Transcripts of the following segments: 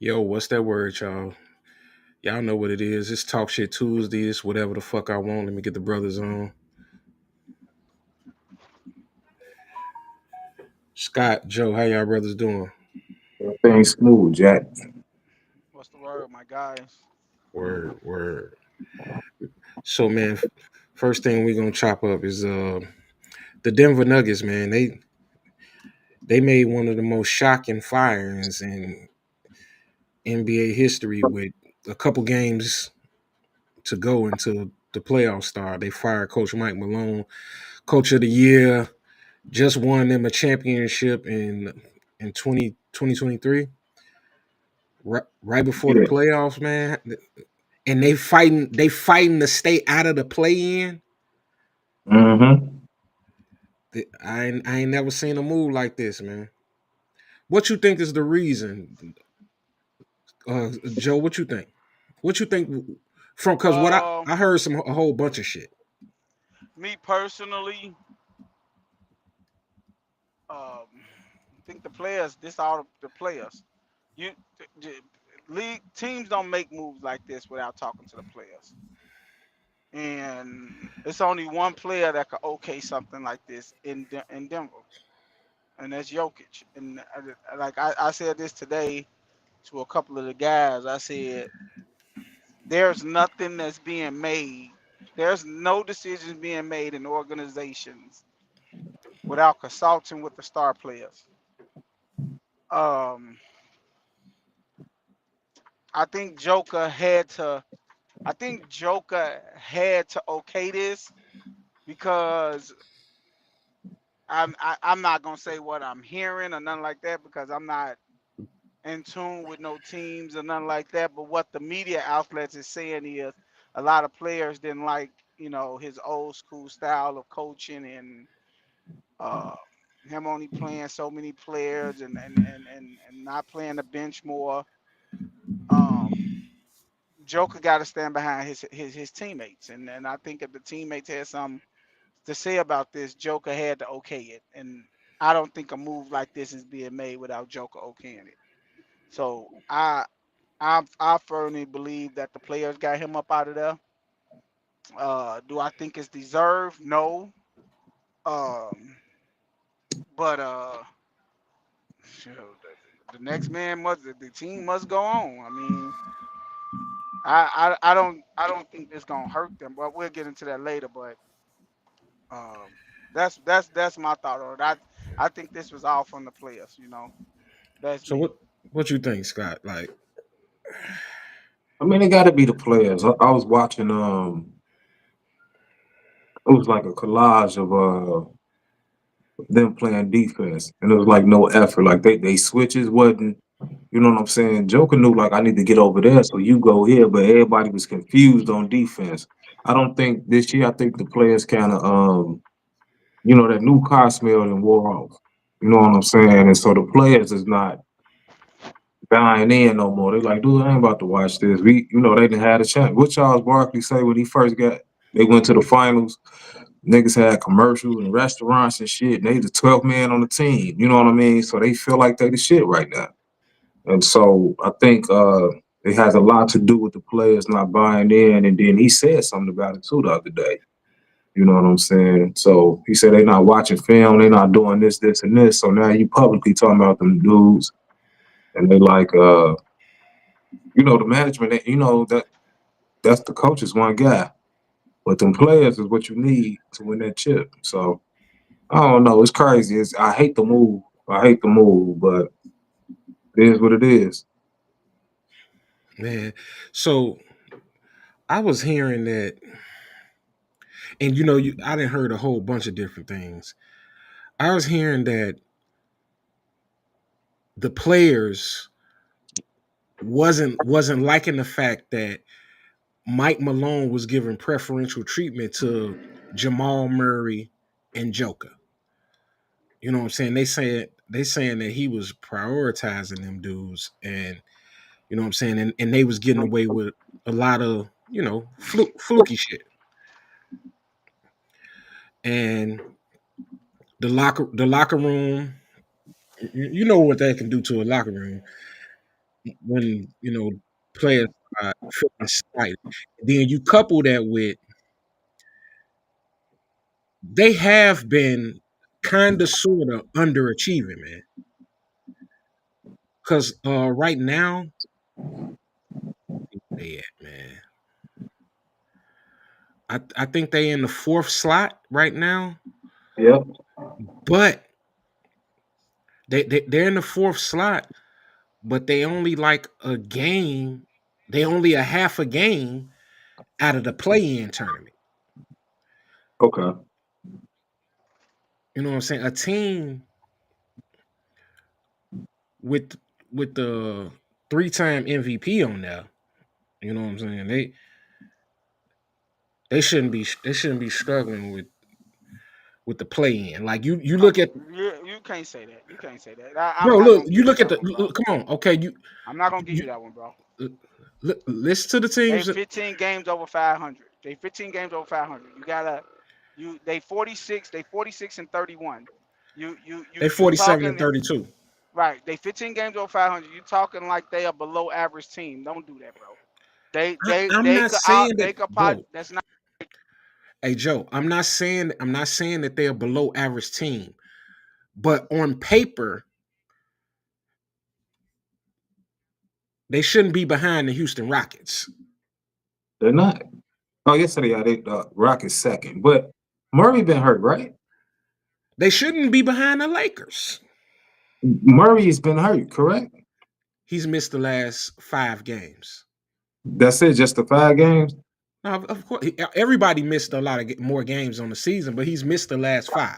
Yo, what's that word, y'all? Y'all know what it is. It's Talk Shit Tuesdays, whatever the fuck I want. Let me get the brothers on. Scott, Joe, how y'all brothers doing? Things smooth, Jack. What's the word, my guys? Word, word. So, man, first thing we gonna chop up is the Denver Nuggets, man. They made one of the most shocking firings in NBA history with a couple games to go until the playoffs start. They fired Coach Mike Malone, Coach of the Year, just won them a championship in 2023, right before the Yeah. playoffs, man. And they fighting to stay out of the play in. Mm-hmm. I ain't never seen a move like this, man. What you think is the reason, Joe? What you think? What you think from? Because what I Um, heard a whole bunch of shit. Me personally, think the players. This all the players. You league teams don't make moves like this without talking to the players. And it's only one player that could okay something like this in Denver, and that's Jokic. And I said this today to a couple of the guys. I said there's nothing that's being made. There's no decisions being made in organizations without consulting with the star players. Um, I think Joker had to. I think Joker had to okay this because I'm not gonna say what I'm hearing or nothing like that because I'm not in tune with no teams or nothing like that. But what the media outlets is saying is a lot of players didn't like his old school style of coaching and uh, him only playing so many players and not playing the bench more. Um, Joker got to stand behind his teammates, and I think if the teammates had something to say about this, Joker had to okay it, and I don't think a move like this is being made without Joker okaying it. So I firmly believe that the players got him up out of there. Do I think it's deserved? No. Um, but the next man must the team must go on. I mean, I don't think it's gonna hurt them, but we'll get into that later. But um, that's my thought on it. I think this was all from the players. That's So me. what you think, Scott? Like, I mean, it got to be the players. I was watching. It was like a collage of them playing defense, and it was like no effort. Like they switches wasn't. You know what I'm saying? Joker knew like I need to get over there, so you go here. But everybody was confused on defense. I don't think this year. I think the players kind of that new car smell and wore off. You know what I'm saying? And so the players is not buying in no more. They're like, dude, I ain't about to watch this. They didn't have a chance. What Charles Barkley say when he first they went to the finals? Niggas had commercials and restaurants and shit. And they the 12th man on the team. You know what I mean? So they feel like they the shit right now. And so I think it has a lot to do with the players not buying in. And then he said something about it too the other day. You know what I'm saying? So he said they not watching film, they not doing this, this, and this. So now you publicly talking about them dudes, and they like, the management. That's the coach is one guy, but them players is what you need to win that chip. So I don't know. It's crazy. I hate the move. I hate the move, but it is what it is. man, so I was hearing that, and I didn't heard a whole bunch of different things. I was hearing that the players wasn't liking the fact that Mike Malone was giving preferential treatment to Jamal Murray and Joker. You know what I'm saying? They saying that he was prioritizing them dudes, and you know what I'm saying, and they was getting away with a lot of fluky shit. And the locker room, you know what that can do to a locker room. when players are feeling slighted. Then you couple that with they have been kind of sort of underachieving, man. Because right now they at, man. I think they in the fourth slot right now, Yep. but they're in the fourth slot, but they only like a game. They only a half a game out of the play-in tournament. Okay. You know what I'm saying? A team with the three-time MVP on there. You know what I'm saying? They shouldn't be struggling with the play-in. Like you look at You can't say that. You can't say that. I'm bro. not Look, gonna you give you look at that the one, bro. come on. Okay, I'm not gonna give you you that one, bro. listen to the They teams. 15 games over 500. They 15 games over 500. You gotta, they 46. They 46 and 31. They You 47 and talking 32. right? They 15 games over 500. You talking like they a below average team? Don't do that, bro. I'm not saying that, They could pot. bro. That's not. Hey Joe, I'm not saying that they're a below average team, but on paper they shouldn't be behind the Houston Rockets. They're not. Oh, yes, they are. They Rockets second, but Murray been hurt, right? They shouldn't be behind the Lakers. Murray has been hurt, correct? He's missed the last 5 games. That's it. Just the 5 games. Now, of course, everybody missed a lot of more games on the season, but he's missed the last 5.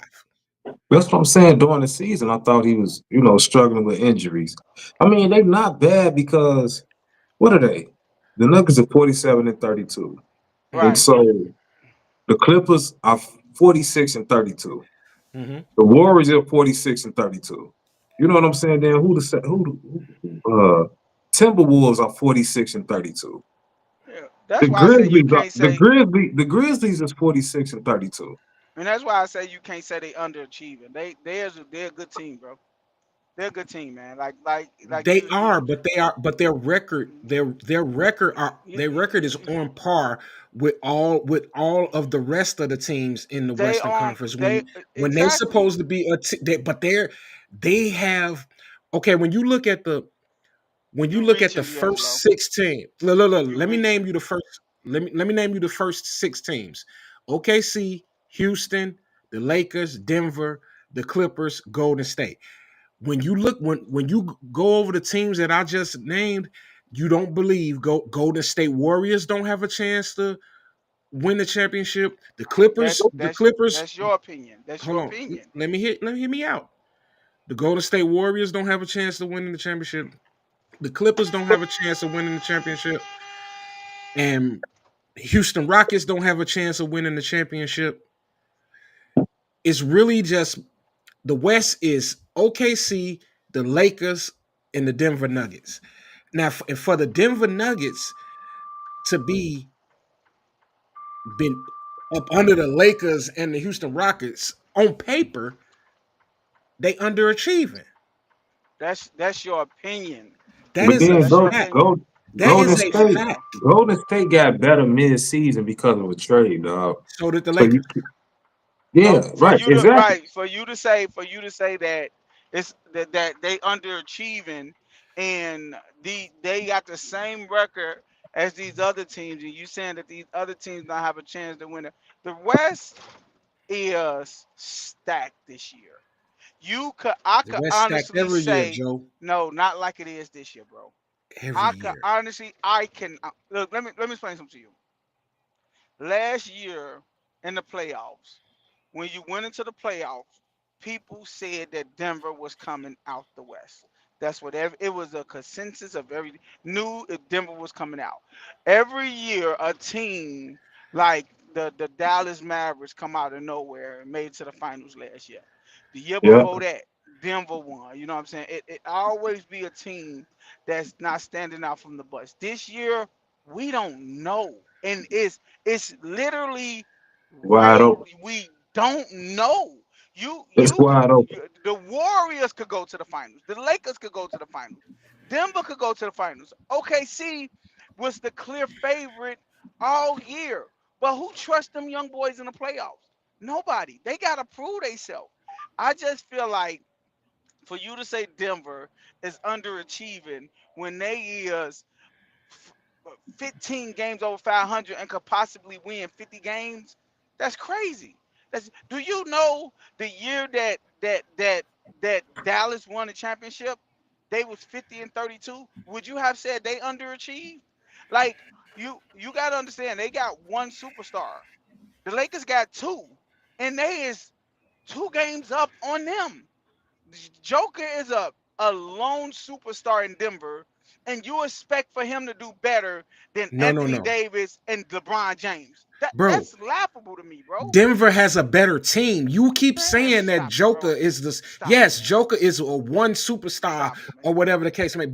That's what I'm saying. During the season, I thought he was, struggling with injuries. I mean, they're not bad because what are they? The Nuggets are 47 and 32, and Right. Hmm. so the Clippers are 46 and 32. Hmm. The Warriors are 46 and 32. You know what I'm saying? Then Timberwolves are 46 and 32. Yeah. That's why I say you can't say. The Grizzlies is 46 and 32. And that's why I say you can't say they underachieving. They're a good team, bro. They're a good team, man. Like They are, but their record is you on par with all of the rest of the teams in the they Western on Conference they when they exactly. supposed to be but they have okay when you You look at the reaching, first D'Angelo. 16. Look, You let me name reaching. you the first let me name you the first 6 teams. OKC, Houston, the Lakers, Denver, the Clippers, Golden State. When you go over the teams that I just named, you don't believe Golden State Warriors don't have a chance to win the championship. The That's that's Clippers. that's your opinion. That's Hold your on, opinion. let me hear me out. The Golden State Warriors don't have a chance to win the championship. The Clippers don't have a chance of winning the championship, and Houston Rockets don't have a chance of winning the championship. It's really just the West is OKC, the Lakers, and the Denver Nuggets. Now, and for the Denver Nuggets to be been up under the Lakers and the Houston Rockets on paper, they underachieving. That's your opinion. That But is a then That's your fact. opinion. That That's Golden is your a State, opinion, bro. fact. Golden State got better mid-season because of a trade, dog. So did the So you, Lakers. yeah, No, right, exactly. for you to say that that they underachieving and they got the same record as these other teams, and you saying that these other teams don't have a chance to win it. The West is stacked this year. I The could West stacked honestly every year, say Joe. no, not like it is this year, bro. Every year. I can look. Let me explain something to you. Last year in the playoffs, when you went into the playoffs, people said that Denver was coming out the West. That's what it was a consensus of every knew if Denver was coming out. Every year, a team like the Dallas Mavericks come out of nowhere and made it to the finals last year. The year Yeah. before that, Denver won. You know what I'm saying? It always be a team that's not standing out from the bus. This year, we don't know, and it's literally Wide open. we don't know. It's wide open. The Warriors could go to the finals. The Lakers could go to the finals. Denver could go to the finals. OKC was the clear favorite all year. But who trusts them young boys in the playoffs? Nobody. They gotta prove themselves. I just feel like for you to say Denver is underachieving when they is 15 games over 500 and could possibly win 50 games, that's crazy. Do you know the year that Dallas won the championship, they was 50 and 32? Would you have said they underachieved? Like you got to understand they got one superstar. The Lakers got two, and they is 2 games up on them. Joker is a lone superstar in Denver, and you expect for him to do better than No, no, Anthony no, Davis and LeBron James. bro. That's laughable to me, bro. Denver has a better team. You keep Man, saying that stop it, Joker bro. is this. Stop it, Yes, man. Joker is a one superstar Stop it, man. or whatever the case may be.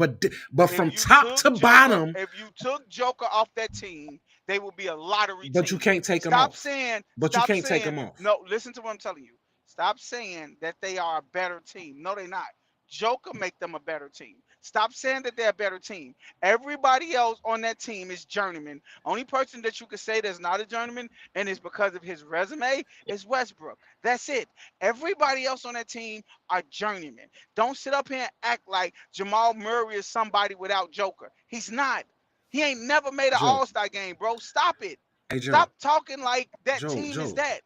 But If from you top took to Joker, bottom, if you took Joker off that team, they would be a lottery but you team. can't take him Stop off. saying, But you stop can't take saying, him off. no, listen to what I'm telling you. Stop saying that they are a better team. No, they're not. Joker make them a better team. Stop saying that they're a better team. Everybody else on that team is journeyman. Only person that you could say that's not a journeyman and is because of his resume is Westbrook. That's it. Everybody else on that team are journeymen. Don't sit up here and act like Jamal Murray is somebody without Joker. He's not. He ain't never made an Joe, all-star game, bro. Stop it. hey Stop Joe, talking like that Joe, team is Joe. that.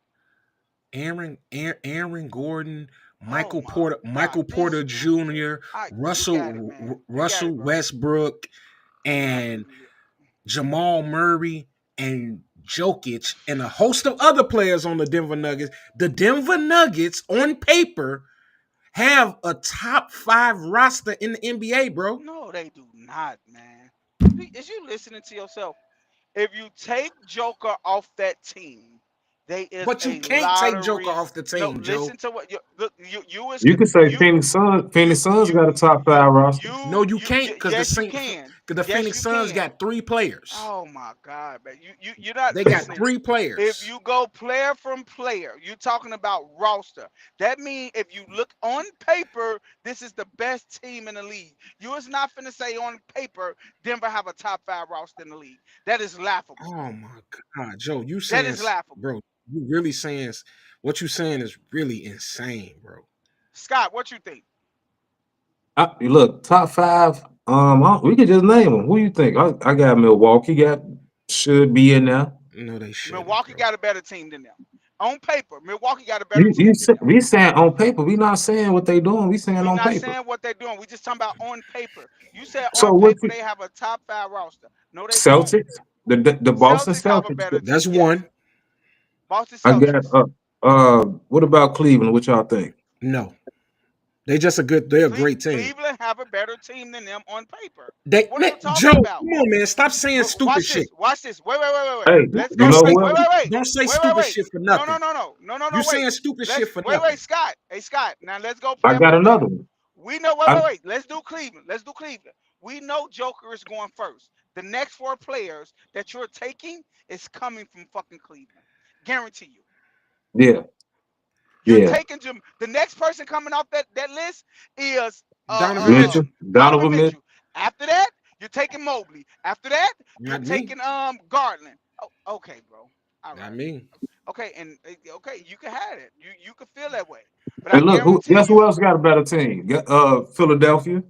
Aaron Gordon, Oh my God, Michael man, Porter Jr., you got it, man. You got Russell it, bro. Westbrook, I'm not and finna do that. Jamal Murray and Jokic and a host of other players on the Denver Nuggets. The Denver Nuggets on paper have a top 5 roster in the NBA, bro. No, they do not, man. Is you listening to yourself? If you take Joker off that team, they is But you a can't take Joker lottery. off the No, team, Joe. listen to what you look. You is You could say you Phoenix Suns. Phoenix Suns you got a top you five roster. No, you can't because yes you can. the Yes Phoenix you Suns can. got 3 players. Oh my God, man. You're not They got listening. three If players. you go player from player, you're talking about roster. That means if you look on paper, this is the best team in the league. You is not finna say on paper Denver have a top 5 roster in the league. That is laughable. Oh my God, Joe, you That saying, is laughable. bro? You really saying what you saying is really insane, bro. Scott, what you think? Look, top five. We could just name them. Who you think? I got Milwaukee. Got should be in there. No, they shouldn't, Milwaukee bro. got a better team than them. On paper, Milwaukee got a better team than them. We saying on paper. We not saying what they doing. We saying We're on not paper. saying what they're doing. We just talking about on paper. You said So on what? paper they have a top 5 roster. No, they don't. Celtics. The Boston Celtics have a Celtics. better That's team. Yes. one. Boston I got. Celtics. What about Cleveland? What y'all think? No, they just a good. They're a great team. Cleveland have a better team than them on paper. They What are man, you Joe, talking about? come on, man, stop saying But stupid watch shit. this. Watch this. Wait. Hey, Let's you go Don't to know say wait, what? wait, wait. don't say Wait, wait, stupid wait. shit for No, no, nothing. no, no. No, no, You no, wait. saying stupid shit Let's for wait, nothing. Scott. Hey, Scott. Now let's go I player got for player. another one. We know, wait, I, wait, wait. Let's do Cleveland. Let's do Cleveland. We know Joker is going first. The next 4 players that you're taking is coming from fucking Cleveland. Guarantee you. yeah, You're yeah. taking Jim. The next person coming off that list is Donovan Mitchell, Mitchell, Donovan Donovan Mitchell. Mitchell. After that, you're taking Mobley. After that, you're not me, taking Garland. Oh, okay, bro. All not right. me. Okay, and okay, you can have it. You can feel that way. But I And look, guarantee guess who you, else got a better team? Philadelphia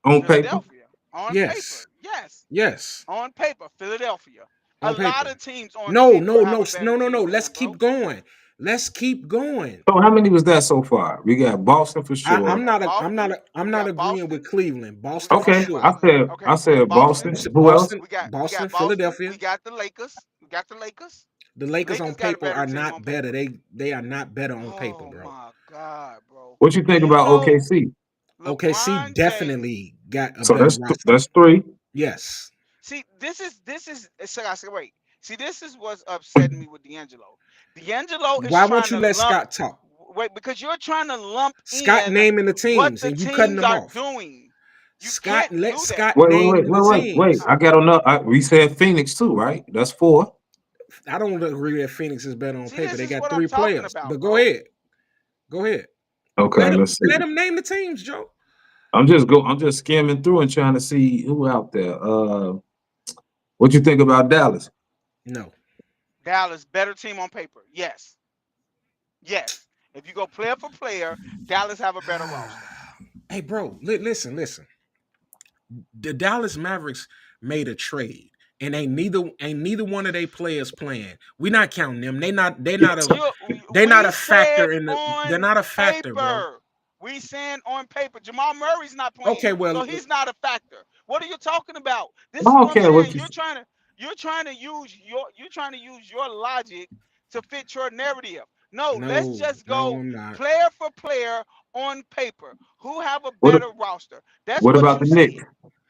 on paper. Philadelphia on Yes, paper, yes, yes, on paper, Philadelphia. A on lot paper. of teams on No, paper no, have no, a better no, no, no. team than Let's them, keep bro. going. Let's keep going. So how many was that so far? We got Boston for We sure. got Boston. I'm We not got agreeing with Boston. Cleveland. Boston for Okay, Okay, sure. I okay. said Boston. Boston. Who else? We got Boston, Boston. We Philadelphia. got the Lakers. We got the Lakers. The Lakers on Lakers got a paper better are team on not better. paper. They are not better on paper, Oh bro. my God, bro. What you think You about know OKC? OKC LeBron James. definitely got a So better roster. that's three. Yes. See, this is. So I said, wait. See, this is what's upsetting me with D'Angelo. D'Angelo is Why won't trying you to let lump. Scott talk? Wait, because you're trying to lump Scott in naming the what teams the and you cutting teams them are off. doing. You Scott can't let do that. Scott name the Wait. teams. I got another. We said Phoenix too, right? That's four. I don't agree that Phoenix is better on See, paper. this They is got what I'm three talking players. about, But go bro. ahead. Go ahead. Okay, let's Let see. him name the teams, Joe. I'm just skimming through and trying to see who out there. What you think about Dallas? No. Dallas better team on paper. Yes, yes. If you go player for player, Dallas have a better roster. Hey, bro, listen. The Dallas Mavericks made a trade, and ain't neither one of their players playing. We not counting them. You, They not we a said factor in the. They're on not a factor, bro. paper. We saying on paper. Jamal Murray's not playing, Okay, well, so he's not a factor. What are you talking about? I This is what don't I'm care what saying. you. You're trying to use your logic to fit your narrative. No, let's no, just no, go I'm not. player for player on paper. Who have a What better roster? That's what what about you the Knicks? said.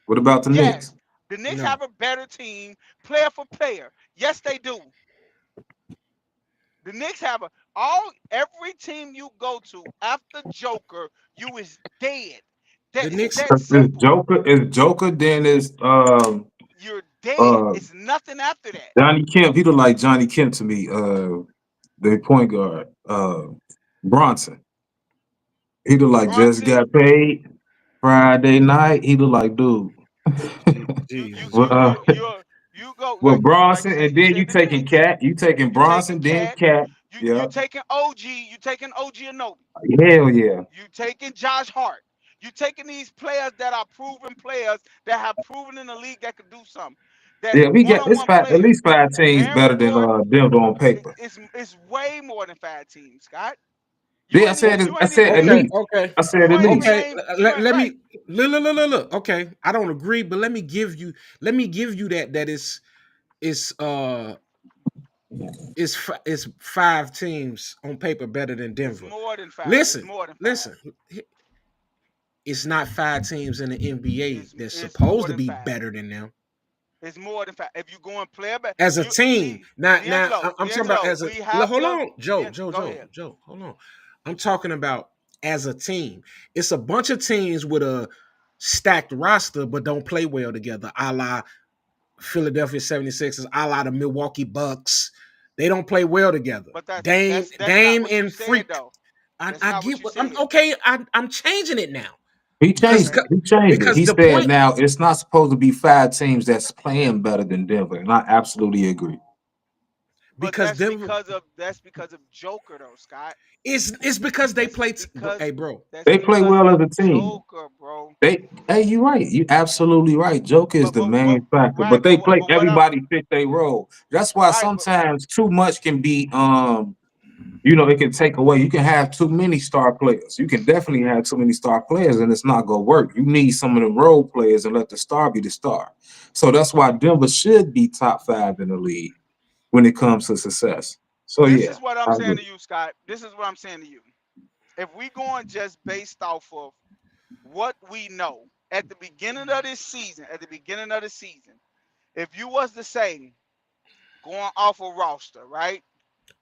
What about the Knicks? Yes, the Knicks No, have a better team, player for player. Yes, they do. The Knicks have all every team you go to after Joker, you is dead. the It's Knicks. that simple. Is Joker, then is You're dead. uh It's nothing after that. Johnny Kemp. He look like Johnny Kemp to me. The point guard. Bronson. He look like just Bronson, got paid Friday night. He look like dude. you you well, you you you you go well, like Bronson, say and you then said you the taking Knicks. Cat. You taking You taking Bronson, then Cat. Cat. You Yeah. taking OG. You taking OG Anobi. Hell yeah. You taking Josh Hart. You taking these players that are proven players that have proven in the league that could do something. That's Yeah, we one got on it's one five, at players. least 5 teams Aaron better than Gordon. Denver on paper. It's way more than 5 teams, Scott. You Yeah, ain't even I said at Okay, least. okay, I said you at ain't even least. okay. name you Let, ain't let right. me look. Okay, I don't agree, but let me give you that is 5 teams on paper better than It's Denver. more than five. It's Listen, more than five. listen. It's not 5 teams in the NBA that's It's supposed more to than be five. better than them It's more than five. If you go and play back, as a you team. see Now, D'Angelo, I'm talking about D'Angelo, as a. we have Hold to on, Joe, Joe, go Joe, ahead. Joe. Hold on. I'm talking about as a team. It's a bunch of teams with a stacked roster but don't play well together, a la Philadelphia 76ers, a la the Milwaukee Bucks. They don't play well together. But Dame, that's not Dame what you and said Freak. though. I, That's I not what get you what I'm said. okay. I'm changing it now He because changed Okay. it. He changed it. because He the said point. now it's not supposed to be 5 teams that's playing better than Denver, and I absolutely agree. But Because Denver that's because of Joker though, Scott. it's because they That's play. because Hey, bro. that's They play because well as of a team. Joker, bro. Hey, you right. You absolutely right. Joker is the But main factor, right, but they play. but what I'm Everybody fit their role. That's why right, but sometimes too much can be it can take away. You can have too many star players. You can definitely have too many star players, and it's not gonna work. You need some of the role players and let the star be the star. So that's why Denver should be top 5 in the league when it comes to success. So this yeah, is what I'm I saying agree. to you, Scott. This is what I'm saying to you. If we going just based off of what we know at the beginning of the season, if you was to say going off a roster, right?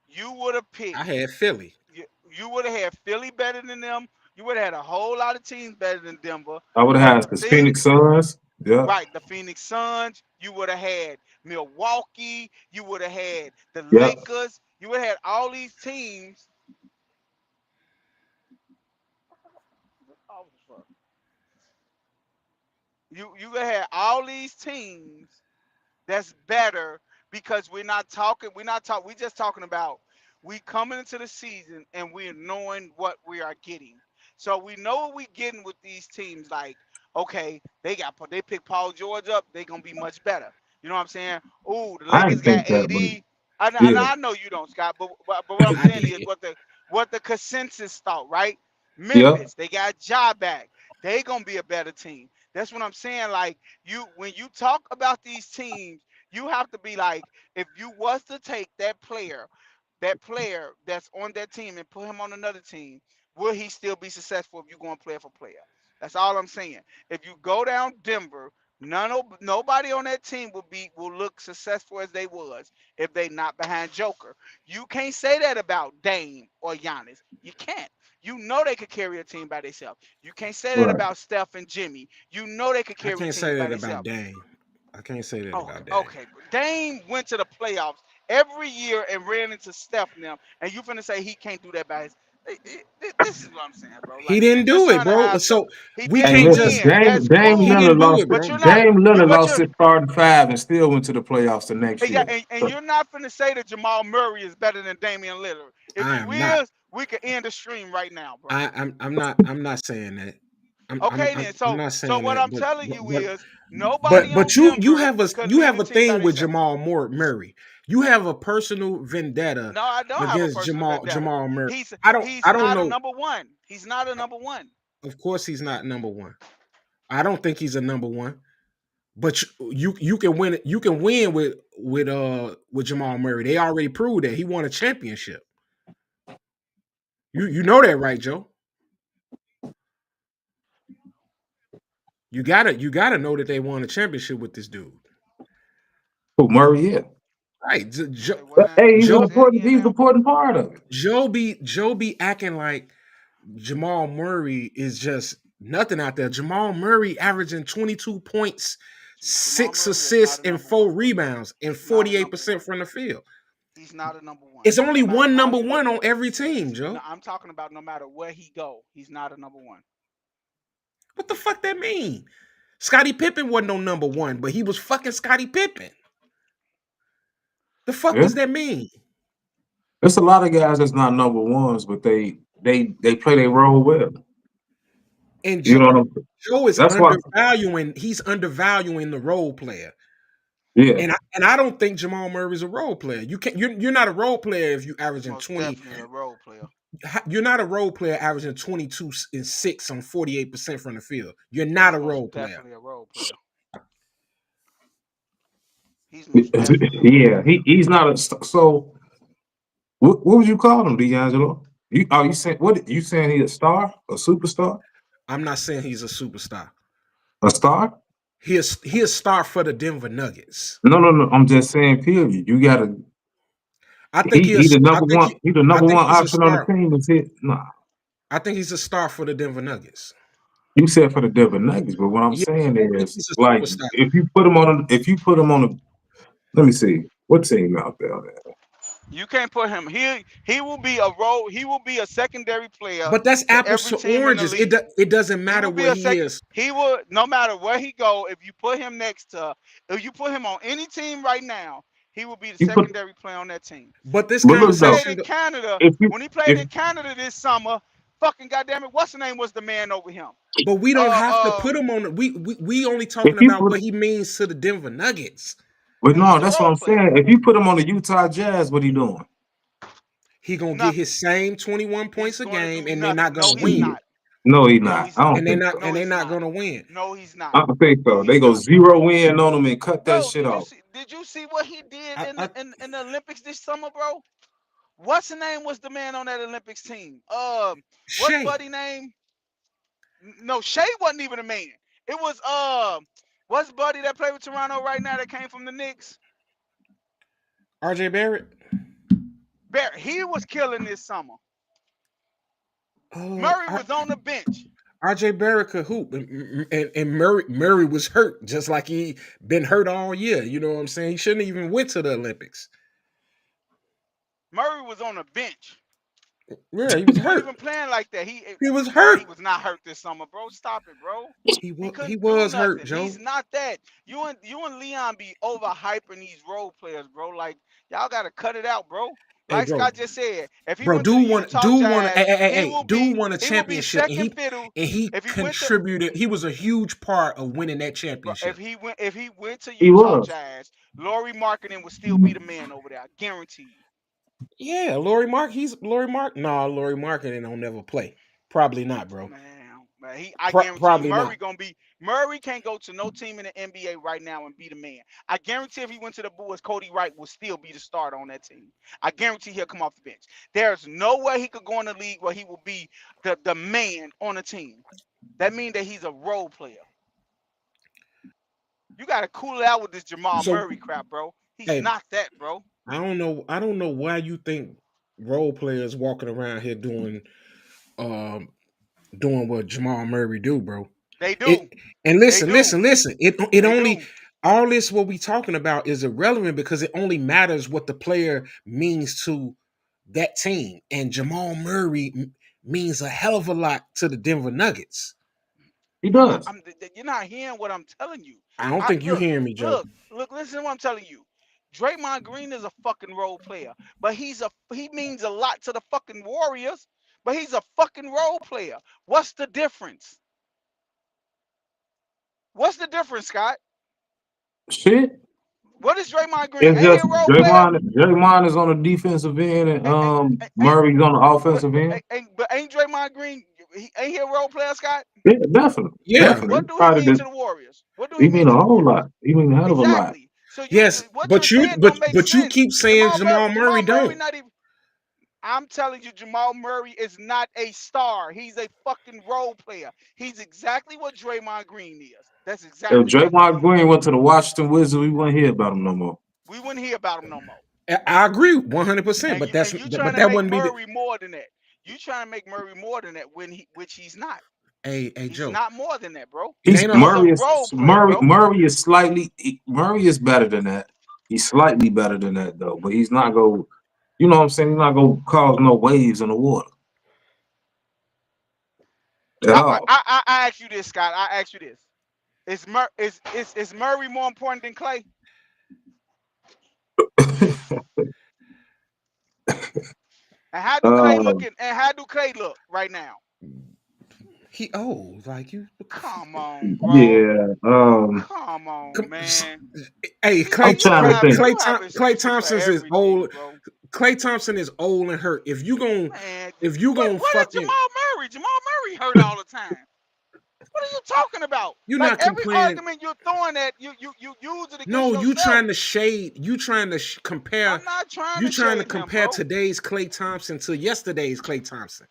You would have I picked had Philly. you, you would have had Philly better than them. You would have had a whole lot of teams better than Denver. I would But have the the thing, Phoenix Suns. Yeah, right, the Phoenix Suns, you would have had Milwaukee, you would have had the yeah. Lakers, you would have had all these teams. Oh, fuck. You would have had all these teams that's better because we're not talking we just talking about we coming into the season and we're knowing what we are getting. So we know what we getting with these teams. Like, okay, they pick Paul George up, they gonna be much better. You know what I'm saying? Ooh, the I Lakers didn't got think that, AD. but yeah, I know you don't, Scott, but what I'm I saying is did. what the consensus thought, right? yeah. Memphis, they got job back. They gonna be a better team. That's what I'm saying. Like you, when you talk about these teams, you have to be like, if you was to take that player that's on that team and put him on another team, will he still be successful if you go and player for player? That's all I'm saying. If you go down Denver, nobody on that team will look successful as they was if they not behind Joker. You can't say that about Dame or Giannis. You can't. You know they could carry a team by themselves. You can't say that Right. about Steph and Jimmy. You know they could I carry can't teams say by that about themselves. Dame. I can't say that Okay, about Dame. okay. But Dame went to the playoffs every year and ran into Steph now, and you finna say he can't do that by his? This is what I'm saying, bro. He Like you're didn't just do it, trying to bro. have some. So He we Hey, can't didn't listen, just. win. That's Dame He cool. Lillard didn't do lost it, But bro. you're not. Dame You Lillard but lost you're his starting five and still went to the playoffs the next yeah, year. and you're not finna say that Jamal Murray is better than Damian Lillard. If I you am not. is, we could end the stream right now, bro. I'm not saying that. Okay then. I'm So not so saying what that. I'm telling you But is nobody but on you Denver have a could lead the team by thing with themselves. Murray. You have a personal vendetta No, I don't have a against personal vendetta. Jamal Murray. He's I he's don't not a know. number one. He's not a number one. Of course, he's not number one. I don't think he's a number one. But you can win. You can win with Jamal Murray. They already proved that he won a championship. You know that, right, Joe? You gotta know that they won a championship with this dude. Who Murray is? Right. Say what now? Hey, Say it again he's an now. important part of it. Joe be acting like Jamal Murray is just nothing out there. Jamal Murray averaging 22 points, Jamal 6 Murray is not assists, a and number 4 one, bro. rebounds, and He's not a number 48% one. from the field. He's not a number one. It's only No matter one how number you one look on at it. every team, No, Joe. I'm talking about no matter where he go, he's not a number one. What the fuck that mean? Scottie Pippen wasn't no number one, but he was fucking Scottie Pippen. The fuck Yeah, does that mean? there's a lot of guys that's not number ones, but they play their role well. And You know what I'm saying? Joe is That's why. undervaluing. He's undervaluing the role player. Yeah, And I don't think Jamal Murray is a role player. You can't. You're not a role player if you He's averaging most 20. definitely a role player. You're not a role player averaging 22 and 6 on 48% from the field. You're not He's a most role player. definitely a role player. He's most definitely a role yeah. player. He's not a so. What would you call him, D'Angelo? You saying what? You saying he's a star, a superstar, I'm not saying he's a superstar. a star? He a star for the Denver Nuggets. No, no, no. I'm just saying, period. You gotta. I think He the I number think one. he He the I number think one he's a option on the star. team. Is it? Nah. I think he's a star for the Denver Nuggets. You said for the Denver Nuggets, but what I'm Yeah, saying I think is, he's a like, superstar. if you put him on a, let me see, what team out there? You can't put him. He will be a role. He will be a secondary player But that's to apples every to team in the oranges. league. It doesn't He matter will be where a he second. is. He will no matter where he go. If you put him next to, if you put him on any team right now, he will be the You put, secondary player on that team. But this but When he look though, played conversation, in Canada, if you when he played if in Canada this summer, fucking goddamn it, what's the name was the man over him? but we don't Uh, have to put um, him on. We only if talking you about put, what he means to the Denver Nuggets. but no, he's a that's what role I'm player. saying. If you put him on the Utah Jazz, what he doing? He gonna get his Nothing. same 21 He's points a going to game, do and they're not nothing. No, gonna he's win. Shit. not. No, he No, not. he's I not. don't think so. No, And they're he's not not. gonna win. No, he's not. I don't think No, so. They he's go not, bro. zero in on him and cut that Bro, shit off. did you see what he did I, in I the Olympics this summer, bro? What's the name was the man on that Olympics team? What's Shay, buddy name? No, Shea wasn't even a man. It was what's buddy that played with Toronto right now that came from the Knicks? RJ Barrett, Barry. He was killing this summer. uh, Murray was on the bench. RJ Barrett could hoop, and Murray was hurt just like he been hurt all year. You know what I'm saying? He shouldn't even went to the Olympics. Murray was on the bench. Yeah, he was He wasn't hurt. even playing like that. He was Nah, he hurt. was not hurt this summer, bro. Stop it, bro. He He couldn't do was hurt, nothing. Joe. He's not that. You and Leon be overhyping these role players, bro. Like y'all gotta cut it out, bro. Hey, Like bro, Scott just said, if he bro, went to the Utah Jazz, dude won a he will be championship, and second fiddle. he If he went to contributed. He was a huge part of winning that bro, championship. if he went to He Utah was. Jazz, Laurie Marketing would still be the man over there. I guarantee you. Yeah, Laurie Mark. Nah, Laurie Marketing don't never play. Probably not, bro. Man, I Pro- guarantee you, probably not. Murray can't go to no team in the NBA right now and be the man. I guarantee if he went to the Bulls, Cody Wright will still be the starter on that team. I guarantee he'll come off the bench. There's no way he could go in the league where he will be the man on a team. That means that he's a role player. You got to cool it out with this Jamal So, Murray crap, bro. He's hey, not that, bro. I don't know. I don't know why you think role players walking around here um doing what Jamal Murray do, bro. They It do. and They do. listen. It They only do. all this what we talking about is irrelevant because it only matters what the player means to that team, and Jamal Murray means a hell of a lot to the Denver Nuggets. He does. You're not hearing what I'm telling you. I don't I think you look, hearing me, Joe. listen to what I'm telling you. Draymond Green is a fucking role player, but he means a lot to the fucking Warriors, but he's a fucking role player. What's the difference? What's the difference, Scott? Shit. What is Draymond Green? It's Ain't he just a role player? Draymond is on the defensive end, and Ain't Murray's on the offensive end. but ain't Draymond Green? Ain't he a role player, Scott? Yeah, definitely, Yeah. definitely. What do he mean to the Warriors? What do he He mean mean to a the whole Warriors? lot. He mean a hell of a lot. Exactly. So Yes, what you're saying but don't make but you sense. keep saying Jamal Jamal Murray Murray not don't. even. I'm telling you, Jamal Murray is not a star. He's a fucking role player. He's exactly what Draymond Green is. That's If exactly what he Draymond is. Green went to the Washington Wizards, we wouldn't hear about him no more. We wouldn't hear about him no more. I agree 100%, And but you trying but to that make wouldn't be the. Murray more than that. You trying to make Murray more than that which he's not. Hey He's Joe, not more than that, bro. it ain't a. He's a role player, bro. Murray is better than that. He's slightly better than that though, but he's not go. You know what I'm saying? He's not gonna cause no waves in the water at all. I ask you this, Scott. I ask you this. Is Murray more important than Clay? And how do Clay uh, look and how do Clay look right now? He old like you. Come on, bro. yeah. Come on, man. Hey, See, I'm trying to think. you have Clay excuses for Thompson's is everything, old. bro. Clay Thompson is old and hurt. Man, If you gon' what is fucking, Jamal Murray? Jamal Murray hurt all the time. What are you talking about? you're Like not every complaining. argument you're throwing at you use it against No, you yourself. trying to shade. You trying to compare. I'm not trying You to trying to shade him, compare bro. today's Clay Thompson to yesterday's Clay Thompson.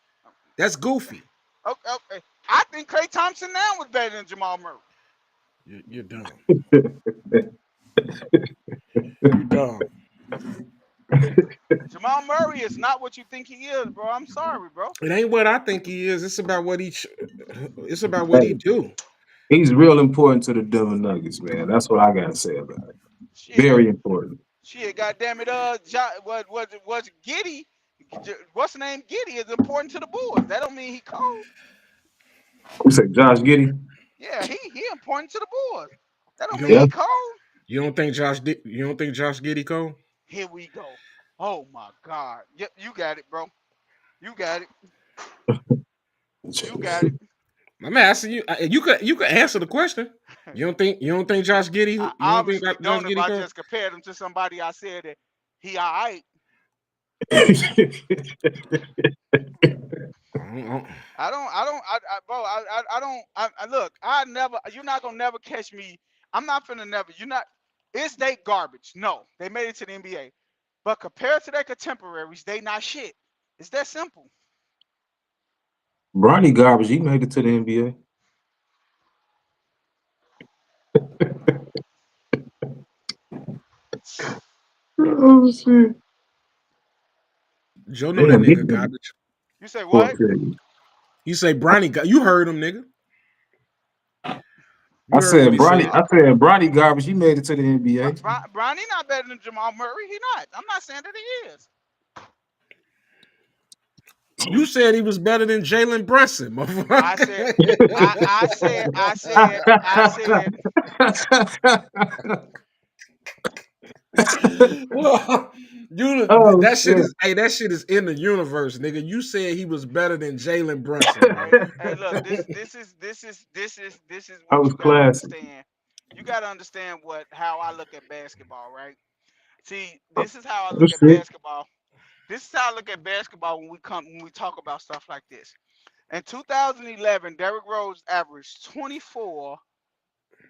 That's goofy. Okay, okay. I think Clay Thompson now was better than Jamal Murray. You're dumb. You dumb. Jamal Murray is not what you think he is, bro. I'm sorry, bro. It ain't what I think he is. It's about what he. It's about what he Hey, do. he's real important to the Denver Nuggets, man. That's what I gotta say about it. Shit, Very important. shit. Goddamn it, what Giddy? What's the name? Giddy is important to the Bulls. That don't mean he cold. Who said Josh Giddey? Yeah, he important to the Bulls. That You don't mean don't. Yeah. he cold. You don't think You don't think Josh Giddey cold? Here we go. Oh my God. Yep, you got it, bro. You got it. You got it. I'm asking you. You could answer the question. You don't think Josh Giddey? I You don't think obviously Josh don't if Giddey I cold? just compared him to somebody I said that he all right. Bro, I don't, look, you're not gonna never catch me. I'm not finna never, you're not, is they garbage? No, they made it to the NBA. But compared to their contemporaries, they not shit. It's that simple. Bronny Garbage, he made it to the NBA. Oh shit. Joe know that Damn, he nigga garbage. You say poor what? kid. You say Bronny got you heard him, nigga. I You heard what said he Bronny. said. I said Bronny Garbage. He made it to the NBA. Bronny not better than Jamal Murray. He not. I'm not saying that he is. You said he was better than Jalen Brunson, I said, motherfucker. I said, Well, Oh that shit shit, is hey, that shit is in the universe, nigga. You said he was better than Jalen Brunson, bro. hey, look, this is that what was you got to classic. understand. You got to understand how I look at basketball, right? See, this is how I Oh look at shit. basketball. This is how I look at basketball when we talk about stuff like this. In 2011, Derrick Rose averaged 24,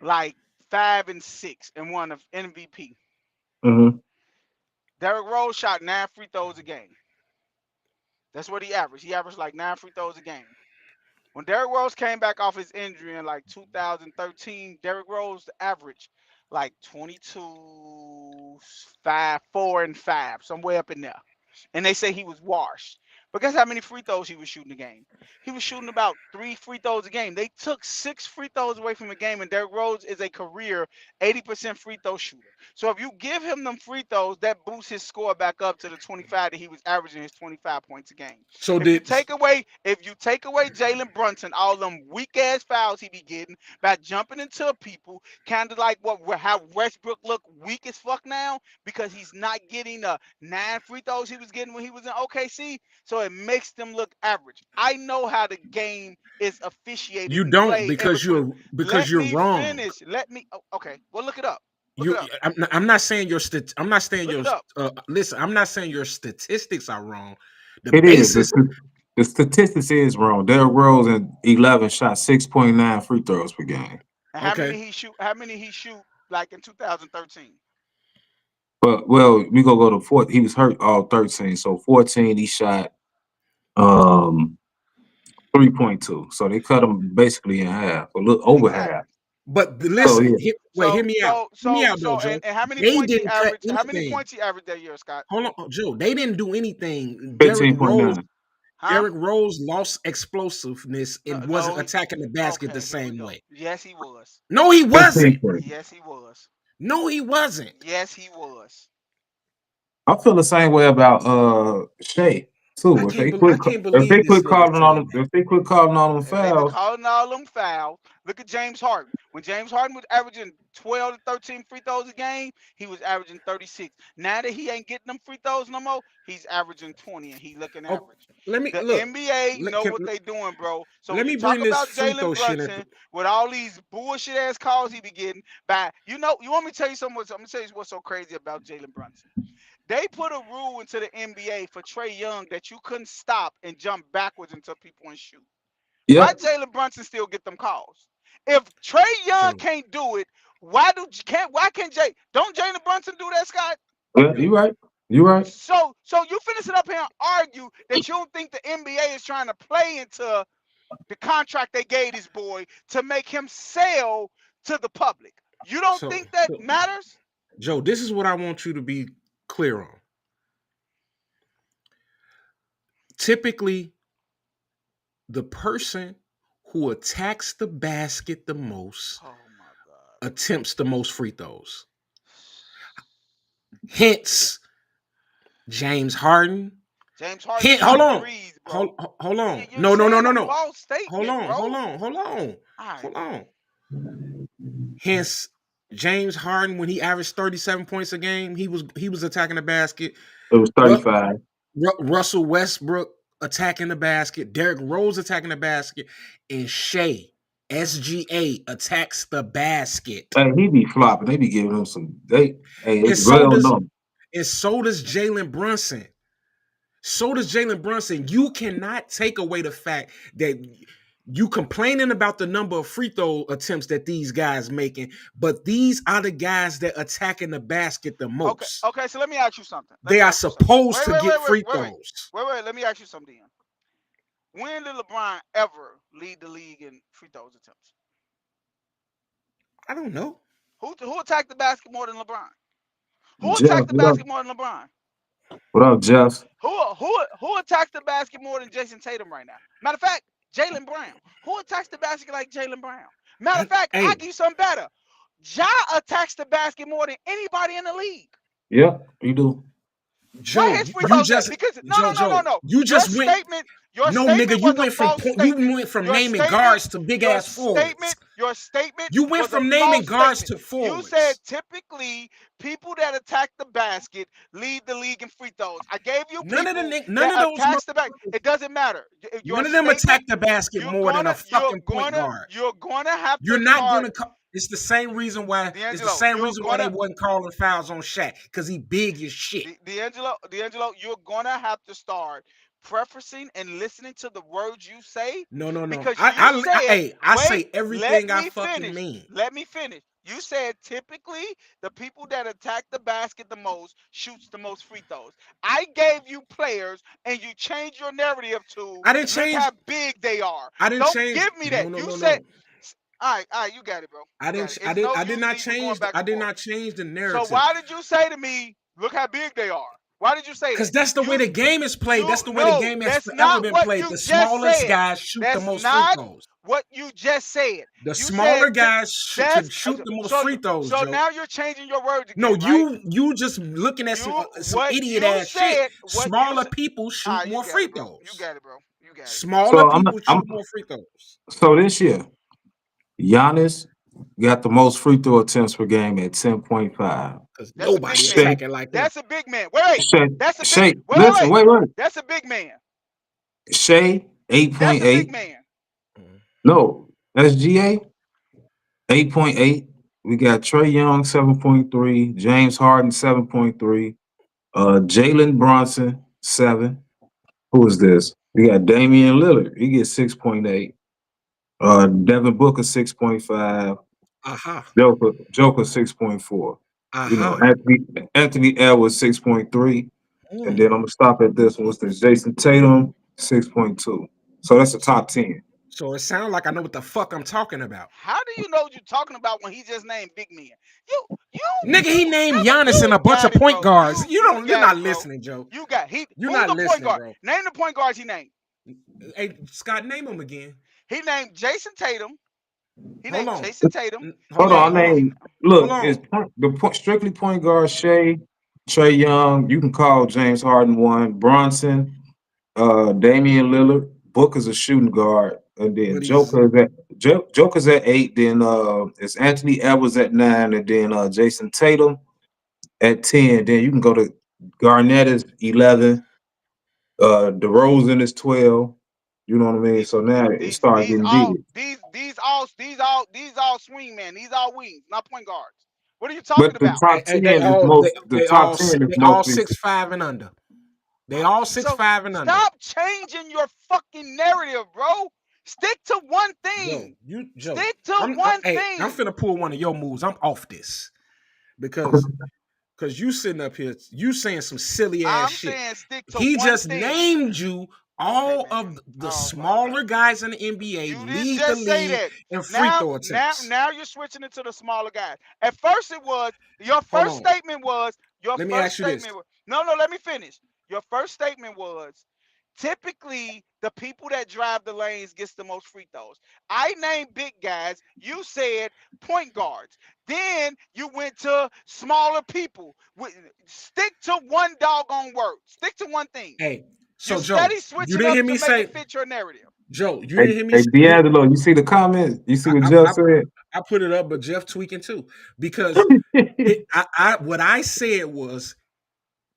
like 5 and 6, and won an MVP. Mm-hmm. Derrick Rose shot 9 free throws a game. That's what he averaged. He averaged like 9 free throws a game. When Derrick Rose came back off his injury in like 2013, Derrick Rose averaged like 22, 5, 4, and 5, somewhere up in there. And they say he was washed. But guess how many free throws he was shooting a game? He was shooting about 3 free throws a game. They took 6 free throws away from the game, and Derrick Rose is a career 80% free throw shooter. So if you give him them free throws, that boosts his score back up to the 25 that he was averaging his 25 points a game. So If you did take away, if you take away Jalen Brunson, all them weak ass fouls he be getting by jumping into people, kind of like how Westbrook look weak as fuck now because he's not getting the 9 free throws he was getting when he was in OKC, so it makes them look average. I know how the game is officiated you and don't played in because between. because Let you're me wrong. finish. Okay. Well, look it up. Look it You, up. I'm not saying I'm not saying Look your it up. listen. I'm not saying your statistics are wrong. The It is. basis, The statistics is wrong. Derrick Rose in 11 shot 6.9 free throws per game. And how okay. many he shoot? How many he shoot like in 2013? But well, we gonna go to four. He was hurt all 13. So 14 he shot um 3.2. So they cut him basically in half, a little over half. Exactly. But So Exactly. listen, yeah, wait, So hear me so out though, so Joe. and how many They points he didn't cut averaged? How many anything. points he averaged that year, Scott? Hold on, Joe. They didn't do anything. 15.9. Huh? Derrick Rose lost explosiveness No, and wasn't no. attacking the basket the Okay, here we same go. way. Yes, he was. No, he wasn't. 15 points. Yes, he was. No, he wasn't. Yes, he was. I feel the same way about Shea I too. can't. I can't If they believe this quit nigga calling on saying them, that. if they quit calling on them If they've been fouls, calling all them fouls, look at James Harden. When James Harden was averaging 12 to 13 free throws a game, he was averaging 36. Now that he ain't getting them free throws no more, he's averaging 20 and he looking Oh, average. let me The look. NBA Let, know can, what they doing, bro. So when let you me talk bring this about free Jalen throw shit into. Brunson with all these bullshit ass calls he be getting, you know, you want me to tell you something? I'm gonna tell you what's so crazy about Jalen Brunson. They put a rule into the NBA for Trey Young that you couldn't stop and jump backwards until people and shoot. Why yep, Jalen Brunson still get them calls? If Trey Young Joe, can't do it, why can't don't Jalen Brunson do that, Scott? yeah, you Joe, right, you right. So you finish it up here and argue that you don't think the NBA is trying to play into the contract they gave this boy to make him sell to the public. You don't so, think that so matters? Joe, this is what I want you to be clear on. Typically, the person who attacks the basket the most Oh my God. attempts the most free throws. Hence, James Harden. James Harden Hint, hold shooting on. threes, bro. Hold You- on. You're No, no, no, saying no, a no. false Hold statement, on, hold bro. on, hold on, All right, hold bro. on. Hence, James Harden, when he averaged 37 points a game, he was attacking the basket. It was Ru- 35. Russell Westbrook attacking the basket. Derrick Rose attacking the basket, and SGA attacks the basket. Hey, he be flopping. They be giving him some. And It's so well does known. and so does Jalen Brunson. So does Jalen Brunson. You cannot take away the fact that you complaining about the number of free throw attempts that these guys making, but these are the guys that attacking the basket the Okay, most. okay. So let me ask you something. Let They me are ask you something. supposed Wait, to wait, get wait, wait, free wait, wait, throws. wait, wait. Let me ask you something. Ian. When did LeBron ever lead the league in free throws attempts? I don't know. Who attacked the basket more than LeBron? Who Jeff, attacked the basket more than LeBron? what up, Jeff? Who attacks the basket more than Jason Tatum right now? Matter of fact, Jalen Brown. Who attacks the basket like Jalen Brown? Matter of fact, I Hey, give you something better. Ja attacks the basket more than anybody in the league. Yep, you do. Where Joe, his free you throws at? just Because Joe, no. you Your just went. statement, your No, nigga, statement you was a went from false you statement. went from Your naming statement, guards to big your ass forwards. statement, your statement You went was a from naming false guards statement. to You said forwards. typically people that attack the basket lead the league in free throws. I gave you people None that of those attacks the back. motherfuckers. It doesn't matter. Your None of them attack statement, the basket more than a fucking point guard. you're gonna have You're to not start, gonna. It's the same reason why. It's the D'Angelo. same You're reason why they gonna wasn't calling fouls on Shaq because he big as shit. D'Angelo, you're gonna have to start preferencing and listening to the words you say No, no, no. because you said, Hey, I wait, say let everything I me fucking finish. mean. Let me finish. You said typically the people that attack the basket the most shoots the most free throws. I gave you players and you changed your narrative to I didn't look change. how big they are. I didn't Don't change. give me No, that. no, You no, said, no. all right, you got it, bro. I You got didn't. it. It's no I did use not me even going change. back I and did forth. not change the So narrative. why did you say to me, look how big they are? Why did you say Because that? that's the way the game is played. That's You the way the no, game has that's forever not been what played. you The just smallest said. guys shoot the That's most free not throws. what you just said. The You said smaller guys that's can shoot the most so free throws, so Joe. now you're changing your words No, again, right? you just looking at You some what idiot you ass shit. said, what you Smaller said. people shoot You more got free it, bro. You throws. got it, bro. You got it. Smaller So I'm people I'm shoot more free throws. so this year, Giannis got the most free throw attempts per game at 10.5. Because That's a big nobody Shay, man. attacking like him. That's a big man. Wait. Shay, That's a big. Shay, Wait, wait, listen, wait. wait. That's a big man. Shay, That's a big 8.8. man. Mm. No, SGA, 8.8. We got Trey Young, 7.3. James Harden, 7.3. Jalen Bronson, 7. Who is this? We got Damian Lillard. He gets 6.8. Devin Booker, 6.5. Aha. Joker 6.4. You know, Aha. Anthony Edwards 6.3. And then Mm. I'm gonna stop at this one. What's this? Jason Tatum 6.2. So that's the So top 10. so it sounds like I know what the fuck I'm talking about. How do you know what you're talking about when he just named big men? You, Nigga, he named Giannis and you a bunch of got it, point bro. guards. You're Got not it, bro. listening, Joe. You got he. You're Who's not the point listening, guard? bro. Name the point guards he named. Hey, Scott, name him again. He named Jason Tatum. He Hold named on. Jason Tatum. He Hold Hold on. on, named I Hold on. he. mean, Hold look, it's on. strictly point guard Shea, Trey Young. You can call James Harden one, Bronson, Damian Lillard. Booker's a shooting guard, and then But he's Joker's at 8. Then it's Anthony Edwards at 9, and then Jason Tatum at 10. Then you can go to Garnett is 11. DeRozan is 12. You know what I mean? So now it started These getting all deep. these all swing men. These all wings, not point guards. What are you talking But the about? top they 10 is all most. The top 10 is they all mostly. 6'5" and under. They all six So five and under. stop changing your fucking narrative, bro. Stick to one thing. Joe. Stick to one I'm thing. finna pull one of your moves. I'm off this because you sitting up here, you saying some silly ass I'm shit. saying stick to He one just thing. named you Okay, all man. of the Oh my God. smaller guys in the NBA You didn't lead the just say league that. in free throw attempts. Now you're switching it to the smaller guys. At first it was your Hold first on. statement was Let me ask you this. no, let me finish. Your first statement was typically the people that drive the lanes gets the most free throws. I named big guys. You said point guards. Then you went to smaller people. Stick to one doggone word. Stick to one thing. Hey, You so Joe, steady you switching didn't up hear to me make it say, fit your narrative. Joe, you Hey, didn't hear me. hey, D'Angelo, you see the comments? You see what I, Jeff I, said? I put it up, but Jeff tweaking too because what I said was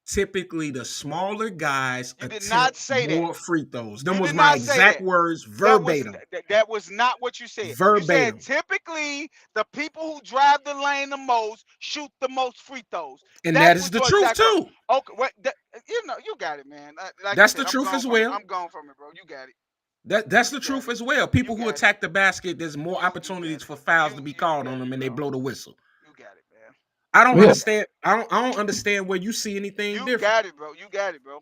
typically the smaller guys You did attempt not say that. more free throws. Them You was did my not say exact that. words, verbatim, That was not what you said. You said verbatim, typically the people who drive the lane the most shoot the most free throws. and That that is was the your truth exact word. too. Okay, you got it, man. Like you That's said, the truth as well. I'm gone from it, bro. You got it. That's You the got truth it. as well. You People who got it. attack the basket, there's more You got opportunities it. for fouls to be You called on got them, it, and they bro. blow the whistle. You got it, man. I don't Yeah. You got understand. it. I don't understand where you see anything You different. got it, bro. You got it, bro.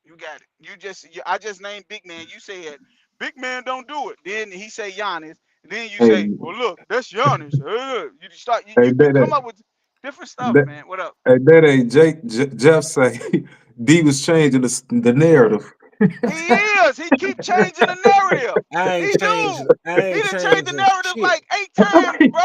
You got it. I just named big man. You said big man don't do it. Then he say Giannis. And then you Hey, say, well, look, that's Giannis. You start hey, you that, come up with different stuff, that, man. What up? that ain't Jeff say D was changing the narrative. He is. He keep changing the narrative. He do. I He ain't done changed the changing narrative shit. like 8 times, bro.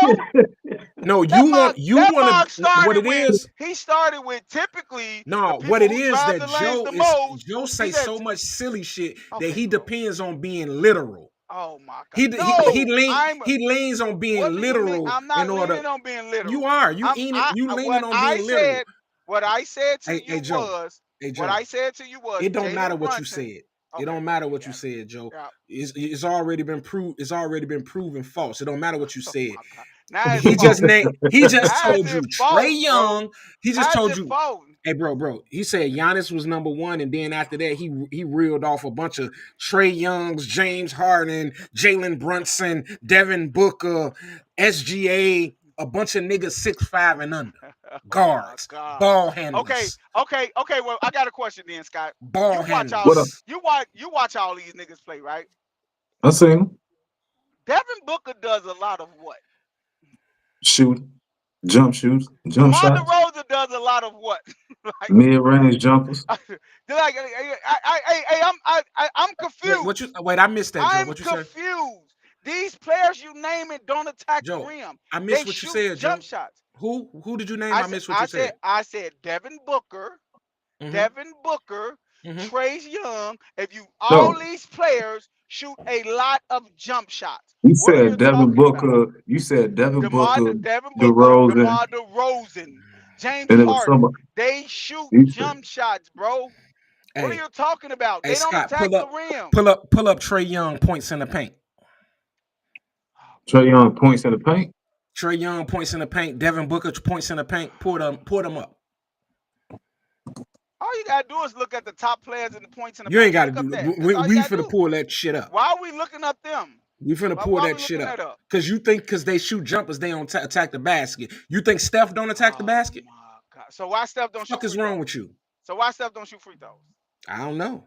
No, That you want mug to what started it with is. he started with typically the No, what people it who is drive that the lanes the most. Joe He say said, so much silly shit that okay, he bro. depends on being literal. Oh my God. No, He leans on being what do you mean? literal I'm in not order. leaning on being You literal. are you leaning What on I being literal. said, what I said to Hey you Joe, was, hey what Joe. I said to you was It don't matter Jalen what you Brunson. said. It Okay, don't bro, matter you what you got it. said, Joe. Yeah. It's already been proved. It's already been proven false. It don't matter what you Oh said. my God. Now it's false. He just How is told you it Trey false, bro? Young. He just How is told it you, false? hey bro. He said Giannis was number one, and then after that he reeled off a bunch of Trey Youngs, James Harden, Jalen Brunson, Devin Booker, SGA, a bunch of niggas 6'5" and under, Oh my guards, God. ball Okay, handlers, okay. Well, I got a question then, Scott. ball What up? handlers. You watch all these niggas play, right? I seen him Devin Booker does a lot of what? shoot, jump shoots, jump DeMar shots. DeRozan does a lot of what? Like, Mid-range jumpers. I'm Wait, what you? confused. Wait, I missed that, Joe. I'm What you say, confused. These players you name it don't attack the Joe? rim. I They missed what you shoot said, jump Joe. shots. Who did you name? I I said, missed what I you said, said. I said, Devin Booker, Mm-hmm. Devin Booker, Mm-hmm. Trace Young. If you all No, these players shoot a lot of jump shots. you What are said you Devin talking about? Booker. You said Devin Booker, Devin Booker, DeRozan, DeMar DeRozan, James and it was Harden. somebody. They shoot You said jump shots, bro. What are Hey, you talking about? hey, They don't Scott, attack the rim. pull up Trey Young points in the paint. Oh, Trey Young points in the paint. Trey Young points in the paint. Devin Booker points in the paint. Pour them up. all you gotta do is look at the top players in the points in the You ain't paint. got to Look up do. that. That's all you We gotta finna do. pull that shit up. Why are we looking up them? We finna Why, pull why are we that shit looking up. that up? Cause you think because they shoot jumpers, they don't attack the basket. You think Steph don't attack the Oh basket? my god. So why Steph don't shoot Fuck is free wrong throws? with you? So why Steph don't shoot free throws? I don't know.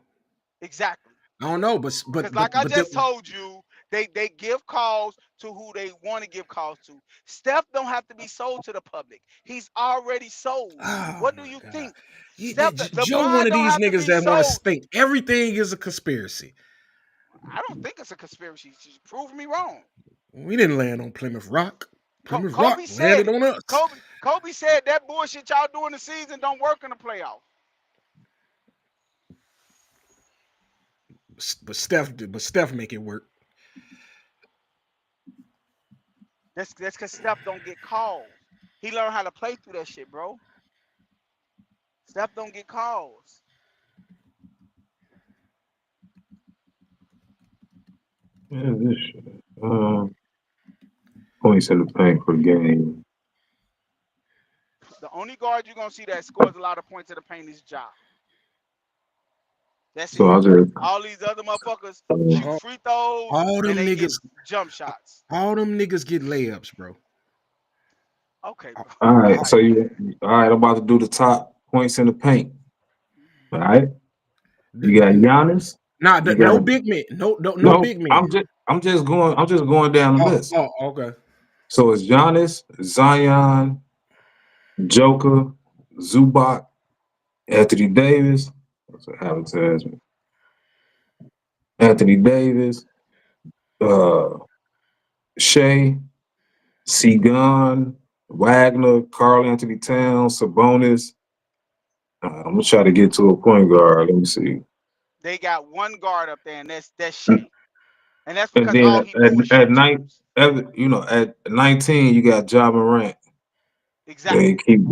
Exactly. I don't know. Because like I just told you, they give calls to who they want to give calls to. Steph don't have to be sold to the public. He's already sold. Oh What do my you god. think? Steph, Joe, one LeBron of don't these have to niggas be that want to sold. think everything is a conspiracy. I don't think it's a conspiracy. Just prove me wrong. We didn't land on Plymouth Rock. Plymouth Rock Kobe said landed it. on us. Kobe said that bullshit y'all do in the season don't work in the playoffs. But Steph make it work. That's because Steph don't get calls. He learned how to play through that shit, bro. Steph don't get calls. Yeah, this shit. Points in the paint per game. The only guard you're gonna see that scores a lot of points in the paint is Ja. That's So it. I just All these other motherfuckers shoot uh, All, free throws all and them they get niggas, jump shots. get layups, bro. Okay, All, bro. all right. all, So you all right? I'm about to do the top points in the paint. All right. the, You got the, Giannis. nah, You got no big men. No no. big men. I'm just going down the list. Okay. So it's Giannis, Zion, Joker, Zubac, Anthony Davis. What's an advertisement? Anthony Davis, uh, Shea, Segun, Wagner, Carl Anthony Towns, Sabonis. I'm gonna try to get to a point guard. Let me see. They got one guard up there, and that's Shea. And that's And because then all he do is at shoot night, twos. at 19, you got Ja Morant. They Exactly. keep.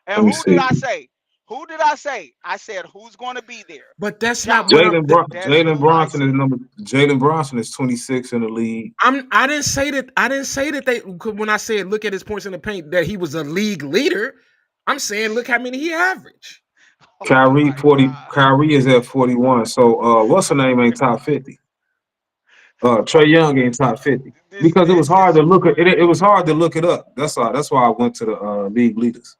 And Let me who did see. I say? Who did I say? I said who's going to be there? But that's not Ja. what I'm. That's Jalen who I Bronson is said. number. Jalen Bronson is 26 in the league. I didn't say that. I didn't say that they. When I said look at his points in the paint, that he was a league leader. I'm saying look how many he averaged. Oh my God. Kyrie is at 41. So what's her name ain't top 50. Trey Young ain't top 50 because it was This hard is to look at it. It was crazy. hard to look it up. That's all. That's why I went to the league leaders.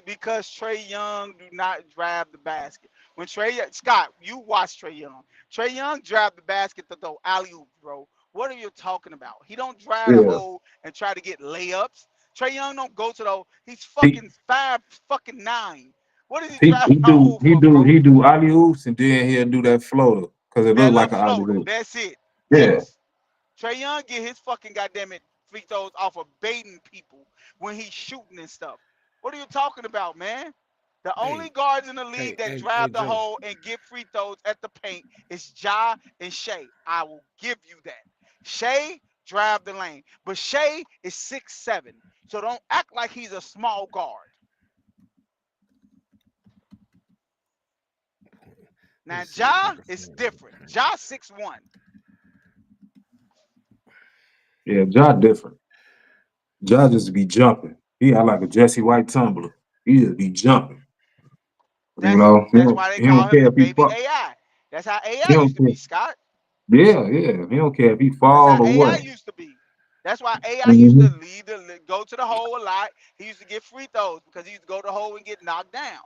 Because Trey Young do not drive the basket. When Scott, you watch Trey Young. Trey Young drive the basket to throw alley oop, bro. What are you talking about? He don't drive the Yeah, hole and try to get layups. Trey Young don't go to the hole. He's he fucking 5'9". What is he driving the hole he for, do bro? he do alley oops and then he'll do that floater because it That looked little like an alley floater. oop. That's it. Yeah, Yes. Trey Young get his fucking goddamn it free throws off of baiting people when he's shooting and stuff. What are you talking about, man? The only Hey, guards in the league that hey, drive the Joe. hole and get free throws at the paint is Ja and Shea. I will give you that. Shea drive the lane, but Shea is 6'7", so don't act like he's a small guard. Let Now me see if I Ja can is find it. different. Ja 6'1". yeah, Ja different. Ja just be jumping. He had like a Jesse White tumbler. He just be jumping. You That's know, that's why they he don't call him care the if he baby fall. AI. That's how He AI don't used to care. be, Scott. Yeah. He don't care if he That's how fall or AI what. used to be. That's why AI used to Hmm. go to the hole a lot. He used to get free throws because he used to go to the hole and get knocked down.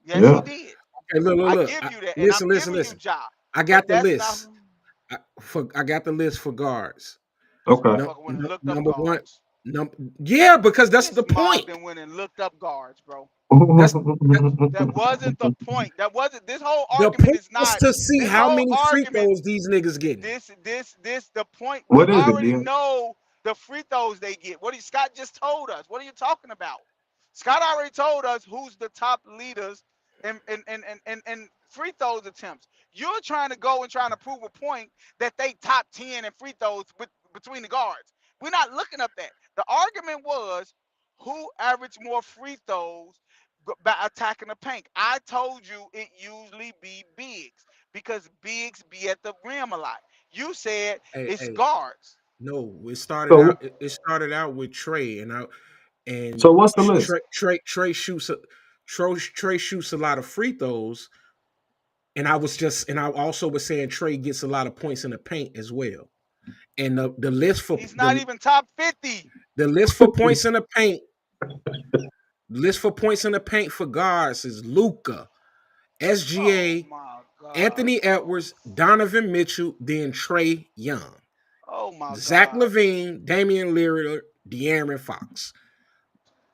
Yes, he Yeah. did. Okay, I look. give you that, and I'm Listen, giving you listen. Ja. I But got the that's not. list. I got the list for guards. This Okay. No, motherfucker went and looked up number one, guards. No, yeah, because that's This the mob point. then went and looked up guards, bro. That's that, That wasn't the point. That wasn't. This whole the argument point is was not. to see This how whole many free argument. throws these niggas getting. This. The point. We What is it, already dear? know the free throws they get. Scott just told us? What are you talking about? Scott already told us who's the top leaders in free throws attempts. You're trying to go and trying to prove a point that they top 10 in free throws between the guards. We're not looking up that. The argument was who averaged more free throws by attacking the paint. I told you it usually be bigs because bigs be at the rim a lot. You said Hey, it's hey, guards. no, it started So out. It started out with Trey, and so what's the list? Trey shoots a lot of free throws, and I also was saying Trey gets a lot of points in the paint as well. And He's not even top 50. the list for points in the paint, list for points in the paint for guards is Luca, Oh SGA, my God, Anthony bro. Edwards, Donovan Mitchell, then Trey Young, Oh my Zach God. Levine, Damian Lillard, De'Aaron Fox.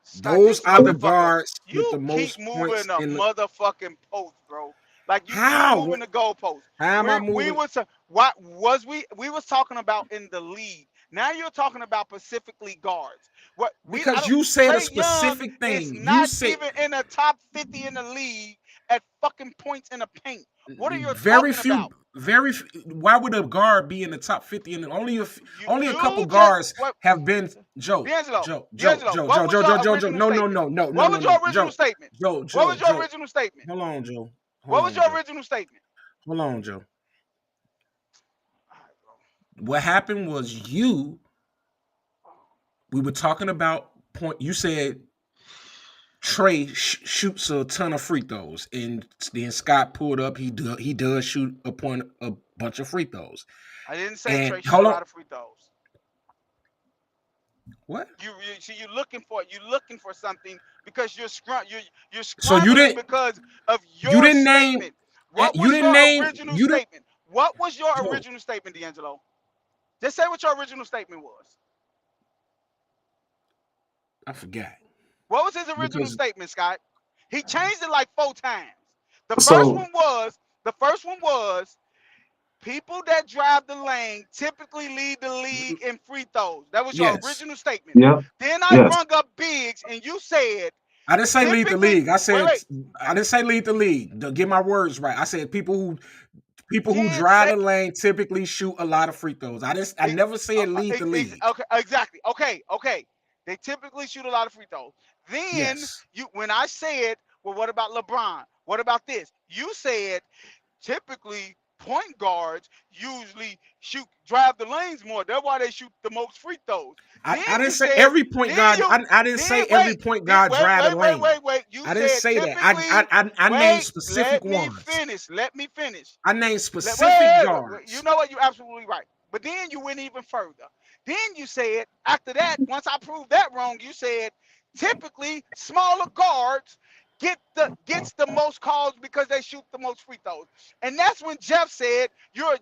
Scott, Those this are the motherfucker, guards with you the keep most moving points the in the. motherfucking post, bro. Like you keep How? moving the goalpost. How am I We moving? was what was we was talking about in the league. Now you're talking about specifically guards. What we I Because don't you said a Trey Young specific is thing. You not said even in the top 50 in the league at fucking points in the paint. What are you very talking few, about? Why would a guard be in the top 50? And only a couple You just guards what have been Joe, D'Angelo, Joe, Joe, D'Angelo, Joe, what Joe, was Joe, your Joe, Joe, Joe. original No, no, statement? no, no, no, What no, was your no. original Joe, statement? Joe, What Joe, was your Joe. original statement? Hold on, Joe. Hold What was on, your Joe. original statement? Hold on, Joe. All right, bro. What happened was we were talking about point. You said Trey shoots a ton of free throws, and then Scott pulled up. He does shoot a bunch of free throws. I didn't say And Trey shoot a hold on, lot of free throws. what? You see, you're looking for something because you're So you scrambling didn't because of you your didn't name statement. What you was didn't your name original you didn't statement? What was your Joe. original statement, D'Angelo? Just say what your original statement was. I forgot What was his original because statement, Scott? He changed it like 4 times. The first So one was the first one was people that drive the lane typically lead the league in free throws. That was your yes, original statement. yeah, Then I yes. brung up Biggs, and you said I didn't say lead the typically. league. Wait. I didn't say lead the league. To get my words right, I said people who Did drive say the lane typically shoot a lot of free throws. I never said lead the league. okay, exactly. Okay. They typically shoot a lot of free throws. Then Yes. when I said, well, what about LeBron? What about this? You said typically point guards usually drive the lanes more. That's why they shoot the most free throws. Then I didn't you say said, every point then guard. you, I didn't then say every point guard drive the lane. wait. You I didn't said say that. typically, I named wait, specific let me ones. finish. Let me finish. I named Let, specific You guards. know what? You're absolutely right. But then you went even further. Then you said, after that, once I proved that wrong, you said typically smaller guards gets the most calls because they shoot the most free throws. And that's when Jeff said you're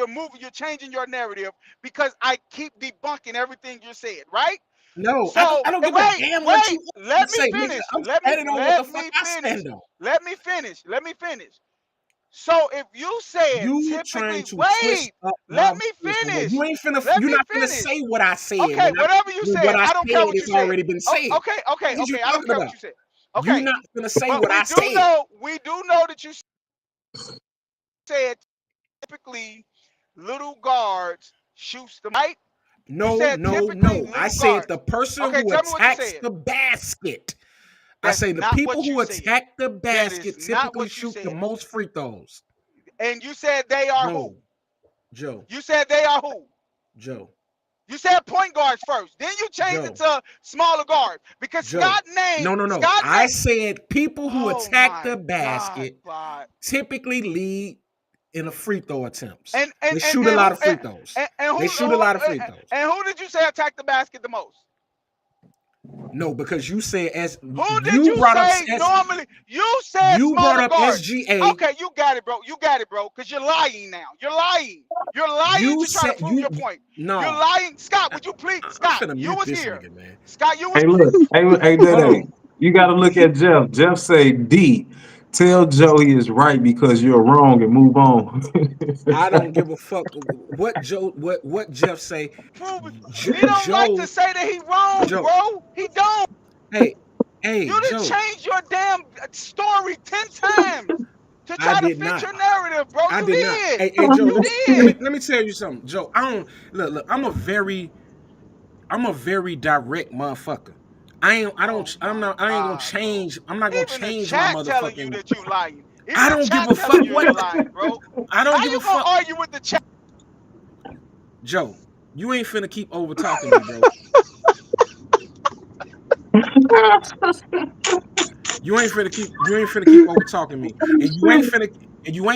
moving, you're changing your narrative because I keep debunking everything you said, right? No, So I don't give a damn what you want to let me say, nigga. finish. I'm standing on what the Let fuck me I finish. stand on. Let me finish. Let me finish. So if you said You trying typically, to twist wait, up my let me words. finish. You ain't finna. Let You're me not finna finish. say what I said Okay, whatever you when what said. I I don't care said what you has said. already been Oh, said. What is you I don't talking care what about? you said. You Okay. not gonna say But what I said. we do know that you said typically little guards shoots the right? You No, said no, typically no. I little said the guards. person Okay, who tell me what you attacks said. the basket. I That's say the not people what you who said. attack the That is basket not typically what you shoot the said. most free throws. And you said they are who? Joe, Joe, You said they are who? Joe, You said point guards first. Then you changed it Joe, to smaller guards because Joe. No, no, no. Scott I named. said people who Oh attack my the God, basket Bot. typically lead in a free throw attempts. And and They and shoot a and lot who of free throws. and They shoot a lot of free throws. who did you say attacked the basket the most? No, because you said as Who did you you brought up say S normally? You said you brought smaller up guards. SGA. Okay, you got it, bro. You got it, bro. Because you're lying now. You're lying. You're lying You to try to said prove your you point. You're no. lying. Scott, would you please? I'm Scott, finna you mute was this here. nigga, man. Scott, you was. Hey, look. Hey, Hold Daddy. on. You got to look at Jeff. Jeff say, D, tell Joe he is right because you're wrong and move on. I don't give a fuck what Joe what Jeff say. Prove it. He don't like to Joe say that he wrong, Joe. bro. He don't. Hey, hey, You didn't Joe. change your damn story 10 times to I try to did fit not. your narrative, bro. I You did not. did. Hey, Joe, You did. let me tell you something. Joe, I don't look, I'm a very direct motherfucker. Oh my I ain't gonna God, bro. change. I'm not gonna Even the change my chat telling you motherfucking that you lying. Even I the don't give chat a fuck telling you what you're lying, bro. I don't How give you a gonna fuck. argue with the chat? Joe, you ain't finna keep over talking me, bro. You ain't finna keep over talking me. And you ain't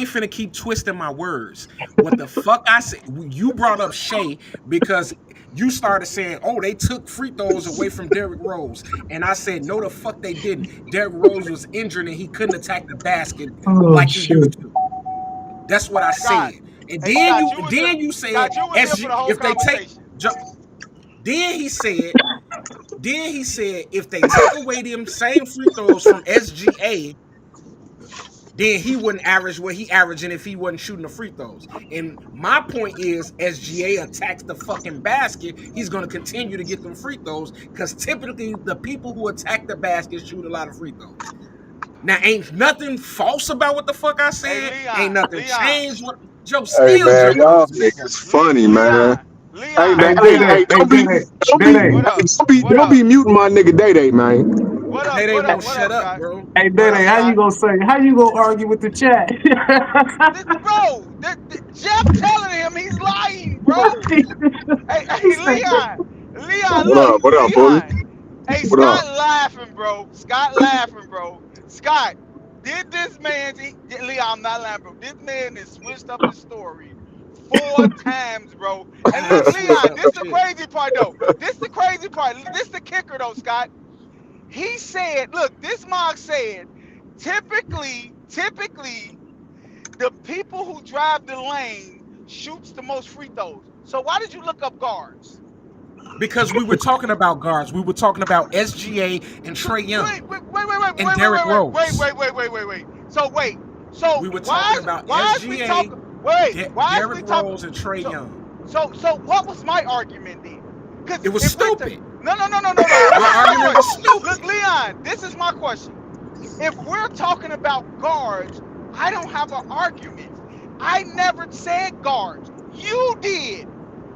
finna keep twisting my words. What the fuck I said you brought up Shay because you started saying, oh, they took free throws away from Derrick Rose. And I said, no, the fuck they didn't. Derrick Rose was injured and he couldn't attack the basket Oh like he shit. used to. That's what I Scott. said. And Hey Scott, then you said Scott, you was here for SG the whole if they take conversation. then he said if they take away them same free throws from SGA, then he wouldn't average what he averaging if he wasn't shooting the free throws. And my point is, SGA attacks the fucking basket, he's gonna continue to get them free throws because typically the people who attack the basket shoot a lot of free throws. Now, ain't nothing false about what the fuck I Hey said. Ain't Leon, nothing Leon, changed. What Joe Hey still man, jumping on y'all this niggas motherfucker. funny, man. Leon, Hey Leon, man, Hey, hey, Daddy. Leon. Hey, Daddy. don't What Daddy. up? What don't be up? muting my nigga Day Day, man. What up? They What up? won't What shut up, up, Scott? bro. Hey, What Daddy. up, How you Scott? gonna say? How you gonna argue with the chat? Bro, Jeff telling him he's lying, bro. Hey, He hey, said, Leon, What look, up? What up, bully? Leon. Hey, What up? Scott laughing, bro. Scott laughing, bro. Scott, did this man, Leon, I'm not lying, bro. This man has switched up his story 4 times, bro. And I look, ain't switched Leon, up this the shit. crazy part, though. This the crazy part. This the kicker, though, Scott. He said, look, this Mog said, typically, the people who drive the lane shoots the most free throws. So why did you look up guards? Because we were talking about guards. We were talking about SGA and So Trey Young and Derrick Rose. wait. So wait. So We were talking about why is we SGA, talking? Wait, why is Derrick we talking? Rose, and Trey So Young. what was my argument then? Because It was if we're stupid. no. This Your is my argument was question. Look, stupid. Leon, this is my question. If we're talking about guards, I don't have an argument. I never said guards. You did.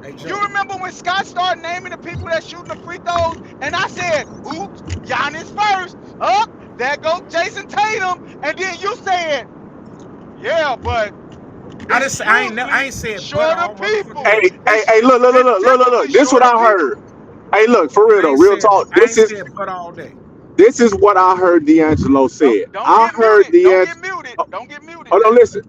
Hey You Joe, remember when Scott started naming the people that shooting the free throws, and I said, "Oops, Giannis first. Up, there goes Jason Tatum." And then you said, "Yeah, but I just it's I usually ain't said but shorter all motherfucking people. day. It's typically This what shorter I heard. people." Hey, look, for real though, real talk. I ain't said but all day. This is what I heard D'Angelo said. Don't I get heard muted. Don't get D'Angelo. muted. Don't get muted Oh no, now. listen.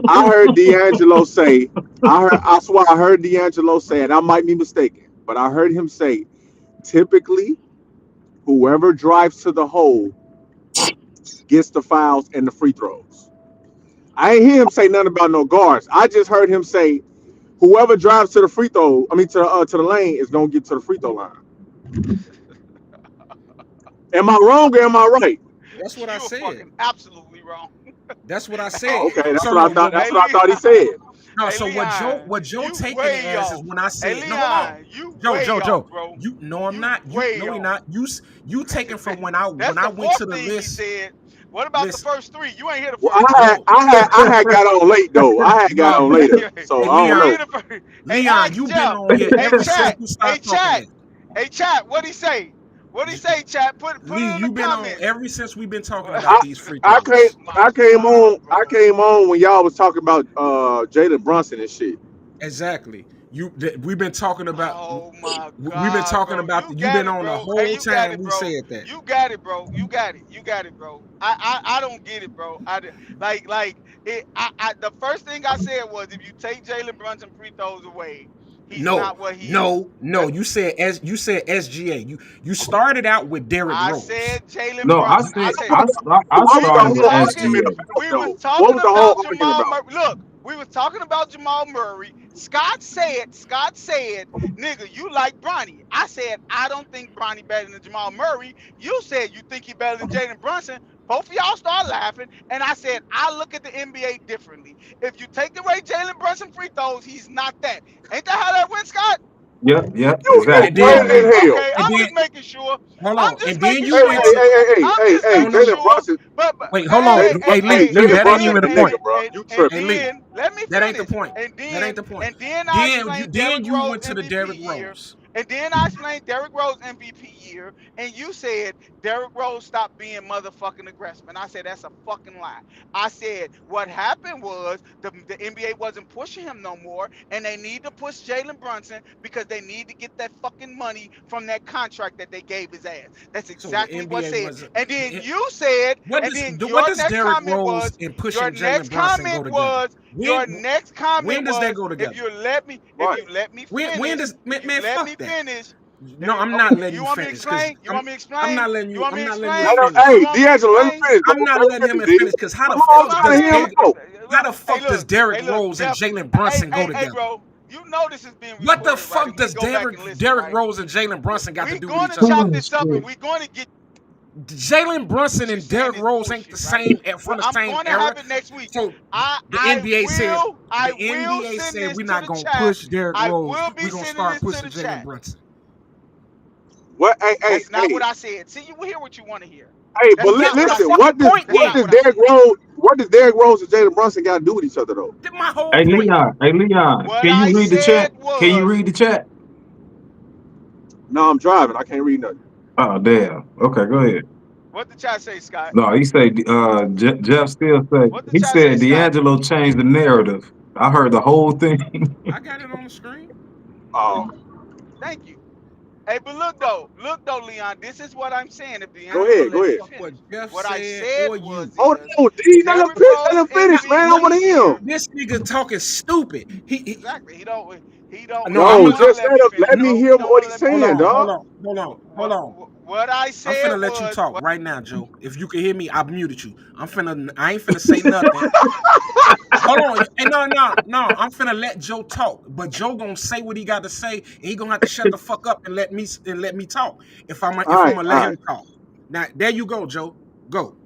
I heard D'Angelo say. I swear I heard D'Angelo say, and I might be mistaken, but I heard him say, typically, whoever drives to the hole gets the fouls and the free throws. I ain't hear him say nothing about no guards. I just heard him say, whoever drives to the free throw, I mean to the lane, is gonna get to the free throw line. Am I wrong or am I right? That's what I You are said. fucking absolutely wrong. That's what I Oh, said. okay, that's So what I no, thought. That's Hey what I thought he Leon, said. no. hey So Leon, what Joe you taking it way as is off. when I Hey said no. Hold on, Leon, you way off, Joe. bro. You no, I'm You not. You way no, he off. not. You taking from when That's I the went fourth to the thing he list. said. What about the Listen, first three? You ain't hear the Well, first three. Joe. I had got on late though. I had got No, on you. later, so Hey I You don't ain't know. hear Leon, the first. Hey, Leon, ask you've been Jeff. on here Hey ever since chat. you Hey started talking chat. that. Hey chat. What'd he say? What'd he say, chat? Put Lee, it in the you've been on comments. ever since we've been talking Well, about these free throws. my God, I bro. came on when y'all was talking about Jalen Brunson and shit. Exactly. We've been talking about. Oh my We've been God, talking bro. about. You You've got been it, on the bro. Hey, whole you got time it, we bro. said that. You got it, bro. You got it. You got it, bro. I don't get it, bro. Like it. The first thing I said was if you take Jalen Brunson free throws away, He's No, not what he is. no, no. You said SGA. You started out with Derrick I Rose. said Jalen No, I Brunson. I said said I What was we the started was with whole talking. argument SGA. about We was though? What talking was the whole about argument Jamal about? Murray. Look, we was talking about Jamal Murray. Scott said, nigga, you like Bronny. I said, I don't think Bronny better than Jamal Murray. You said you think he better than Jalen Brunson. Both of y'all start laughing. And I said, I look at the NBA differently. If you take away Jalen Brunson free throws, he's not that. Ain't that how that went, Scott? Yep, You And exactly. then crazy Okay, as hell. okay. and I'm then just making sure. hold I'm on. just And then making you Hey, went sure. hey, to hey, hey, hey, I'm hey, just hey, making Jalen sure. Brunson. But wait, hold on. hey, Jalen, hey, Hey hey, Lee, hey, Lee, Jalen and that ain't Brunson then even a the and nigga, point. bro. and You and Hey tripping? Lee, then let me that ain't the finish. point. And That ain't then the point. and then I explained Then Derrick you Rose went to the MVP Derrick year. Rose. And then I explained Derrick Rose MVP year, and you said Derrick Rose stopped being motherfucking aggressive. And I said that's a fucking lie. I said what happened was the NBA wasn't pushing him no more, and they need to push Jalen Brunson because they need to get that fucking money from that contract that they gave his ass. That's So the exactly what NBA said. wasn't. And then you said, and then What your does next Derrick comment Rose was, and your pushing Jalen next Brunson comment go together? was, your next comment When does that was, go if together? you let me, if Right. you let me When finish, does if you man let me fuck that? finish, if No, you I'm okay, not letting you you want me to finish because explain? You want me to explain? You want me I'm to not letting you explain? finish. You Hey, want me to D'Angelo, let him explain? finish. I'm not Let him letting him finish, D. finish because how Come the on, I'm fuck trying does to hear him Derrick out. Hey, look, Derrick hey, look, Rose and Jeff. Jalen Hey, Brunson go hey, hey, together? bro. You know this is being What the recorded, right? fuck And we can does go back and listen, Derrick right? Rose and Jalen Brunson got to We're do with going each to other? chop Oh this up, and shit. we're going to get Jalen Brunson what you're and saying Derrick is Rose ain't the bullshit, right? same Well, from the I'm same going to have era. it next week. So I the I NBA said will I the will NBA send said this we're to not the gonna chat. push Derrick I Rose. will be We're gonna sending start this to pushing the Jalen chat. Brunson. What? Hey, hey, That's not hey, what I said. See, you will hear what you want to hear. hey. That's But Get not to what the I listen, said. fucking point That's what not then. does what I Derrick said. Rose? What does Derrick Rose and Jalen Brunson got to do with each other though? Did my whole Hey point. Leon, What can you I read the said chat? Can you was read the chat? No, I'm driving. I can't read nothing. Oh damn. Okay, go ahead. what the chat say, Scott. No, he said Jeff still said What the he chat say, said Scott. D'Angelo changed the narrative. I heard the whole thing. I got it on the screen. Oh, Thank you. Hey, but look though, Leon. This is what I'm saying. If go I D'Angelo don't ahead, give let let a me ahead. fuck what finish, Jeff what I said said or was you. Oh is no, D, Derrick let Rose him finish, man. I MVP want to hear him. year. This nigga talking stupid. Exactly. No, He I'm don't No, want to just let me finish, let me bro. hear He don't what want to he's let me hold saying, finish. on, dog. hold on. What I I'm said finna let you was talk right now, Joe. If you can hear me, I muted you. I ain't finna say nothing. Hold on. Hey, no. I'm finna let Joe talk. But Joe gonna say what he got to say, and he gonna have to shut the fuck up and let me talk. All If I'm right, gonna let all him right. talk. Now there you go, Joe. Go.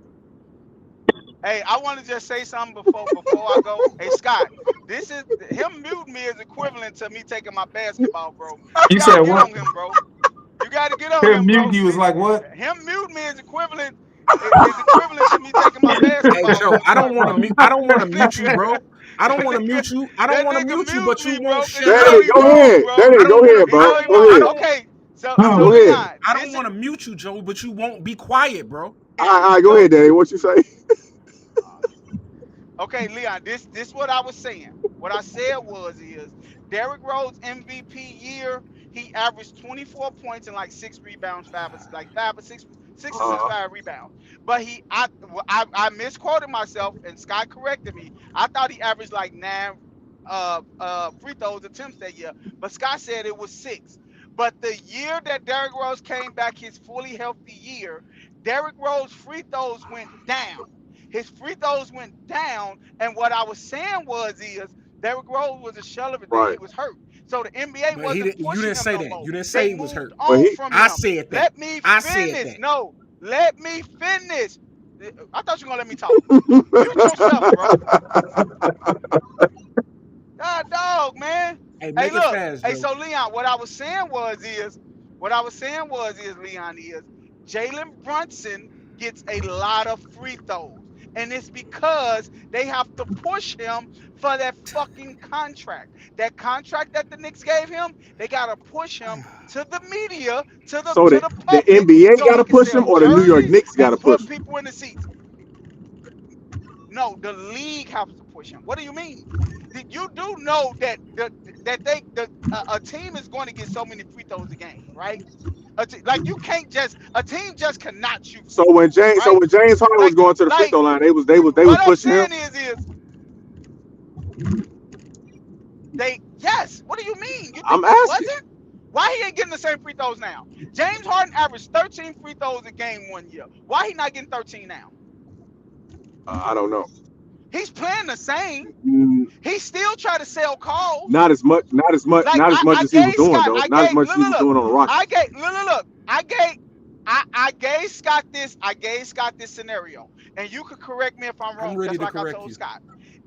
hey, I want to just say something before I go. Hey Scott, this is him muting me is equivalent to me taking my basketball, bro. You You gotta said get what? on him, bro. You gotta get on Him him, mute bro. you was like what? Him muting me is equivalent to me taking my Hey basketball Joe, from the court, bro. I don't wanna That mute you, nigga, bro. I don't that wanna nigga, mute you. I don't that wanna nigga mute you, mute but you me, won't bro, cause shut he know up. Danny, he go wrong, ahead. bro. I Danny, go don't wanna ahead, He bro. know I he don't Go wrong. I ahead. don't Okay, so Oh Go ahead. shit. Leon, I don't this is wanna mute you, Joe, but you won't be quiet, bro. All right, go so ahead, Danny. What you say? okay, Leon, this what I was saying. What I said was is Derrick Rose MVP year, he averaged 24 points and like six rebounds, five or six assists, Uh, five rebounds. But I misquoted myself and Scott corrected me. I thought he averaged like nine free throws attempts that year, but Scott said it was six. But the year that Derrick Rose came back, his fully healthy year, Derrick Rose free throws went down. His free throws went down, and what I was saying was is Derrick Rose was a shell of it that right. he was hurt. So the NBA But he wasn't didn't you pushing didn't him say no that. more. You didn't They say he was moved hurt. But on he, from I him. said that. Let me I said finish. that. No, let me finish. I thought you were gonna let me talk. Mute yourself, bro. God dog, man. Hey, Hey, make it look. fast, Hey, Joe. so Leon, what I was saying was Leon is Jalen Brunson gets a lot of free throws. And it's because they have to push him for that fucking contract. That contract that the Knicks gave him, they gotta push him to the media, so to the the public, NBA so got he to can push sell him, or the New York jerseys Knicks got and to push put him. people in the seats. No, the league has to push him. What do you mean? You do know that a team is going to get so many free throws a game, right? Like you can't just a team just cannot shoot So free when throws, right? James Harden was Like going to the free like throw line, they was what I'm pushing him. saying is they Yes. What do you mean? You think I'm he asking. wasn't? Why he ain't getting the same free throws now? James Harden averaged 13 free throws a game 1 year. Why he not getting 13 now? I don't know. He's playing the same. Mm, He still try to sell calls. not as much. Not as much. Like Not as much I as he was gave doing Scott, though. I Not as gave much as look, he look, was look. doing on the I Rockets. gave look. I gave Scott this. I gave Scott this scenario, and you could correct me if I'm I'm wrong, ready just to like I correct told you. Scott.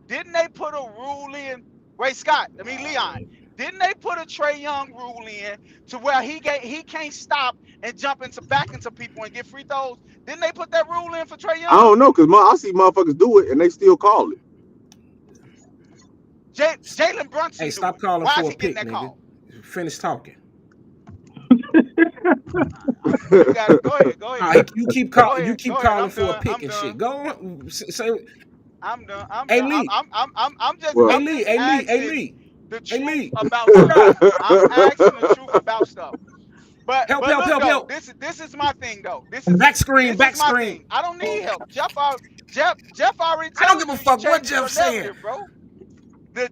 Didn't they put a rule in? Wait, Scott. I mean Leon. Didn't they put a Trey Young rule in to where he can't stop and jump into back into people and get free throws? Didn't they put that rule in for Trey I Young? don't know because I see motherfuckers do it and they still call it. Jalen Hey, Brunson do stop it. calling Why is for a he getting pick, that nigga. call? Finish talking. You got it. Go ahead. Go Nah, ahead. Go you ahead. keep Go ahead. calling I'm for a done. pick I'm and shit. done. Go on. Say, I'm done. I'm hey done. Lee, Well, hey I'm Lee, just hey Lee, hey asking Lee, the hey truth Lee. about stuff. I'm asking the truth about stuff. But Help, but help, look help, though, help. this is my thing though. Back screen, This is back my screen. thing. I don't need help. Jeff already I don't telling give a you fuck what changing Jeff your saying. narrative, bro. The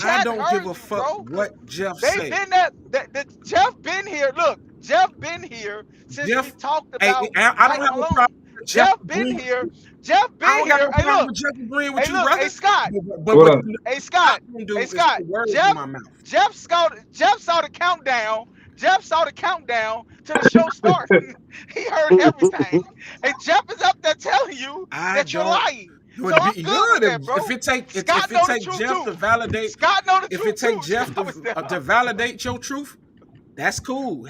I chat don't give heard a you, fuck bro. what Jeff They say. been that the Jeff been here. Look, Jeff been here since we Jeff, talked hey, about I don't Mike have a Malone. problem with Jeff Jeff been agreeing. here. Jeff I been don't got here. no problem with Jeff agreeing with Hey, you, look, hey brother. Scott. But What what up? you Hey not Scott. gonna Hey do is Scott. put words in my mouth. Jeff saw the countdown. Jeff saw the countdown to the show starting. He heard everything. And Jeff is up there telling you I that you're don't. lying. It So would I'm be good with good that, bro. if it take Scott if it know the take truth Jeff too. to validate. Scott know the If it truth take too. Jeff Scott was there. to validate your truth, that's cool.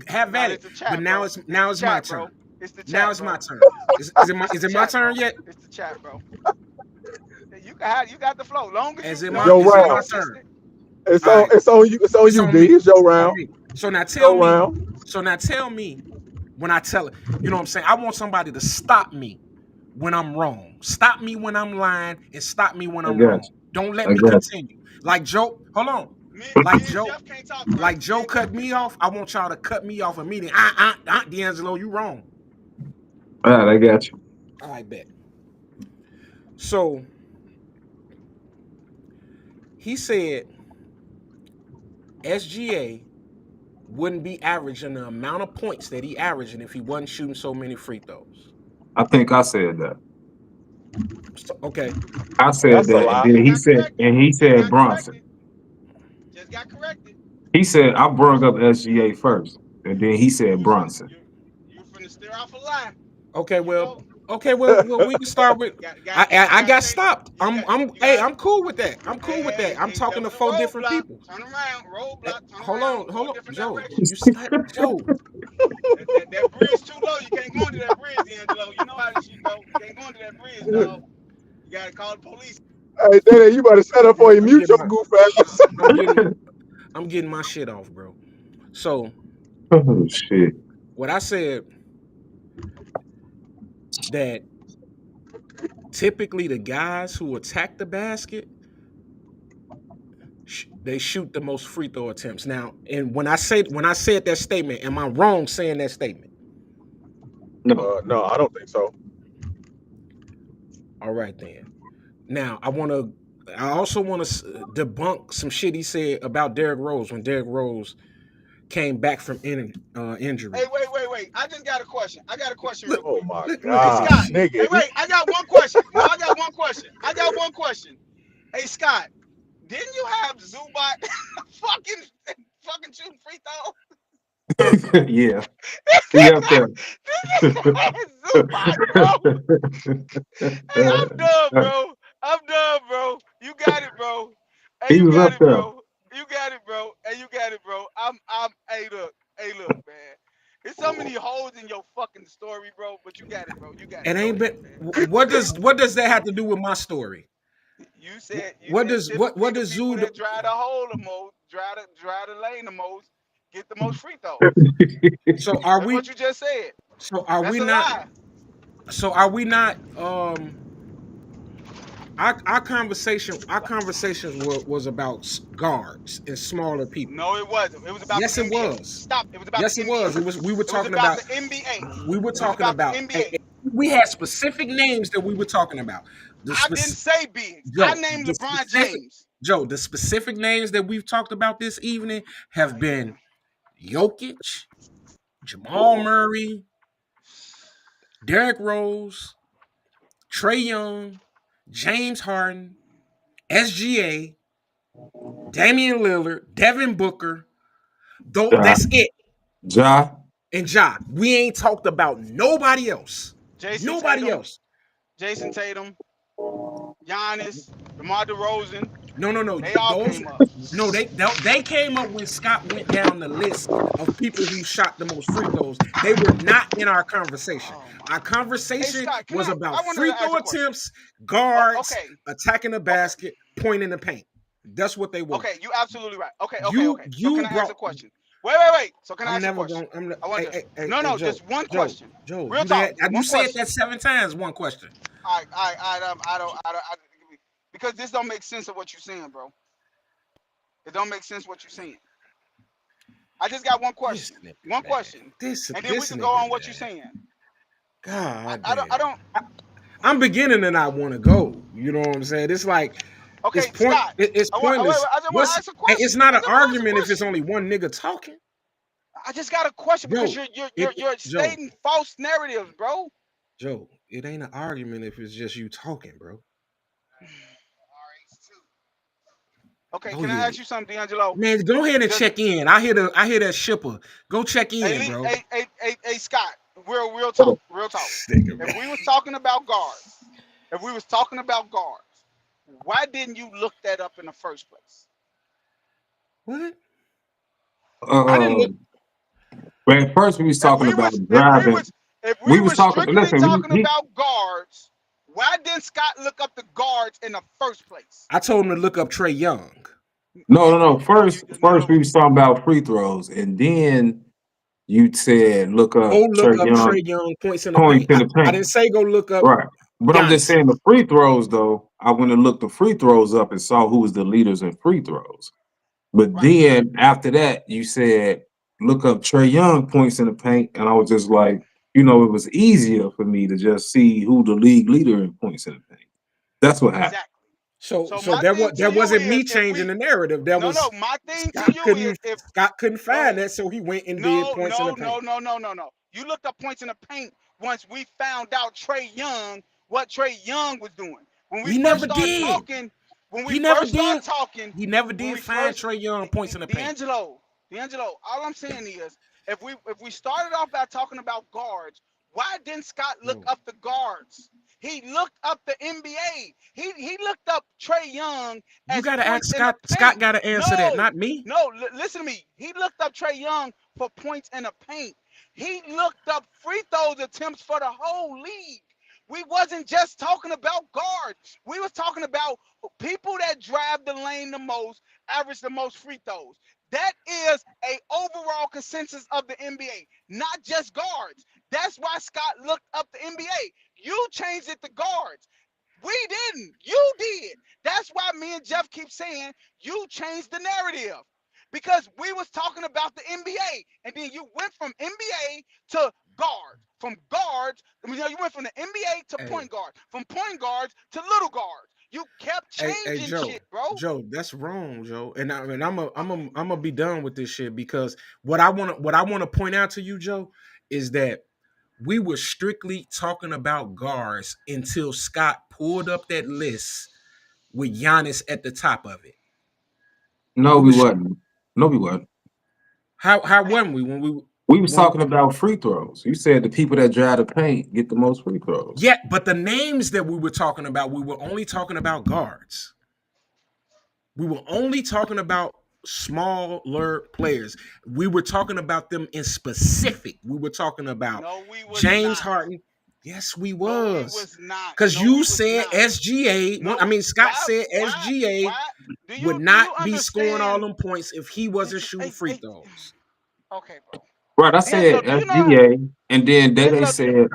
Have No, at it. it's the But chat, bro. It's now the it's my chat, turn. bro. It's the Now chat, it's my bro. turn. It's Is the it my chat, turn bro. yet? It's the chat, bro. You got the flow. Joe Is it You my Round. turn? consistent. It's All on. right. It's on you. It's on It's you, on D. me. It's your It's on round. me. So now tell Your me. round. So now tell me when I tell it. You know what I'm saying? I want somebody to stop me when I'm wrong. Stop me when I'm lying and stop me when I I'm got wrong. you. Don't let I me got continue. Like Joe, hold on. Me Like and Joe, Jeff can't talk, right? like Me Joe and Jeff cut can't me talk. off. I want y'all to cut me off immediately. D'Angelo, you wrong. you. All right, I got you. All right, bet. So he said SGA wouldn't be averaging the amount of points that he averaging if he wasn't shooting so many free throws. I think I said that. So, okay. I said That's a that, and lie. then Just got corrected. he Just said got Bronson. corrected. Just got corrected. He said I brought up SGA first, and then he You said was finna Bronson. you finna steer off a lie. Okay, You well, know, we can start with. I gotta got say stopped. you Hey, got I'm cool with that. I'm hey, cool with hey, that. I'm hey, talking there to was a four different roadblock. people. Turn around, roadblock, turn Hold around, on, go hold a on, different Joe. direction. You start, Joe. That bridge too low. You can't go into that bridge, D'Angelo. You know how this shit go. You can't go into that bridge, dog. You gotta call the police. Hey, Daddy, you better set up for you. I'm Mute getting your my, goof ass. I'm getting, I'm getting my shit off, bro. So Oh shit! what I said that typically the guys who attack the basket they shoot the most free throw attempts. Now, and when I said that statement, am I wrong saying that statement? No, No, I don't think so. All right then. Now I also want to debunk some shit he said about Derrick Rose when Derrick Rose came back from Hey, injury. wait. I just got a question. I got a question Look, real Oh quick. my Hey, look at God, this Scott. shit. Hey, nigga. wait. I got one question. No, I got one question. I got one question. Hey, Scott. Didn't you have Zubat fucking shooting free throw? yeah, he up there. Zubat, bro. Hey, I'm done, bro. I'm done, bro. You got it, bro. Hey, He you was got up it, there. bro. You got it, bro. Hey, you got it, bro. Hey, look, man. There's so many holes in your fucking story, bro. But you got it, bro. You got It it. Go ain't ahead, been. man. What does that have to do with my story? You said typically What the does people Zoo? that drive the hole the most, drive the lane the most, get the most free throws. So are That's we? what you just said. So are we That's a not? lie. So are we not? Our conversations was about guards and smaller people. No, it wasn't. It was about the Yes, it NBA. was. Stop. It was about Yes, the it was. NBA. We were It was talking about about the NBA. we were It was talking about the about NBA. we had specific names that we were talking about. The I didn't specific say bigs. I Joe, named LeBron specific James. Joe, the specific names that we've talked about this evening have been Jokic, Jamal Murray, Derrick Rose, Trey Young, James Harden, SGA, Damian Lillard, Devin Booker. Though Ja, that's it. Ja, And Ja, we ain't talked about nobody else. Jason Nobody Tatum, else. Jason Tatum, Giannis, DeMar DeRozan, No, no, no. they all Those came up. no, they came up when Scott went down the list of people who shot the most free throws. They were not in our conversation. Oh Our my. Hey conversation Scott, can was about I wanted free to ask throw a question. attempts, guards, Okay, attacking the okay, basket, pointing the paint. That's what they were. okay. You absolutely right. Okay, okay, You okay. So can you I ask brought. a question? Wait. So can I I'm ask a never question? going. I'm not, I hey, wonder. hey, hey, No, hey, no, Joe, just one Joe, question. Joe. Real talk, just You one said question. that 7 times. One question. I don't, because this don't make sense of what you're saying, bro. It don't make sense what you're saying. I just got one This question. nigga, One man. question, This and then we this can go nigga, on what you're man. saying. God I damn. don't. I'm beginning to not want to go. You know what I'm saying? It's like Okay, Scott. it's Wait. pointless. I just want to What's ask a it's question. not I an just want to ask a argument if it's question. only one nigga talking. I just got a question because Joe, you're Joe, stating false narratives, bro. Joe, it ain't an argument if it's just you talking, bro. Okay, Go can I ahead. ask you something, D'Angelo? Man, go ahead and Does check in. I hear that shipper. Go check in, bro. Scott, real hold talk, on. real talk. This nigga, If man. we was talking about guards, if we was talking about guards, why didn't you look that up in the first place? What? I didn't look. Um, but at first we was If talking we about was if we driving. was if We we was was talking. strictly Listen, talking about guards, why didn't Scott look up the guards in the first place? I told him to look up Trey Young. no. First No. we was talking about free throws, and then you said look Go up look Trey up Trey Young Young points in the points paint. in I, the I paint. didn't say go look up Right. But I'm just Giannis. saying the free throws though. I went and looked the free throws up and saw who was the leaders in free throws. But Right. then after that, you said look up Trey Young points in the paint, and I was just like, it was easier for me to just see who the league leader in points in the paint. That's what happened. Exactly. So So so my there thing was to there you wasn't is me if changing we the narrative. There no, was my thing to Scott you is couldn't if Scott couldn't find no that, so he went and did no points in the no paint. no no no no no. You looked up points in the paint once we found out Trey Young, what Trey Young was doing. When we He first never started did. talking, when we He never first started did. talking, He never when did we find first Trey Young points in the paint. D'Angelo, all I'm saying is if we started off by talking about guards, why didn't Scott look Bro, up the guards? He looked up the NBA. He looked up Trey Young you as gotta ask points in the Scott. Scott paint. gotta answer that, No, not me. no, listen to me. He looked up Trey Young for points in the paint. He looked up free throws attempts for the whole league. We wasn't just talking about guards. We was talking about people that drive the lane the most, average the most free throws. That is a overall consensus of the NBA, not just guards. That's why Scott looked up the NBA. You changed it to guards. We didn't. You did. That's why me and Jeff keep saying you changed the narrative. Because we was talking about the NBA, and then you went from NBA to guards. From guards, you went from the NBA to Hey, point guards. From point guards to little guards. You kept hey, changing Joe. shit, bro. Joe, that's wrong, Joe. And I'm gonna be done with this shit because what I wanna point out to you, Joe, is that we were strictly talking about guards until Scott pulled up that list with Giannis at the top of it. No, We we was wasn't. No, we wasn't. how weren't we when we We was when talking about free throws. You said the people that drive the paint get the most free throws. yeah, but the names that we were talking about, we were only talking about guards. We were only talking about smaller players. We were talking about them in specific. We were talking about No, we was James not. Harden. Yes, we No, we was. was not. Because No, we you was said not. SGA. No, Scott why, said why, SGA why? Do would you do not you be scoring all understand? them points if he wasn't shooting Hey, free hey, throws. okay, bro. Right, I said D'Angelo, do you know? SGA, and then they D'Angelo, do you? said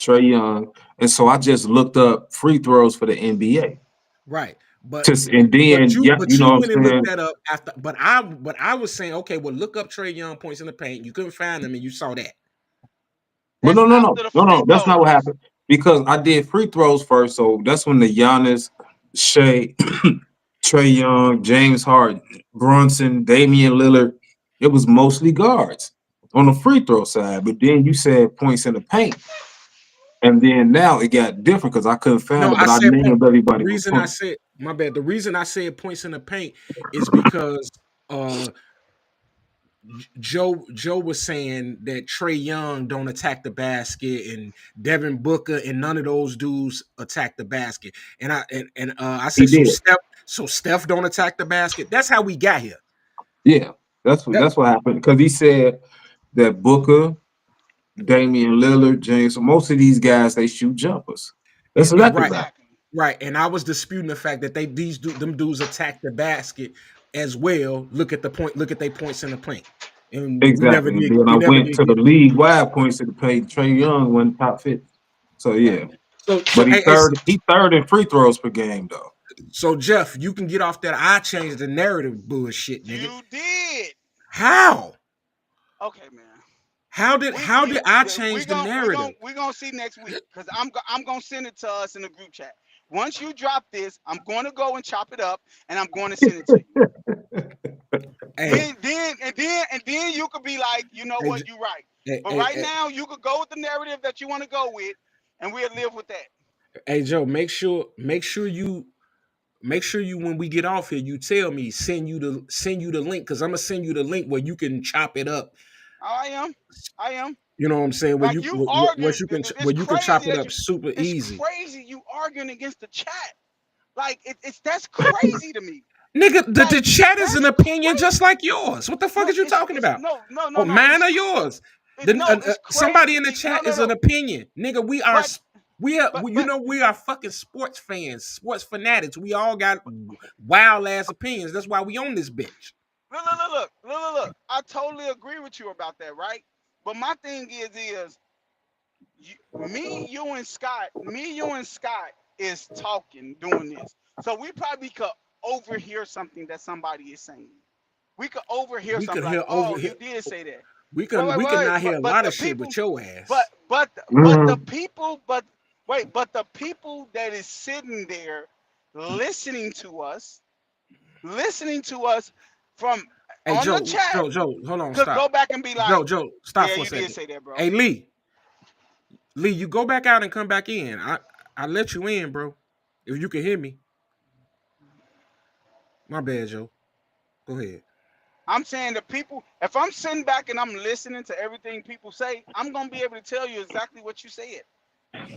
Trey Young, and so I just looked up free throws for the NBA. Right. But Just but and but then you yeah, but you you know what went I'm and looked saying. that up after. But I was saying, okay, well, look up Trey Young points in the paint. You couldn't find them, and you saw that. But That's no, no, no, after the no, free no. That's not what throws. happened because I did free throws first. So that's when the Giannis, Shea, Trey Young, James Harden, Brunson, Damian Lillard. It was mostly guards on the free throw side. But then you said points in the paint. And then now it got different because I couldn't No, find it, I but I said named the everybody with reason I points. said my bad. The reason I said points in the paint is because uh Joe was saying that Trey Young don't attack the basket and Devin Booker and none of those dudes attack the basket. And I He said did. So Steph don't attack the basket. That's how we got here. Yeah. That That's what happened. Because he said that Booker, Damian Lillard, James, most of these guys they shoot jumpers. That's exactly right, right. Exactly. right. And I was disputing the fact that them dudes attack the basket as well. Look at the point. Look at their points in the paint. And we never Exactly. And did. then We I never went did to the get. league wide points to the paint. Trey Young went top 50. So Right. yeah. So But hey, hey, he third in free throws per game though. so Jeff, you can get off that. I changed the narrative bullshit, nigga. You did. How? Okay, man. We How you did I we change the gon' we gon' narrative? we gonna see next week because I'm gonna send it to us in the group chat. Once you drop this, I'm going to go and chop it up and I'm going to send it to you. Hey, Then you could be like, you know hey, what, you right. But hey, right now you could go with the narrative that you want to go with, and we'll live with that. hey, Joe, make sure you when we get off here, you tell me send you the link because I'm gonna send you the link where you can chop it up. I am, I am. You know what I'm saying? Like you arguing, it's Where you can chop crazy it that up you. super It's easy. crazy you arguing against the chat. Like it's that's crazy to me. Nigga, the Like chat is an that's opinion just crazy. like yours. What the fuck No, is you talking it's about? no no no Oh, no. mine or yours? No, it's Somebody in the crazy. No chat no is an no. opinion, nigga. But You but know we are fucking sports fans, sports fanatics. We all got wild ass opinions. That's why we on this bitch. look. I totally agree with you about that, right? But my thing is you and Scott is talking, doing this. So we probably could overhear something that somebody is saying. We could overhear We could something like, hear over "Oh, here. you did say that." We can not hear a But lot the of shit people, with your but ass. but but the Mhm. people, but the people that is sitting there listening to us, listening to us from Hey on the chat Joe, hold on, could stop. go back and be like, Joe, stop "Yeah, for a you did second. say that, bro." Hey Lee, you go back out and come back in. I let you in, bro. If you can hear me, my bad, Joe. Go ahead. I'm saying the people, if I'm sitting back and I'm listening to everything people say, I'm gonna be able to tell you exactly what you said.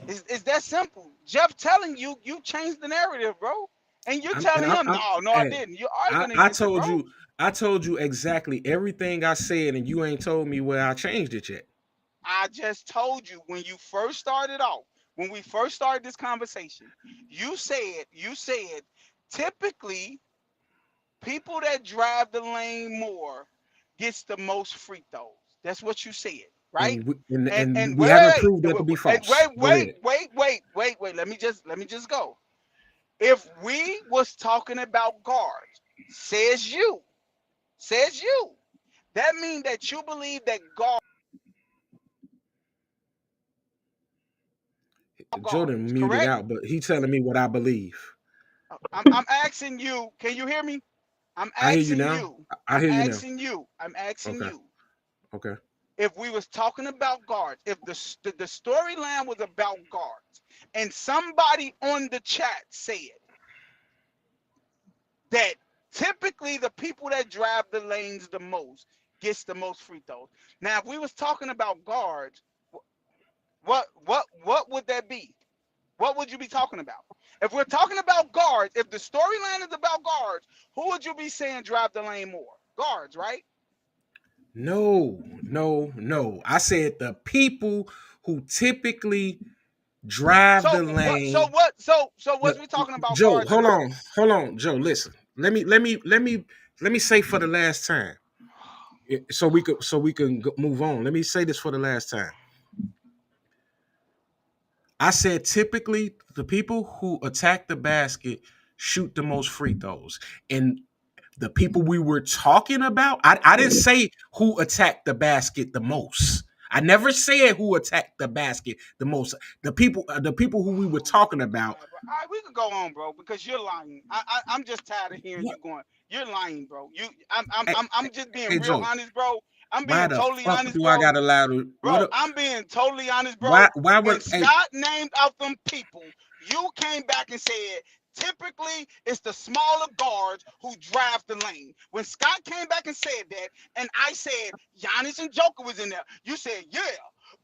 It's that simple. Jeff telling you, you changed the narrative, bro. And you're telling him, no, I Hey, didn't. You're I, arguing I against it, bro. told you, I told you exactly everything I said, and you ain't told me where I changed it yet. I just told you when you first started off, when we first started this conversation, you said typically people that drive the lane more gets the most free throws. That's what you said, right? And And we wait, haven't wait, proved that to be wait, false. wait, Go wait, ahead. wait, wait, wait, wait. Let me just go. If we was talking about guards, says you, that means that you believe that guards, Jordan muted correct? out, but he telling me what I believe. I'm asking you. Can you hear me? I'm I hear you asking now. you. I hear you now. I'm asking Okay. you. Okay. If we was talking about guards, if the storyline was about guards, and somebody on the chat said that typically the people that drive the lanes the most gets the most free throws. Now, if we was talking about guards, what would that be? What would you be talking about? If we're talking about guards, if the storyline is about guards, who would you be saying drive the lane more? Guards, right? No. I said the people who typically drive So the what? So lane. what? So The, was we talking about Joe, guards or not? hold on, Joe. Listen, let me say for the last time, so we can move on. Let me say this for the last time. I said typically the people who attack the basket shoot the most free throws, and the people we were talking about, I didn't say who attacked the basket the most. I never said who attacked the basket the most. The people who we were talking about. All right, we could go on, bro, because you're lying. I'm just tired of hearing What? you going. You're lying, bro. Hey, I'm just being hey real Joe, honest, bro. I'm why being the totally fuck honest, do I bro. got allowed to? Bro, I'm being totally honest, bro. Why When would? Hey, Scott named out them people, you came back and said, typically it's the smaller guards who drive the lane. When Scott came back and said that, and I said Giannis and Joker was in there, you said, yeah,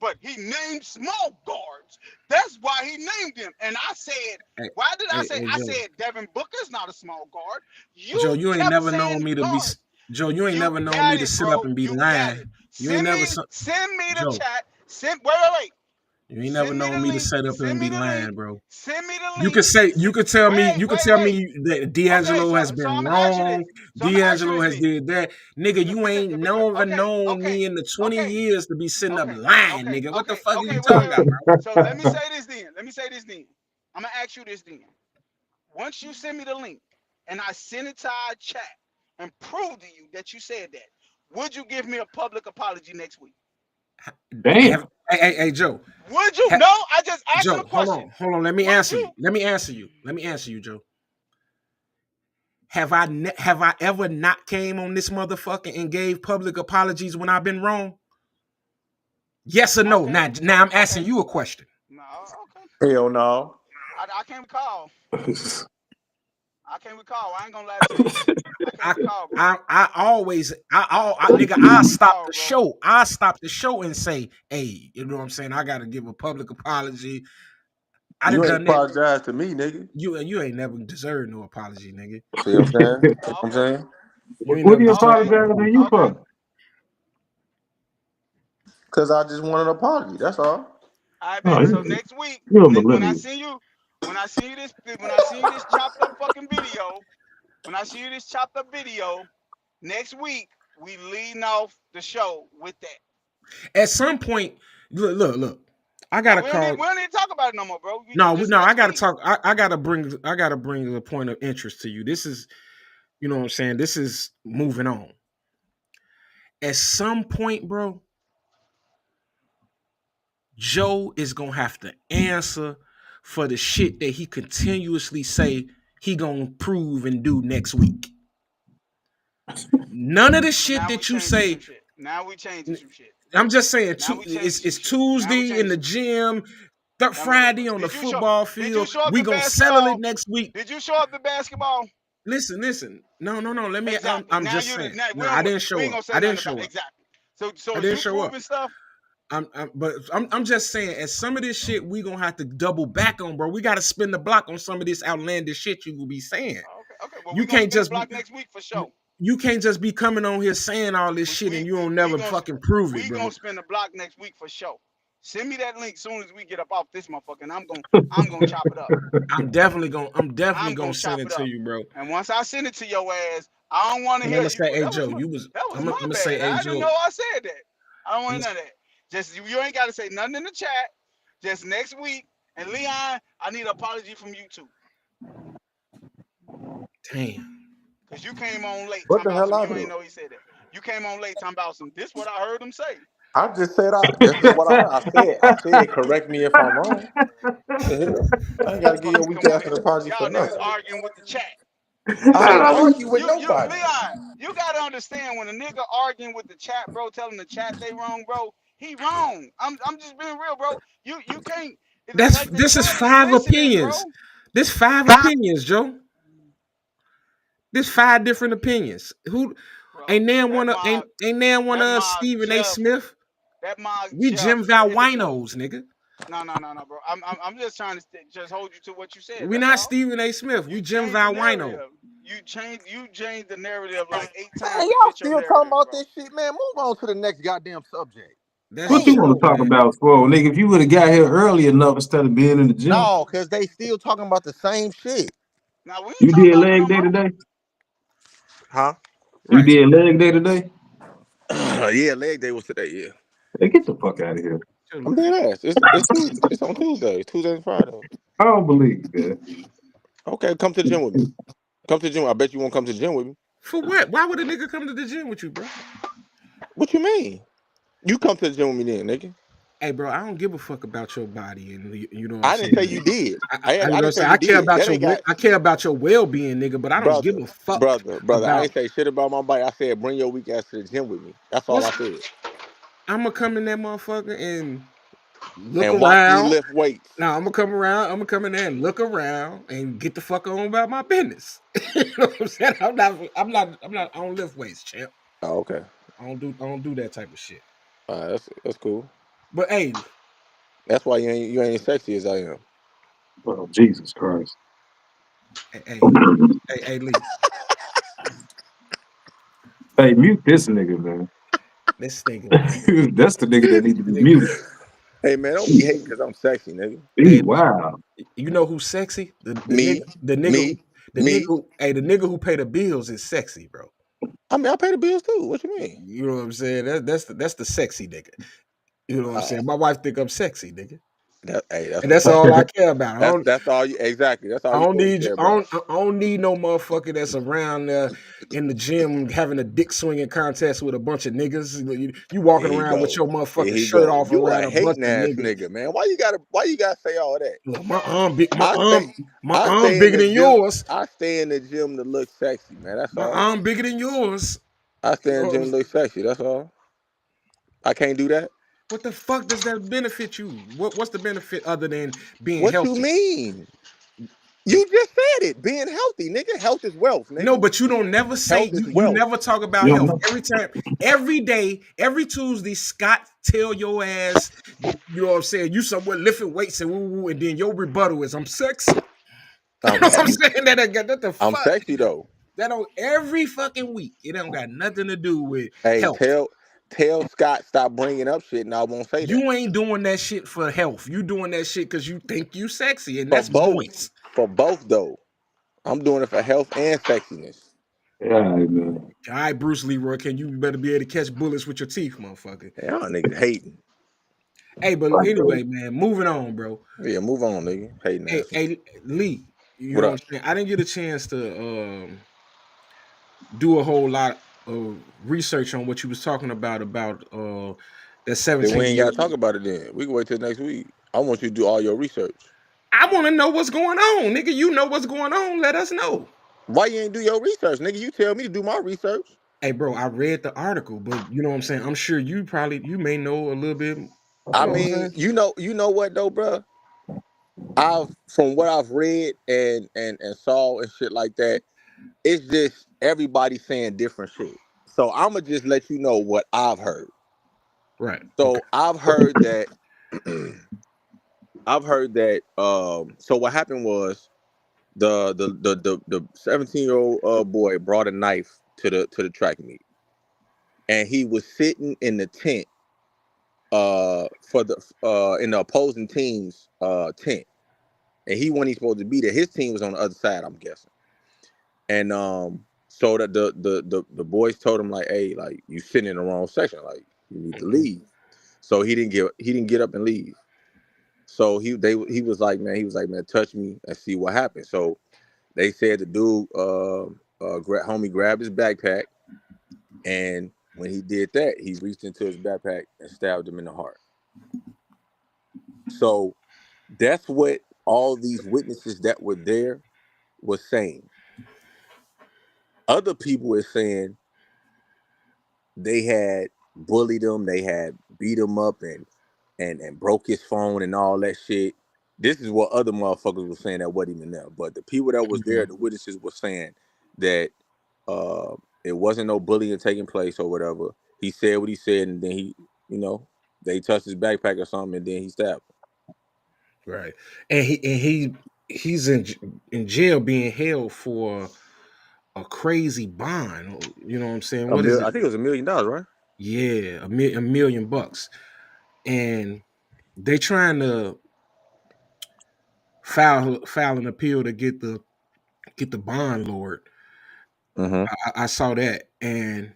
but he named small guards. That's why he named them. And I said, hey, why did I say? hey, I Joe. said Devin Booker's not a small guard. Joe, You you ain't kept never known saying me to be. guard. Joe, you ain't You never known me got to it, sit up bro. and be You got lying. it. You ain't never. Send me the Joe, chat. Wait. you ain't never Send me known the me to link. sit up here Send and me be the link. lying, bro. Send me the You link. could say, you could tell Wait. me that Okay, D'Angelo has so been I'm gonna ask you wrong. this. So I'm gonna ask you D'Angelo this has then. did that, nigga. No, You ain't never known okay, me in the 20 okay, years to be sitting up okay, lying, nigga. What the fuck are you Wait, talking about, bro? So let me say this then. I'm gonna ask you this then. Once you send me the link and I send it to our chat and prove to you that you said that, would you give me a public apology next week? Damn. Hey, Joe. Would you? Ha, No, I just asked you Joe, a question. hold on. Let me Would answer you? you. Let me answer you, Joe. Have I ever not came on this motherfucker and gave public apologies when I've been wrong? Yes or no? Okay. Now I'm Okay. asking you a question. No. Okay. Hell no. I can't recall. I can't recall. I ain't gonna lie to you. I can't I recall, bro. I always nigga, I I don't stop recall, the bro. show. I stop the show and say, hey, you know what I'm saying? I gotta give a public apology. I You done ain't done that. apologize to me, nigga. You ain't never deserved no apology, nigga. See what I'm saying? See what I'm Okay. saying? You ain't What are never you deserved. Okay. apologizing to you Okay. for? Because I just want an apology. That's all. I No, bet. So next week, you're a when I millennial. see you, when I see you this chopped up fucking video, when I see you this chopped up video, next week we leading off the show with that. At some point, look. I Now gotta call. we don't need to talk about it no more, bro. Just No, I next gotta week. talk. I gotta bring a point of interest to you. This is, you know what I'm saying? This is moving on. At some point, bro, Joe is gonna have to answer for the shit that he continuously say he gonna prove and do next week. None of the So shit now we that you changing say. some shit. Now we changing some shit. I'm just saying, Now we changing some it's shit. Now we Tuesday in changing the some shit. gym, Now we Friday on the football did you field. show up We to gonna settle it basketball? next week. Did you show up to basketball? Listen. No. Let me. Exactly. I'm Now just you saying. now No, I didn't we show ain't up. gonna say I didn't nothing about show it. up. Exactly. I So is didn't you show up. proving stuff? I'm just saying, as some of this shit we gonna have to double back on, bro. We gotta spin the block on some of this outlandish shit you will be saying. Okay. Well, You we gonna can't spin the just be block next week for sure. you can't just be coming on here saying all this We shit we and you we, don't we never gonna fucking prove it, we gonna bro. spin the block next week for sure. Send me that link soon as we get up off this motherfucker, and I'm gonna chop it up. I'm definitely I'm gonna gonna send chop it it to up. you, bro. And once I send it to your ass, I don't want to And I'm hear gonna you. say, hey That was Joe, I'm my gonna say, bad. hey I didn't Joe, know I said that. I don't I'm want gonna, none of that. Just you ain't got to say nothing in the chat. Just next week. And Leon, I need an apology from you too, damn. cause you came on late What talking the about hell some. I You ain't do? know he said that. You came on late talking about some. This what I heard him say. I just said this is what I heard. I said correct me if I'm wrong. What the hell? I ain't gotta give you a Fucking weak come on ass here. an apology for Y'all niggas nothing. arguing with the chat. I ain't Leon, argue with you nobody. Leon, you gotta understand when a nigga arguing with the chat, bro, telling the chat they wrong, bro, he wrong. I'm just being real, bro. You can't like the This is chat is five listening, bro. opinions. This five opinions, Joe. This five different opinions. Who Bro, ain't there that one of mob, one that of mob Stephen A. Jeff, Smith? that mob We Jeff Jim Val prohibited. Winos, nigga. No, bro. I'm just trying to just hold you to what you said. We That's not all. Stephen A. Smith. You We Jim changed the Val Wino. narrative. You changed the narrative like 8 times Man, to y'all fit your still talking narrative, about bro. this shit, man. Move on to the next goddamn subject. That's What you Damn. want Joe, to talk man. about, Swole? Nigga, if you would have got here early enough instead of being in the gym, No, cause they still talking about the same shit. Now we ain't you talking did about it no leg day more. today? Huh? You Right. did leg day today? Yeah, leg day was today, yeah. Hey, get the fuck out of here. Joe, I'm dead ass. It's Tuesday. It's on Tuesday. Tuesday and Friday. I don't believe that. Okay, come to the gym with me. Come to the gym. I bet you won't come to the gym with me. for what? Why would a nigga come to the gym with you, bro? What you mean? You come to the gym with me then, nigga. Hey, bro, I don't give a fuck about your body, and you know what I'm I didn't say saying. you did. I I you know what I'm didn't say saying. you I care did. about That your ain't got I care about your well being, nigga. But I don't give brother, a fuck brother. I about ain't say shit about my bike. I said bring your weak ass to the gym with me. That's all what's. I said. I'm gonna come in that motherfucker and look And watch me around. lift weights. Now I'm gonna come around. I'm gonna come in there and look around and get the fuck on about my business. You know what I'm saying? I'm not. I'm not. I'm not. I don't lift weights, champ. Oh, okay. I don't do. I don't do that type of shit. That's cool. But hey, That's why you ain't as sexy as I am. Oh, Jesus Christ. hey, hey, hey, Lee. Hey, mute this nigga, man. This nigga, man. That's the nigga that need to This be nigga. muted. Hey man, don't be hating because I'm sexy, nigga. He Hey, wow. you know who's sexy? The nigga. Me, The nigga. me, The nigga me. who. Hey, the nigga who pay the bills is sexy, bro. I mean, I pay the bills too. What you mean? You know what I'm saying? That's the sexy nigga. You know what I'm Uh, saying? My wife think I'm sexy, nigga, hey, that's and what's that's up. all I care about. That's all you exactly. That's all I you don't supposed to need care about. I don't need no motherfucker that's around in the gym having a dick swinging contest with a bunch of niggas. You Here walking he around with go. your Here motherfucking he shirt go. off You around a a bunch hating of ass niggas. nigga, man. Why you gotta say all that? Look, I stay my I arm stay in bigger the than gym. yours. I stay in the gym to look sexy, man. That's My all. arm bigger than yours. I You stay in know the gym to look sexy. That's all. I can't do that. what the fuck does that benefit you? What's the benefit other than being What you healthy? mean? You just said it. Being healthy, nigga. Health is wealth, No, nigga. but you don't never say Health is you wealth. never talk about You don't health. know. Every time, every day, every Tuesday, Scott tell your ass, you know what I'm saying, you somewhere lifting weights and woo woo, and then your rebuttal is I'm sexy. You know what I'm saying? That the I'm fuck sexy though. that on every fucking week. It don't got nothing to do with Hey, health. tell Scott stop bringing up shit, and I won't say that. You ain't doing that shit for health. You doing that shit because you think you sexy, and For that's both, moist. for both though. I'm doing it for health and sexiness. Yeah, man. All right, Bruce Leroy, can you better be able to catch bullets with your teeth, motherfucker? Hey, y'all niggas hating. Hey, but Like, anyway, man, moving on, bro. Yeah, move on, nigga. Hating Hey, ass nigga. hey, Lee, you What know what up? I'm saying? I didn't get a chance to do a whole lot of research on what you was talking about that Then we 17 ain't year gotta talk old. about it then. We can wait till next week. I want you to do all your research. I want to know what's going on, nigga. You know what's going on. Let us know. Why you ain't do your research, nigga? You tell me to do my research. Hey, bro, I read the article, but you know what I'm saying? I'm sure you may know a little bit. You I know what I'm mean, saying? you know what though, bruh? I've from what I've read and saw and shit like that, it's just everybody saying different shit. So I'ma just let you know what I've heard. Right. Okay. So I've heard that I've heard that so what happened was the 17-year-old boy brought a knife to the track meet, and he was sitting in the tent for the in the opposing team's tent, and he wasn't even supposed to be there. His team was on the other side, I'm guessing. And so that the boys told him like, hey, like you sitting in the wrong section, like you need to Mhm. leave. So he didn't get up and leave. So he was like, man, touch me and see what happens. So they said the dude homie grabbed his backpack, and when he did that, he reached into his backpack and stabbed him in the heart. So that's what all these witnesses that were there was saying. Other people are saying they had bullied him, they had beat him up and broke his phone and all that shit. This is what other motherfuckers were saying that wasn't even there. But the people that was there, Mhm. the witnesses were saying that it wasn't no bullying taking place or whatever. He said what he said, and then you know, they touched his backpack or something, and then he stabbed him. Right. And he's in jail being held for a crazy bond. You know what I'm saying? What is it? I think it was $1 million, right? Yeah, a million bucks. And they trying to file an appeal to get the bond lowered. Mm-hmm. I saw that, and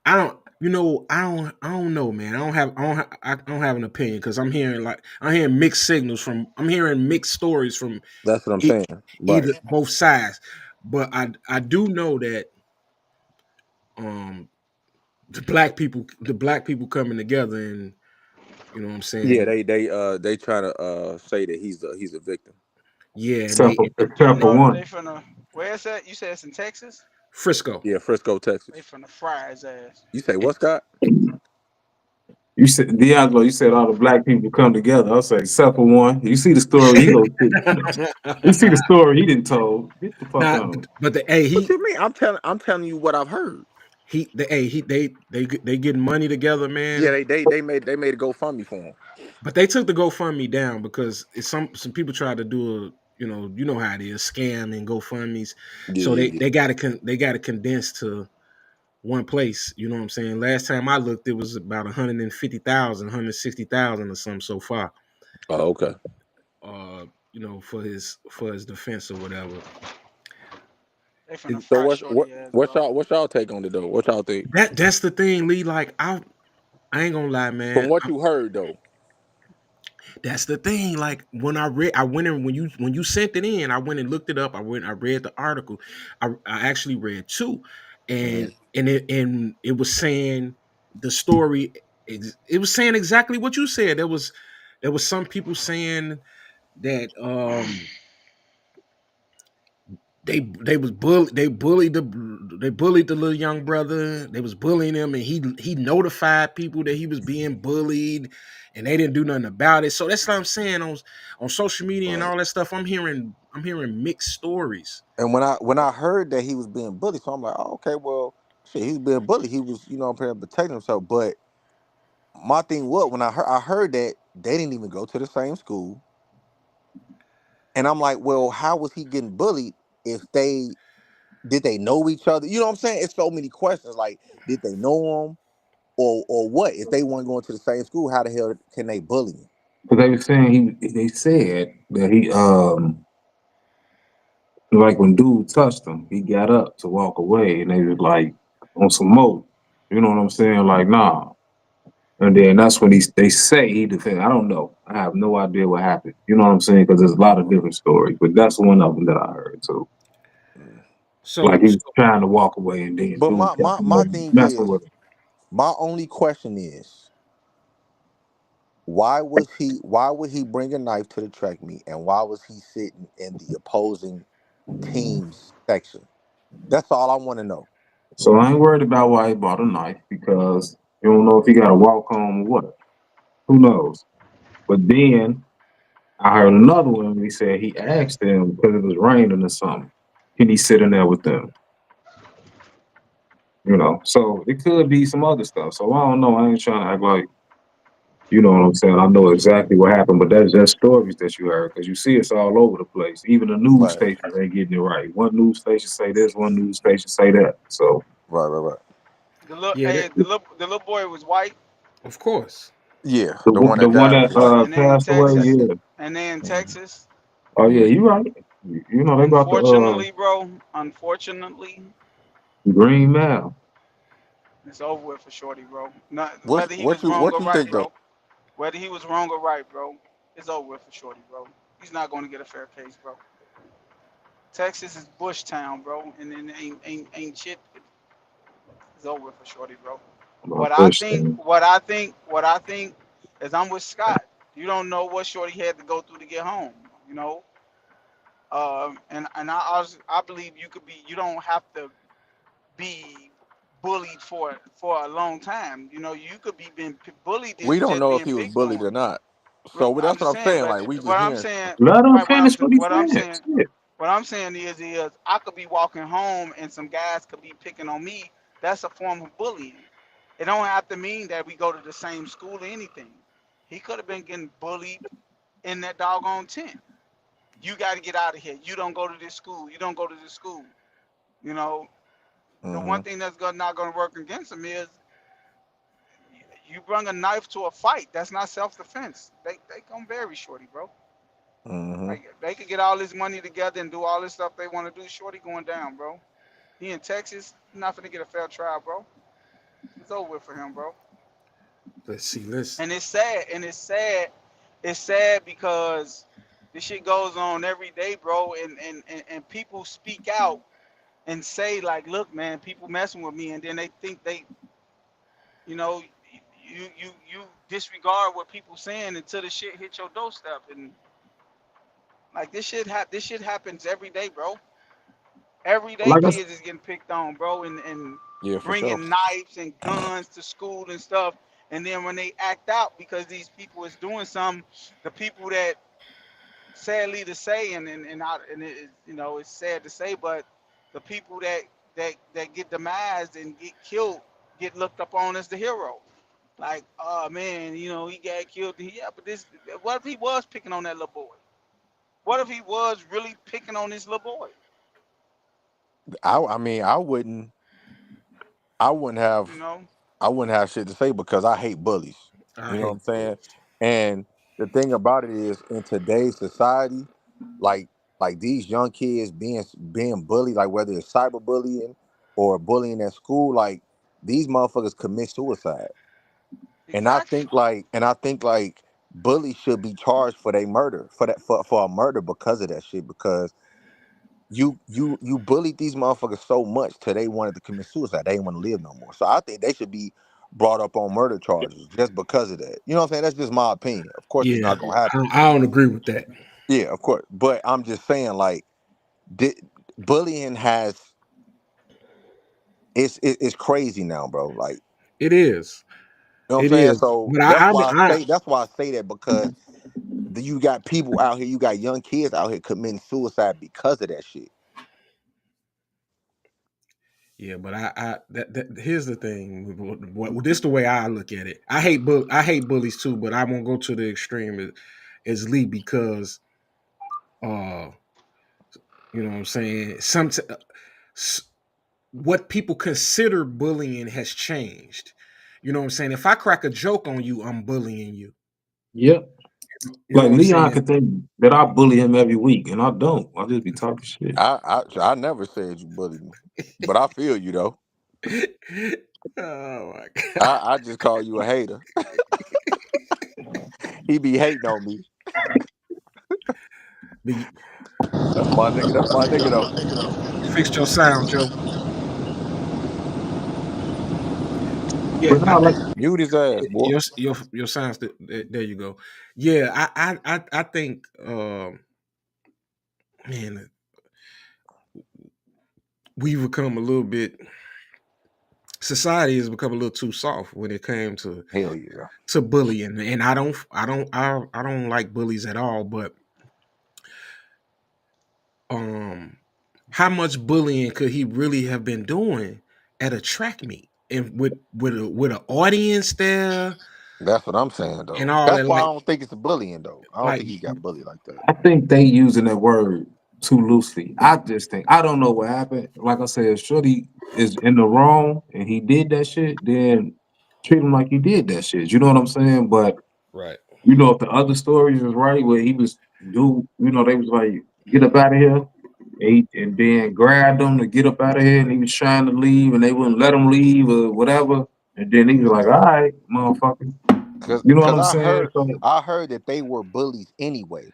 I don't know, man. I don't have an opinion because I'm hearing mixed signals I'm hearing mixed stories from That's what I'm e- saying. Right. either both sides. But I do know that um the black people coming together, and you know what I'm Yeah, saying. they try to say that he's a victim. Yeah, and Except they for You except for know one. they finna. Where it's at? You said it's in Texas. Frisco. Yeah, Frisco, They Texas. finna fry his ass. You say And what, Scott? You said D'Angelo, you said all the black people come together. I'll say except for one. You see the story he goes to. You see the story he didn't told. Get the fuck not, on. but the hey What you mean? I'm telling you what I've heard. they getting money together, Yeah, man. they made a GoFundMe for him. But they took the GoFundMe down because some people tried to do a you know how it is, scam and GoFundMe's. Yeah, So yeah, they got to condense to one place. You know what I'm saying? Last time I looked, it was about 150,000, 160,000 or something so far. yeah. Oh, okay. For his defense or whatever. They finna It- So fry shorty ass, bro. what's y'all take on it though? What y'all think? that's the thing, Lee. Like I ain't gonna lie, From man. what you heard though. That's the thing. Like I went in when you sent it in, I went and looked it up. I read the article. I actually read two, Mhm. and it was saying the story. It was saying exactly what you said. There was some people saying that they bullied the little young brother. They was bullying him, and he notified people that he was being bullied, and they didn't do nothing about it. So that's what I'm saying on social media and Right. all that stuff. I'm hearing mixed stories. And when I heard that he was being bullied, so I'm like, oh, okay, well, shit, he was being bullied. He was, protecting himself. But my thing was when I heard that they didn't even go to the same school, and I'm like, well, how was he getting bullied if they did they know each other? You know what I'm saying? It's so many questions. Like, did they know him or what? If they weren't going to the same school, how the hell can they bully him? But they were saying they said that he like when dude touched him, he got up to walk away and they was like on some more. You know what I'm saying? Like, nah. And then that's when they say he defended. I don't know. I have no idea what happened. You know what I'm saying? Because there's a lot of different stories, but that's one of them that I heard too. Mm. Like So, he so was trying to walk away, and then But dude my, kept my my on thing messing is, with him. my only question is, why would he bring a knife to the track meet, and why was he sitting in the opposing team's section? That's all I want to know. So I ain't worried about why he bought a knife because you don't know if he got to walk home or what. Who knows? But then I heard another one. He said he asked them because it was raining or something. Can he sit in there with them? You know, so it could be some other stuff. So I don't know. I ain't trying to act like you know what I'm saying. I know exactly what happened, but that's just stories that you heard because you see it's all over the place. Even the news Right, stations ain't getting it right. One news station say this, one news station say that. So right. The little, yeah, hey, the little boy was white, of course. Yeah, the the one the that one died that was white. and they in passed away, Texas, yeah. and they in Mm, Texas. Oh yeah, mm, you right. You know they about the Unfortunately, bro. Unfortunately, Green Mile. it's over with for Shorty, bro. Not What whether he what was you wrong what or you right, think though? bro. Whether he was wrong or right, bro. It's over with for Shorty, bro. He's not going to get a fair case, bro. Texas is Bush town, bro, and then ain't shit. It's over with for Shorty, bro. About What I Bush think, thing. what I think, what I think is I'm with Scott. You don't know what Shorty had to go through to get home. You know, and I believe you could be. You don't have to be bullied for a long time. You know, you could be being bullied We is don't just know if being he was picked bullied on. or not. So I'm that's what just I'm saying, saying. but Like we just what I'm hearing. saying, Let him right? finish what he What I'm said. saying, Shit. what I'm saying is I could be walking home and some guys could be picking on me. That's a form of bullying. It don't have to mean that we go to the same school or anything. He could have been getting bullied in that doggone tent. You got to get out of here. You don't go to this school. You don't go to this school. You know, the one Hmm. thing that's not going to work against him is you bring a knife to a fight. That's not self defense. They gonna bury Shorty, bro. Hmm. Like they could get all this money together and do all this stuff they want to do. Shorty going down, bro. He in Texas. He's not finna get a fair trial, bro. It's over with for him, bro. Let's see. Let's And it's sad. And it's sad. It's sad because this shit goes on every day, bro. And people speak out and say like, look, man, people messing with me, and then they think You know, you disregard what people saying until the shit hit your doorstep, and like this shit happens every day, bro. Every day Like I kids is getting picked on, bro, and Yeah, for sure. bringing knives and guns to school and stuff. And then when they act out because these people is doing something, the people that sadly to say, and it is, you know, it's sad to say, but the people that get demised and get killed get looked up on as the hero. Like, oh man, you know, he got killed. Yeah, but this, what if he was picking on that little boy? What if he was really picking on this little boy? I mean, I wouldn't have You know, I wouldn't have shit to say because I hate bullies. I You know what I'm hate saying? bullies. And the thing about it is, in today's society, like like these young kids being bullied, like whether it's cyberbullying or bullying at school, like these motherfuckers commit suicide. exactly. And I think like bullies should be charged for their murder, for a murder because of that shit, because you bullied these motherfuckers so much till they wanted to commit suicide. They didn't want to live no more. So I think they should be brought up on murder charges just because of that. You know what I'm saying? That's just my opinion. Of course, it's Yeah, not gonna happen. I don't agree with that. Yeah, of course. But I'm just saying, like, di- bullying has it's crazy now, bro. Like, It is. you know what It I'm saying? is. So But that's why I say that, because you got people out here, you got young kids out here committing suicide because of that shit. yeah, but that here's the thing. This the way I look at it. I hate bullies too, but I won't go to the extreme as Lee because uh you know what I'm saying. What people consider bullying has changed. You know what I'm saying. If I crack a joke on you, I'm bullying you. yep. You know Like what I'm Leon saying. could think that I bully him every week, and I don't. I just be talking shit. I never said you bullied me, but I feel you though. Oh my god. I just call you a hater. He be hating on me. But That's my nigga. That's my nigga though. you fixed your sound, Joe. Yeah, But now, like, Mute his ass, boy. your sounds. There you go. Yeah, I think, man, we've become a little bit. Society has become a little too soft when it came Hell yeah. to bullying, and I don't like bullies at all. But um, how much bullying could he really have been doing at a track meet and with an audience there That's what I'm saying and though. all That's that, why I don't think it's bullying though. I don't like think he got bullied like that. I think they using that word too loosely. I just think I don't know what happened. Like I said, if Shorty is in the wrong and he did that shit, then treat him like he did that shit. You know what I'm saying? But Right. you know, if the other stories is right, where he was you know, they was like, get up out of here. And then grabbed him to get up out of here, and he was trying to leave, and they wouldn't let him leave or whatever. And then he was like, "All right, motherfucker," you know what Cause I'm saying? So, I heard that they were bullies anyway.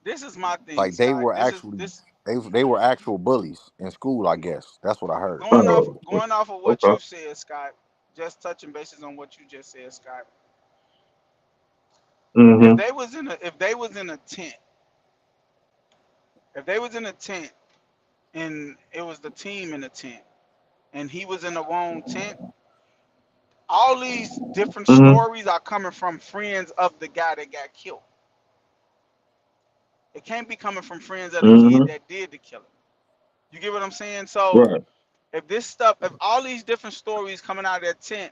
this is my thing, Like they Scott. were This is actually this they were actual bullies in school, I guess. That's what I heard. going off of what okay, you said, Scott. Just touching bases on what you just said, Scott. If mm-hmm, they was in a if they was in a tent, if they was in a tent and it was the team in the tent and he was in the wrong tent, all these different mm-hmm, stories are coming from friends of the guy that got killed. It can't be coming from friends of the kid mm-hmm, that did the killing. You get what I'm saying? So right, if all these different stories coming out of that tent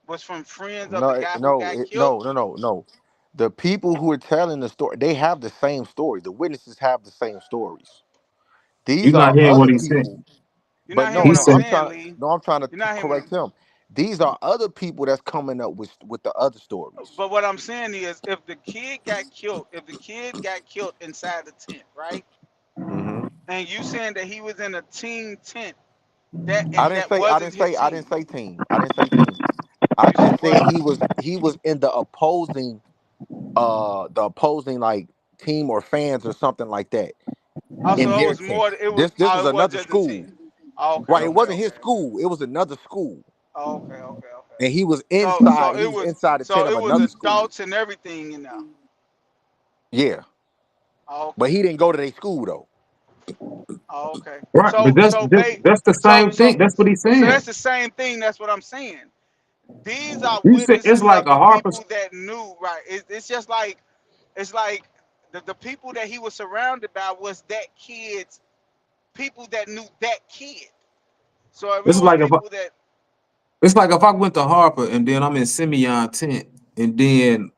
was from friends of No, the guy who no, got killed, no. The people who are telling the story, they have the same story. The witnesses have the same stories. These you're not are hearing what other he said. people, you're but not hearing no, He what I'm no, said, saying, Lee. I'm trying to You're not hearing what correct I'm. him. These are other people that's coming up with the other stories. But what I'm saying is, if the kid got killed inside the tent, right? Hmm. And you saying that he was in a team tent, that I and didn't that say, I wasn't didn't his say, I team. didn't say team. I didn't say team. I You said just what? said he was in the opposing like team or fans or something like that in Also, it their was tent. more. It was. This Oh, was it was another just a school. team. Oh, okay, Right, it okay, wasn't his okay. school. It was another school. Oh, okay, okay, okay. and he was So inside. He was inside the tent so of it was another school. adults and everything in there. Yeah, Oh, but okay. he didn't go to their school though. Oh, okay. Right, but So so ba- that's the so same so thing. That's what he's so saying. that's the same thing. That's what I'm saying. These are You say it's witnesses like of a the Harper. people that knew. Right. It's just like it's like the people that he was surrounded by was that kid's people that knew that kid. So if it It's was like if I, people that it's like if I went to Harper and then I'm in Simeon tent and then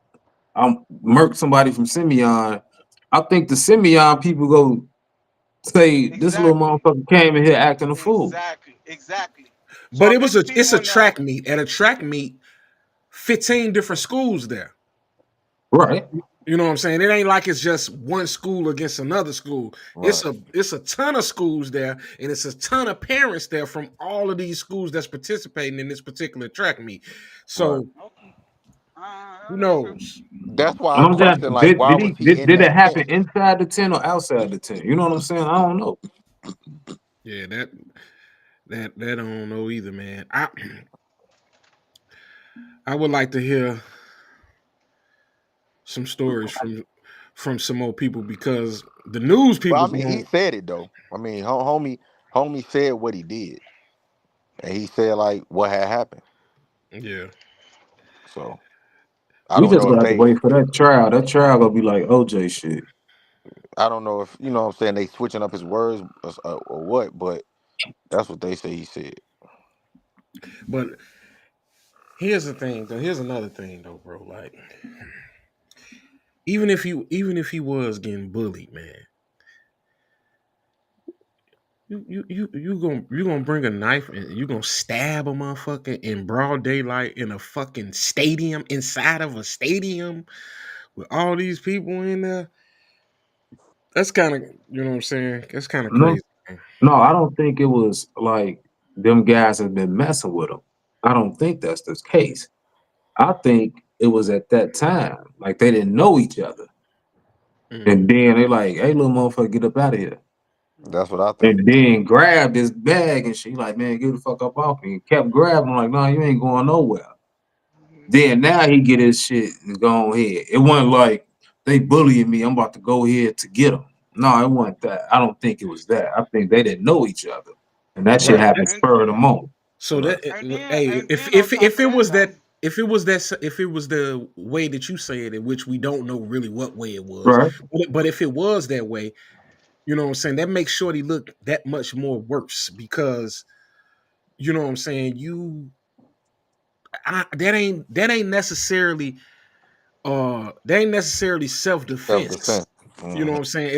I'm murk somebody from Simeon. I think the Simeon people go say this little exactly, motherfucker came in here acting a fool. exactly. So But if it's it's people a in the track meet. At a track meet, 15 different schools there. Right. You know what I'm saying? It ain't like it's just one school against another school. Right. It's a ton of schools there, and it's a ton of parents there from all of these schools that's participating in this particular track meet. Right. So okay, who that's true. knows? That's why And I I'm just question like why was he in did it that tent? happen inside the tent or outside the tent? You know what I'm saying? I don't know. Yeah, that I don't know either, man. I would like to hear some stories from some more people because the news But I people mean, he going, said it though. I mean, homie said what he did, and he said like what had happened. yeah. So I We don't just know if gonna have to they, wait for that trial. That trial gonna be like OJ shit. I don't know if you know what I'm saying they switching up his words or what, but that's what they say he said. But here's the thing, though. Here's another thing, though, bro. Like, even if he was getting bullied, man, you gonna bring a knife and you gonna stab a motherfucker in broad daylight in a fucking stadium inside of a stadium with all these people in there. That's kind of you know what I'm saying. That's kind of No, crazy. Man. no, I don't think it was like them guys have been messing with him. I don't think that's the case. I think it was at that time, like they didn't know each other. Mm. And then they like, hey little motherfucker, get up out of here. That's what I think. And then grabbed his bag and she like, man, get the fuck up off me. And kept grabbing like, no, you ain't going nowhere. Then now he get his shit and go ahead. It wasn't like they bullying me. I'm about to go ahead to get him. No, it wasn't that. I don't think it was that. I think they didn't know each other, and that shit Right. happened And spur of the moment. So Right. that hey, and then on top if of it that was though, that if it was the way that you say it, in which we don't know really what way it was, Right. but if it was that way, you know what I'm saying, that makes Shorty look that much more worse because you know what I'm saying. That ain't necessarily that ain't necessarily self Self defense. defense. You know Hmm. what I'm saying?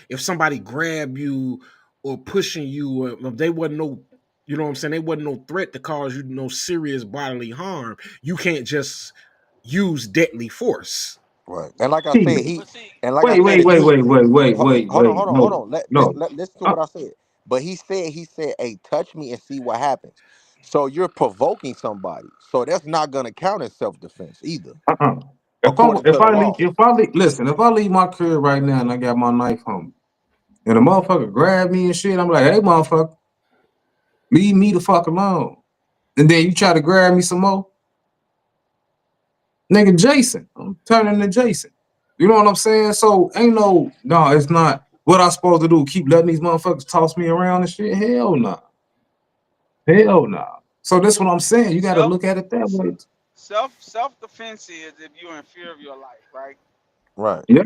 If somebody grab you or pushing you, or if they wasn't no, you know what I'm saying, they wasn't no threat to cause you no serious bodily harm. You can't just use deadly force. Right. And like I See, said, he but see, and like I wait, said, wait, the wait, dude. wait, wait, wait, wait, wait. Hold No, on. no. Listen to Uh, what I said. But he said, hey, touch me and see what happens. So you're provoking somebody. So that's not gonna count as self defense either, uh-uh. according to the law. Listen, if I leave my crib right now and I got my knife home, and a motherfucker grab me and shit, I'm like, hey, motherfucker, leave me the fuck alone. And then you try to grab me some more, nigga, Jason. I'm turning to Jason. You know what I'm saying? So ain't no, it's not. What I supposed to do? Keep letting these motherfuckers toss me around and shit? Hell no. Hell no. So that's what I'm saying. You got to self look at it that way. self defense is if you're in fear of your life, right? Right. Yeah.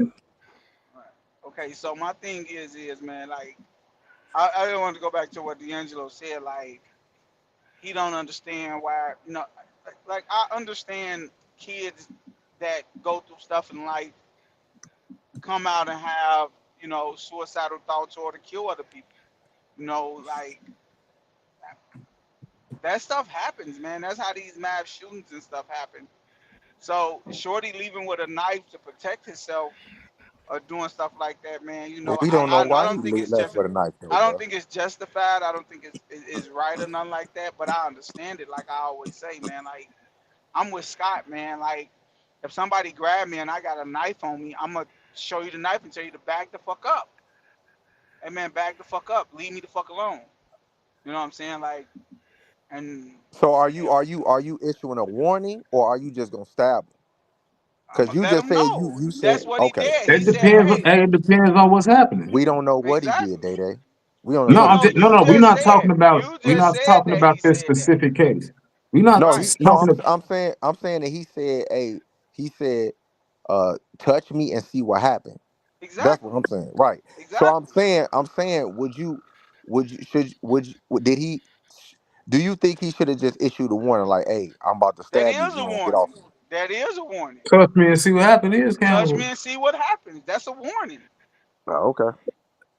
Right. Okay, so my thing is man, like I don't want to go back to what D'Angelo said, like he don't understand why like I understand kids that go through stuff in life come out and have, suicidal thoughts or to kill other people. Like that stuff happens, man. That's how these mass shootings and stuff happen. So Shorty leaving with a knife to protect himself or doing stuff like that, man. Well, we don't know I why he don't think it's left just with a knife though, I don't bro. think it's justified. I don't think it's right or nothing like that. But I understand it. Like I always say, man. Like I'm with Scott, man. Like if somebody grab me and I got a knife on me, I'm gonna show you the knife and tell you to back the fuck up. Hey man, back the fuck up. Leave me the fuck alone. You know what I'm saying? Like And So hell, are you issuing a warning or are you just gonna stab him? I'm Because gonna you let just him said know. you That's said what he okay. did. He It said, depends. "Hey, It depends on what's happening. We don't know what he did, exactly." Day Day. We don't know No, what he No, did. you we're just not talking said. about. You We're just not said talking that he about this said that. specific case. We're not No, Right. he no, talking. I'm saying that he said, hey, he said, touch me and see what happened. That's what Exactly. I'm saying. Right. So Exactly. I'm saying, would you should did he do you think he should have just issued a warning like, hey, I'm about to That stab you if is you a don't get off warning. me? That is a warning. Trust me and see what happens. Is kind Touch of. me and see what happens. That's a warning. Oh, okay.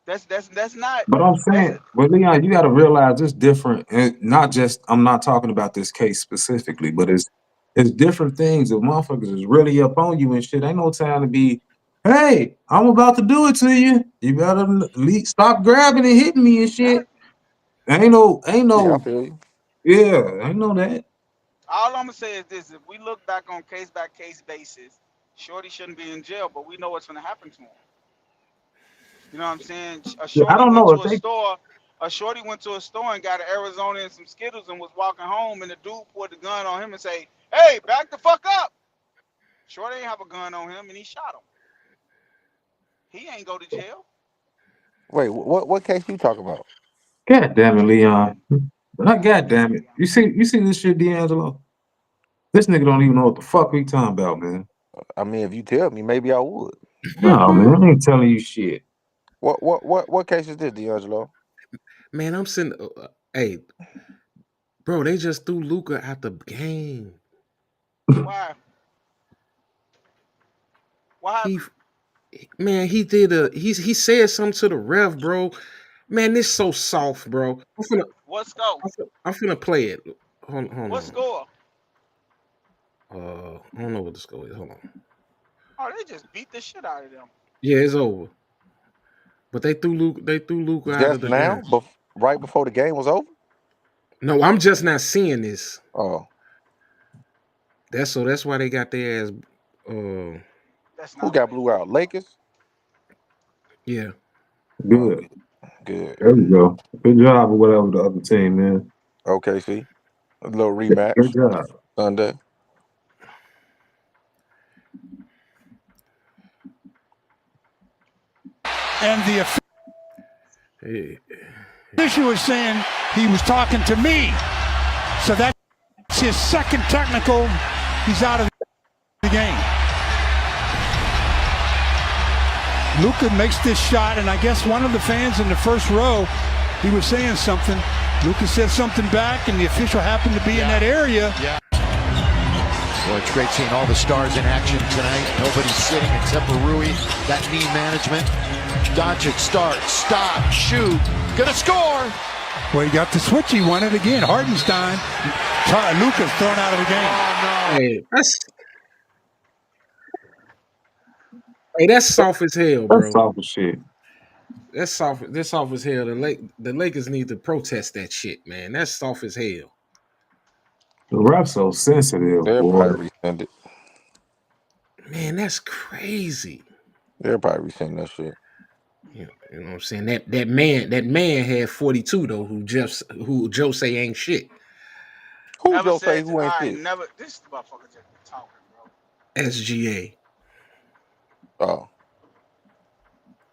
That's not. But I'm That's saying, but Leon, you got to realize it's different, and not just. I'm not talking about this case specifically, but it's different things. If motherfuckers is really up on you and shit, ain't no time to be. Hey, I'm about to do it to you. You better stop grabbing and hitting me and shit. exactly. Ain't Yeah, I no, feel you. yeah, ain't no that. All I'm gonna say is this: if we look back on case by case basis, Shorty shouldn't be in jail, but we know what's gonna happen to him. You know what I'm saying? A Yeah, I shorty don't went know if to a they store. A shorty went to a store and got an Arizona and some Skittles and was walking home, and the dude put the gun on him and say, "Hey, back the fuck up!" Shorty ain't have a gun on him, and he shot him. He ain't go to jail. Wait, what case you talking about? God damn it, What you Leon. mean? God God damn damn, it. Leon. You see this shit, D'Angelo? This nigga don't even know what the fuck we talking about, man. I mean, if you tell me, maybe I would. No, man, I ain't telling you shit. What case is this, D'Angelo? Man, I'm sitting. Hey, bro, they just threw Luca out the game. Why? What He, happened? man, he did a. He said something to the ref, bro. Man, this so soft, bro. What score? I'm finna play it. Hold What on. score? I don't know what the score is. Hold on. Oh, they just beat the shit out of them. Yeah, it's over. But they threw Luke. They threw Luca out of Just the game. now, right before the game was over. No, I'm just not seeing this. Oh, That's why they got their ass. Uh, That's who not got okay. blew out? Lakers. yeah. Oh, Good. good. There we go. Good job or whatever the other team, man. Okay, see, a little Good rematch job. Sunday. And the Hey, official was saying he was talking to me. So that's his second technical. He's out of the game. Luka makes this shot, and I guess one of the fans in the first row, he was saying something. Luka said something back, and the official happened to be in that area. Yeah. Well, it's great seeing all the stars in action tonight. Nobody's sitting except for Rui. That knee management. Doncic starts, stop, shoot, gonna score. Well, he got the switch. He won it again. Hardenstein. Luka's thrown out of the game. Oh hey, that's soft as hell, That's bro. awful shit. That's soft. That's soft as hell. The Lakers need to protest that shit, man. That's soft as hell. The ref's so sensitive, They'll boy. probably resend it. Man, that's crazy. They'll probably resend that shit. You know what I'm saying? That man had 42 though, who Joe say ain't shit. Who Never Joe say said. who ain't I shit? never. This motherfucker just be talking, bro. SGA. Oh,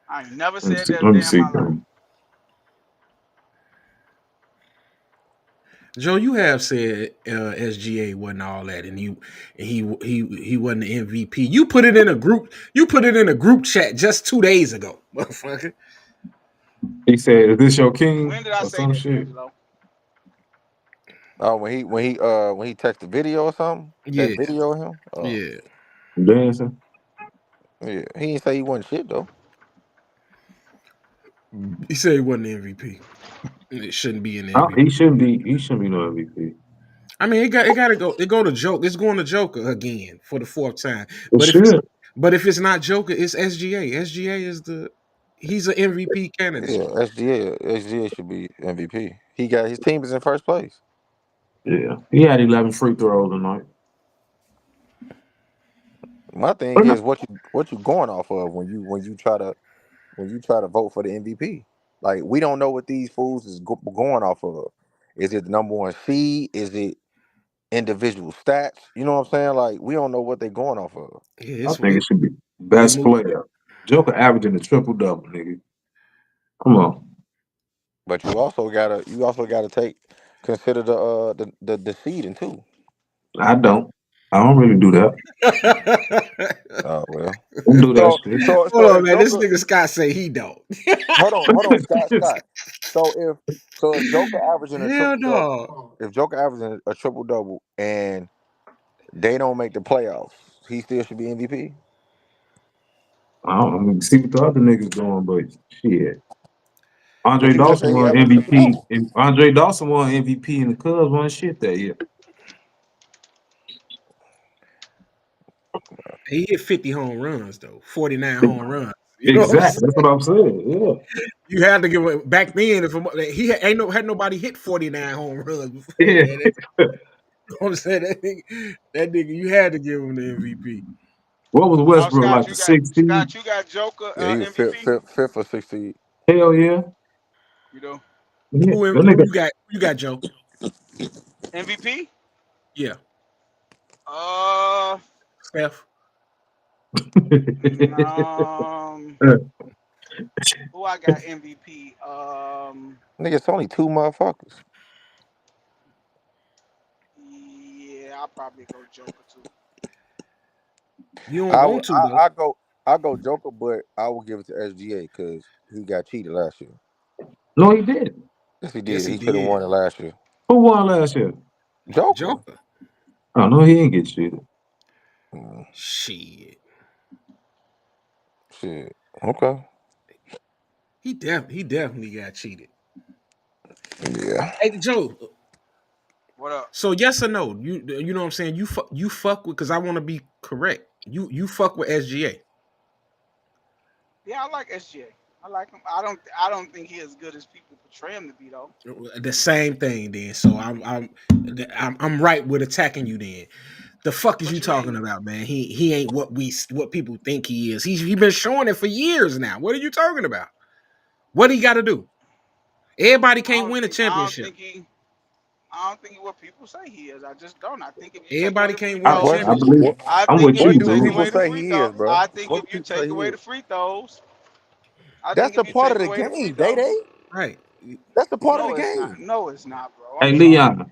I ain't never Let me said see. that a Let me day in see my life. something. Joe, you have said SGA wasn't all that, and he wasn't the MVP. You put it in a group. You put it in a group chat just 2 days ago, motherfucker. He said, "Is this your king When did I or say some that, shit?" D'Angelo? oh, when he texted video or something. That Yeah, video of him. Oh, yeah. Dancing. yeah. He didn't say he wasn't shit though. He said he wasn't the MVP. It shouldn't be in the Oh, MVP. he shouldn't be. He shouldn't be no MVP. I mean, it got to go. It go to Joker. It's going to Joker again for the fourth time. It But if it's should. but if it's not Joker, it's SGA. SGA is he's an MVP candidate. Yeah, SGA should be MVP. He got his team is in first place. Yeah. He had 11 free throws tonight. My thing is what you going off of when you try to vote for the MVP. Like we don't know what these fools is going off of. Is it the number one seed? Is it individual stats? You know what I'm saying? Like we don't know what they're going off of. Yeah, I think it should be it best moved. player. Joker averaging a triple double, nigga. Come on. But you also gotta take consider the seeding too. I don't. I don't really do that. Oh well. Don't do that So shit. so Hold so on, if man. This Joker, nigga Scott say he don't. hold on, Scott. So if Joker averaging a Hell triple double, no. if Joker averaging a triple double and they don't make the playoffs, he still should be MVP. I don't know. See what the other niggas doing, but shit. But Andre you just Dawson said he won averaged a triple MVP, double. and Andre Dawson won MVP, and the Cubs won shit that year. He hit 50 home runs though. 49 home runs. You know what I'm Exactly. saying? That's what I'm saying. Yeah. You had to give it back then. If had nobody hit 49 home runs before, Yeah. man. You know what I'm saying? That nigga, you had to give him the MVP. What was Oh, Westbrook Scott, like? The 16? You got Joker Yeah, he was fifth, MVP. fifth, fifth or 16th. Hell yeah. You know Yeah. Who That who nigga. you got, Joe? MVP. Yeah, Uh, Steph. um, who I got MVP? Nigga, it's only two motherfuckers. Yeah, I'll probably go Joker too. You don't I will. want to though. I go Joker, but I will give it to SGA because he got cheated last year. No, he didn't. Yes, he Yes, did. he He should have did. won it last year. Who won last year? Joker. Joker. Oh, no, he didn't get shit. Mm, Shit. shit. Okay. He definitely got cheated. Yeah. Hey Joe. What up? So yes or no? You know what I'm saying? You fuck with because I want to be correct. You fuck with SGA. Yeah, I like SGA. I like him. I don't think he as good as people portray him to be though. The same thing then. So I'm right with attacking you then. The fuck is you What you mean? talking about, man? He ain't what people think he is. He been showing it for years now. What are you talking about? What he got to do? Everybody I can't don't win a think. I don't championship. think he. I don't think he what people say he is. I just don't. I think if you take away Everybody the free can't win a What? throws, I championship. believe. What? I I'm think with if What you, you do take dude. people away the say free he throw, is, bro? I think if What do you people say take he away is? the free throws, I That's think the if you part of take the away the free game, Day throws, Day. Right. That's the part of the no, it's not. game. No, it's not, bro. I'm Hey, sorry. Leon,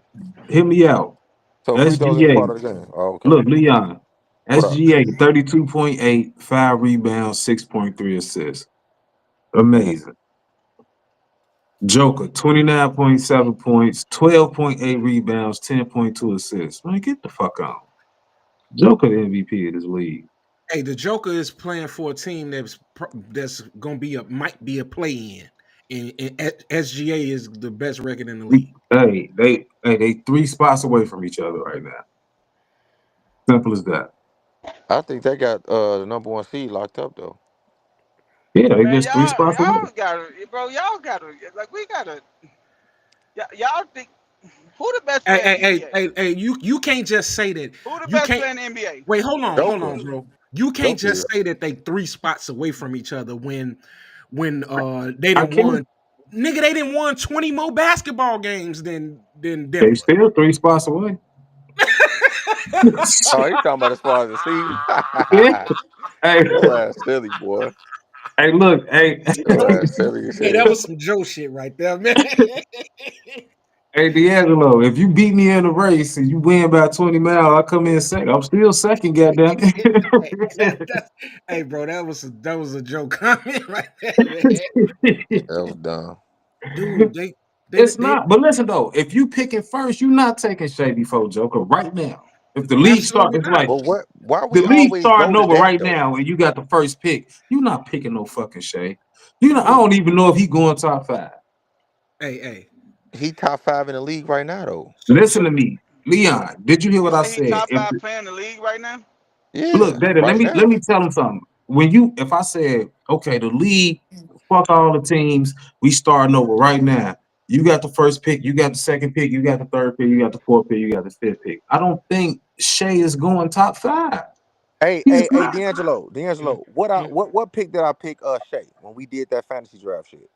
hear me out. So free throws ain't SGA. part of the game. Oh, okay. Look, Leon. What up? SGA 32.8, 5 rebounds, 6.3 assists. Amazing. Joker 29.7 points, 12.8 rebounds, 10.2 assists. Man, get the fuck on. Joker the MVP of this league. Hey, the Joker is playing for a team that's gonna be might be a play in, and SGA is the best record in the league. They 3 spots away from each other right now. Simple as that. I think they got the number one seed locked up though. Yeah, they Man, just 3 spots away. y'all gotta, bro. Y'all gotta, like, we gotta. Y'all think who the best Hey, player in hey, the hey, NBA? hey, hey, you can't just say that. Who the You best can't player in the NBA? wait. Hold on, Joker. bro. You can't Joker. just say that they 3 spots away from each other when they I didn't can't. won. Nigga, they didn't won 20 more basketball games than They Denver. still 3 spots away. Oh, he talking about as far as the seed. Yeah. Hey, Your ass silly, boy. hey, look, hey, Your ass silly as Hey, that hell. was some Joe shit right there, man. hey, D'Angelo, if you beat me in the race and you win by 20 miles, I come in second. I'm still second, goddamn That's, hey, bro, that was a joke comment right there, man. it. That was dumb. Dude, they It's they not. But listen though, if you picking first, you're not taking Shea before Joker right now. If the league start, absolutely it's not. like But what? Why the we league always starting go to over that right though? now, and you got the first pick. You're not picking no fucking Shea. You know, I Who? don't even know if he going top 5. Hey. He top five in the league right now though. Listen So to me, Leon. Did you hear You what I say he said? top five player in the league right now? Look, Yeah, Daddy, let right me let now. me tell him something. If I said, okay, the league, fuck all the teams, we starting over right now. You got the first pick, you got the second pick, you got the third pick, you got the fourth pick, you got the fifth pick. I don't think Shea is going top 5. Hey, He's hey, hey, not. D'Angelo, mm, What I mm. what pick did I pick? Shay when we did that fantasy draft shit.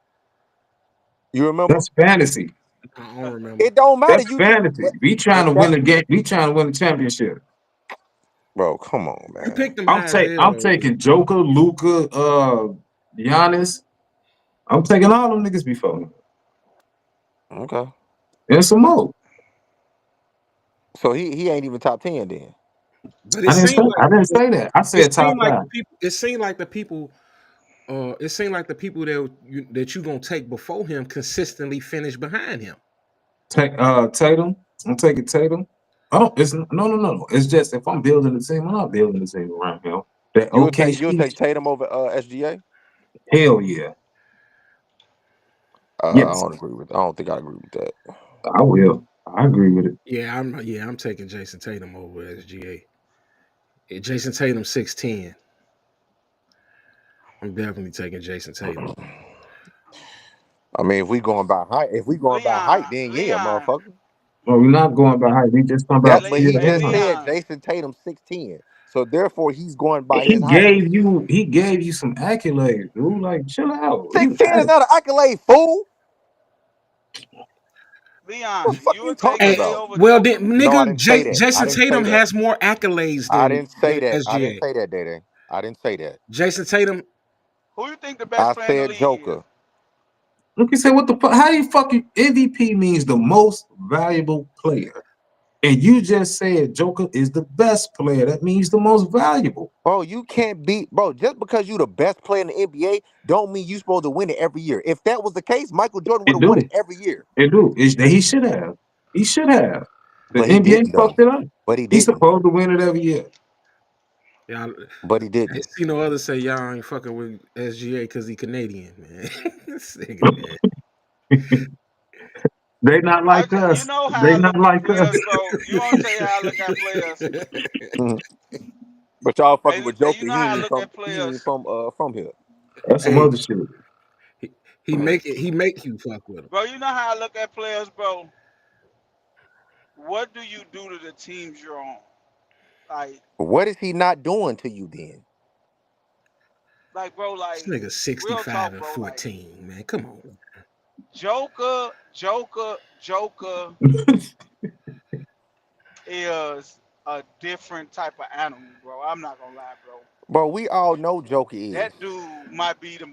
You remember? That's fantasy. I don't remember. It don't matter. That's You just fantasy. We trying to win that's the game. We trying to win the championship. bro. Come on, You man. picked them high as hell I'm though. taking Joker, Luca, Giannis. I'm taking all them niggas before. Okay. And some more. So he ain't even top 10 then. But it seemed I like didn't say that. I it said top seemed like five. the people. It seemed like the people. It seemed like the people that you gonna take before him consistently finish behind him. Take Tatum. I'm taking Tatum. Oh, it's no. It's just if I'm building the team, I'm not building the team around him. That You'll OKC, take Tatum over SGA? hell yeah. I Yes, don't agree with. I don't think I agree with that. I will. I agree with it. I'm taking Jason Tatum over SGA. Yeah, Jason Tatum 6'10". I'm definitely taking Jason Tatum. I mean, if we going by height, Leon, then yeah, Leon, motherfucker. Well, we're not going by height. We just talking That's about but pure he Hey just talent. said Leon. Jason Tatum 6'10". So therefore he's going by He his height. gave you some accolades, dude. Like, chill out. He 6'10" is not an accolade, fool. What Leon, the fuck you are you will take talking Hey, A about? over well Joker? then, No, I nigga, didn't say that. I Jason didn't say Tatum that. has more accolades I than didn't say that. I didn't SGA. say that, Day. I didn't say that. Jason Tatum, Who you think the best I player in the said league is? Joker. look. He said, "What the fuck? How you fucking MVP means the most valuable player, and you just said Joker is the best player. That means the most valuable. Bro, you can't beat bro, just because you the best player in the NBA don't mean you supposed to win it every year. If that was the case, Michael Jordan would It have won it do. every year. It do. He should have. He should have. The But he NBA didn't though. fucked it up. But he He's didn't. supposed to win it every year. y'all, But he I didn't. see no others say y'all ain't fucking with SGA because he Canadian, man. This nigga, man. They not like You us. know They how I not look at like us. players, bro. You want to tell you how I look at players? Mhm. But y'all fucking with Hey, Joker. you know how I look at He ain't players, from here. That's some Hey, other shit. he make you fuck with him. bro. You know how I look at players, bro. What do you do to the teams you're on? Like, What is he not doing to you then? bro, This nigga real 65 talk, and bro. Like, 14, man. Come on. Joker is a different type of animal, bro. I'm not gonna lie, bro. Bro, we all know Joker is. That dude might be the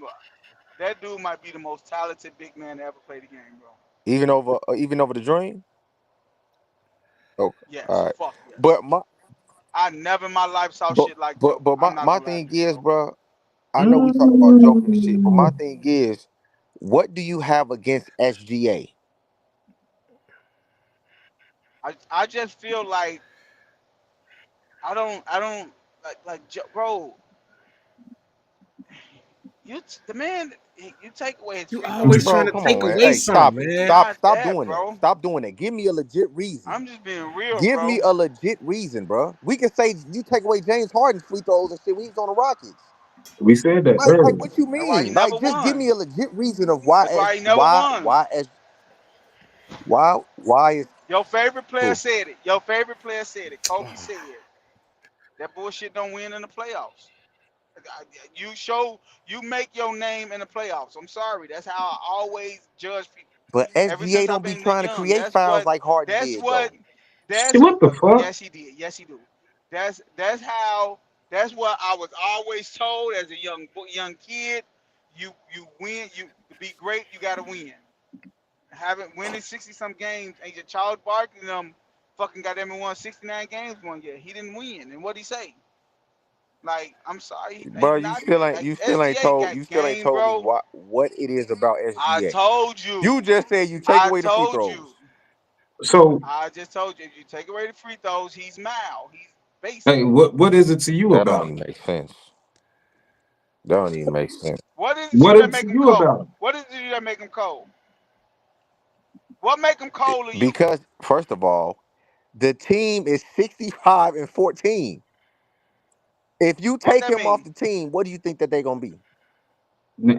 that dude might be the most talented big man to ever play the game, bro. Even over the dream? Okay. All Yes, right. fuck yes. But my I never in my life saw shit like Joker. but I'm not my gonna lie to thing you, is, bro. bro, I know we talk about Joker and shit, but my Mm. thing is, what do you have against SGA? I just feel like I don't bro. The man, you take away his You free throws, always he trying Bro, to shooting come take on, man. 40. away Hey, some, stop it. It's man. not Stop that, doing that. bro. Stop doing that. Give me a legit reason. I'm just being real, Give me bro. a legit reason, bro. We can say you take away James Harden's free throws and shit when he was on the Rockets. We said that Like earlier. what you That's why he mean? never Like just give won. me a legit reason of That's why he never won. why is Your favorite player who? said it. Your favorite player said it. Kobe said that bullshit don't win in the playoffs. You show you make your name in the playoffs. I'm sorry. That's how I always judge people. But Ever SGA since don't I've be been trying to young. create fouls like Harden That's did what though. See what the fuck? yes he did. Yes he do. That's how that's what I was always told as a young kid. You win, you to be great, you gotta win. Haven't winning 60 some games, and your Charles Barkley fucking got them and won 69 games one year. He didn't win. And what he say? Like, I'm sorry, Bro, not you still ain't SGA told got game, me bro. what it is about I SGA. told You you. just said you take I away the free told throws. you. So, I just told you. If you take away the free throws, he's mild. He's basic. hey, what is it to you That don't about? even make sense. That don't even make sense. What is it to you What that is it make to him you cold? about? What is it to you that make him cold? What make him cold to you? Because first of all, the team is 65 and 14. If you What take that him off mean? the team, what do you think that they're gonna be?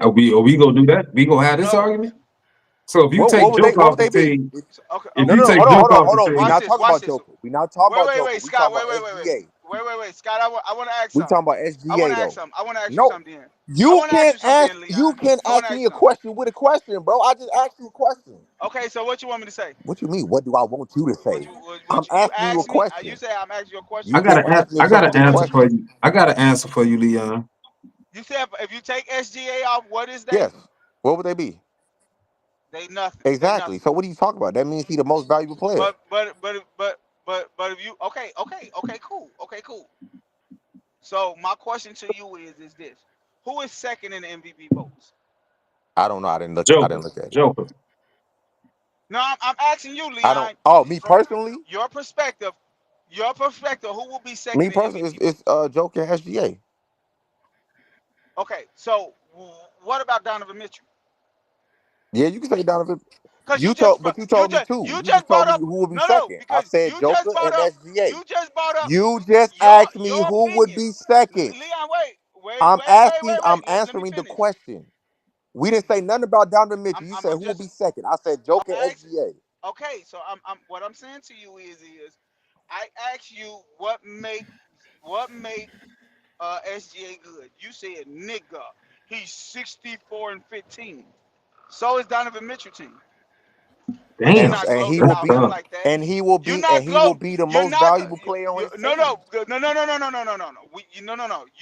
Are we gonna do that? We gonna have this No. argument? So if you take Joke What off would the they be? team, So, okay, if No, okay. you no, no. take Hold on, Joke hold on, off hold the on. We're team, Watch not this. talking Watch about this. Joker. We're not talking about Joker. Wait, We're talking Scott. about Wait. SGA. Wait. Scott, I want to ask We talking something. about I want SGA to ask though. something. I want to ask you No, something. Then. I you want to ask can't you something, ask. then, You Leon. can I want ask to ask me you a something. question with a question, bro. I just asked you a question. Okay, so what you want me to say? What you mean? What do I want you to say? I'm You asking you a asked me? You question. say I'm asking you a question. You I just gotta, So asked me a I got simple to answer okay, for question. you. I got to answer for you, Leon. you said if you take SGA off, what is they? Yes. What would they be? They nothing. They Exactly. nothing. So what are you talking about? That means he the most valuable player. But if you okay, cool, So my question to you is this: who is second in the MVP votes? I don't know. I didn't look. I Joker, didn't look at it. Joker. No, I'm asking you, I don't. Leon, Oh, me from personally. your perspective. Your perspective, who will be Me second in personally, MVP it's votes? Joker and SGA. Okay, so what about Donovan Mitchell? Yeah, you can say Donovan. Because You told, but you told me two. you You just just brought told me up who would be no second. I because said Joker and SGA. you just brought up You just your asked me your who would opinion. be second. Leon, I'm asking. I'm Let me answering the finish. question. We didn't say nothing about Donovan Mitchell. You said I'm who would just be second. I said I'm Joker and asking. SGA. Okay, so I'm what I'm saying to you is I asked you what make SGA good. You said nigga. He's 64-15. So is Donovan Mitchell team. You're Damn, not And he gloating will that's about be him tough. like that. and he will You're be and not he will gloat. be the You're most not. valuable player on his No, no, team. no. No.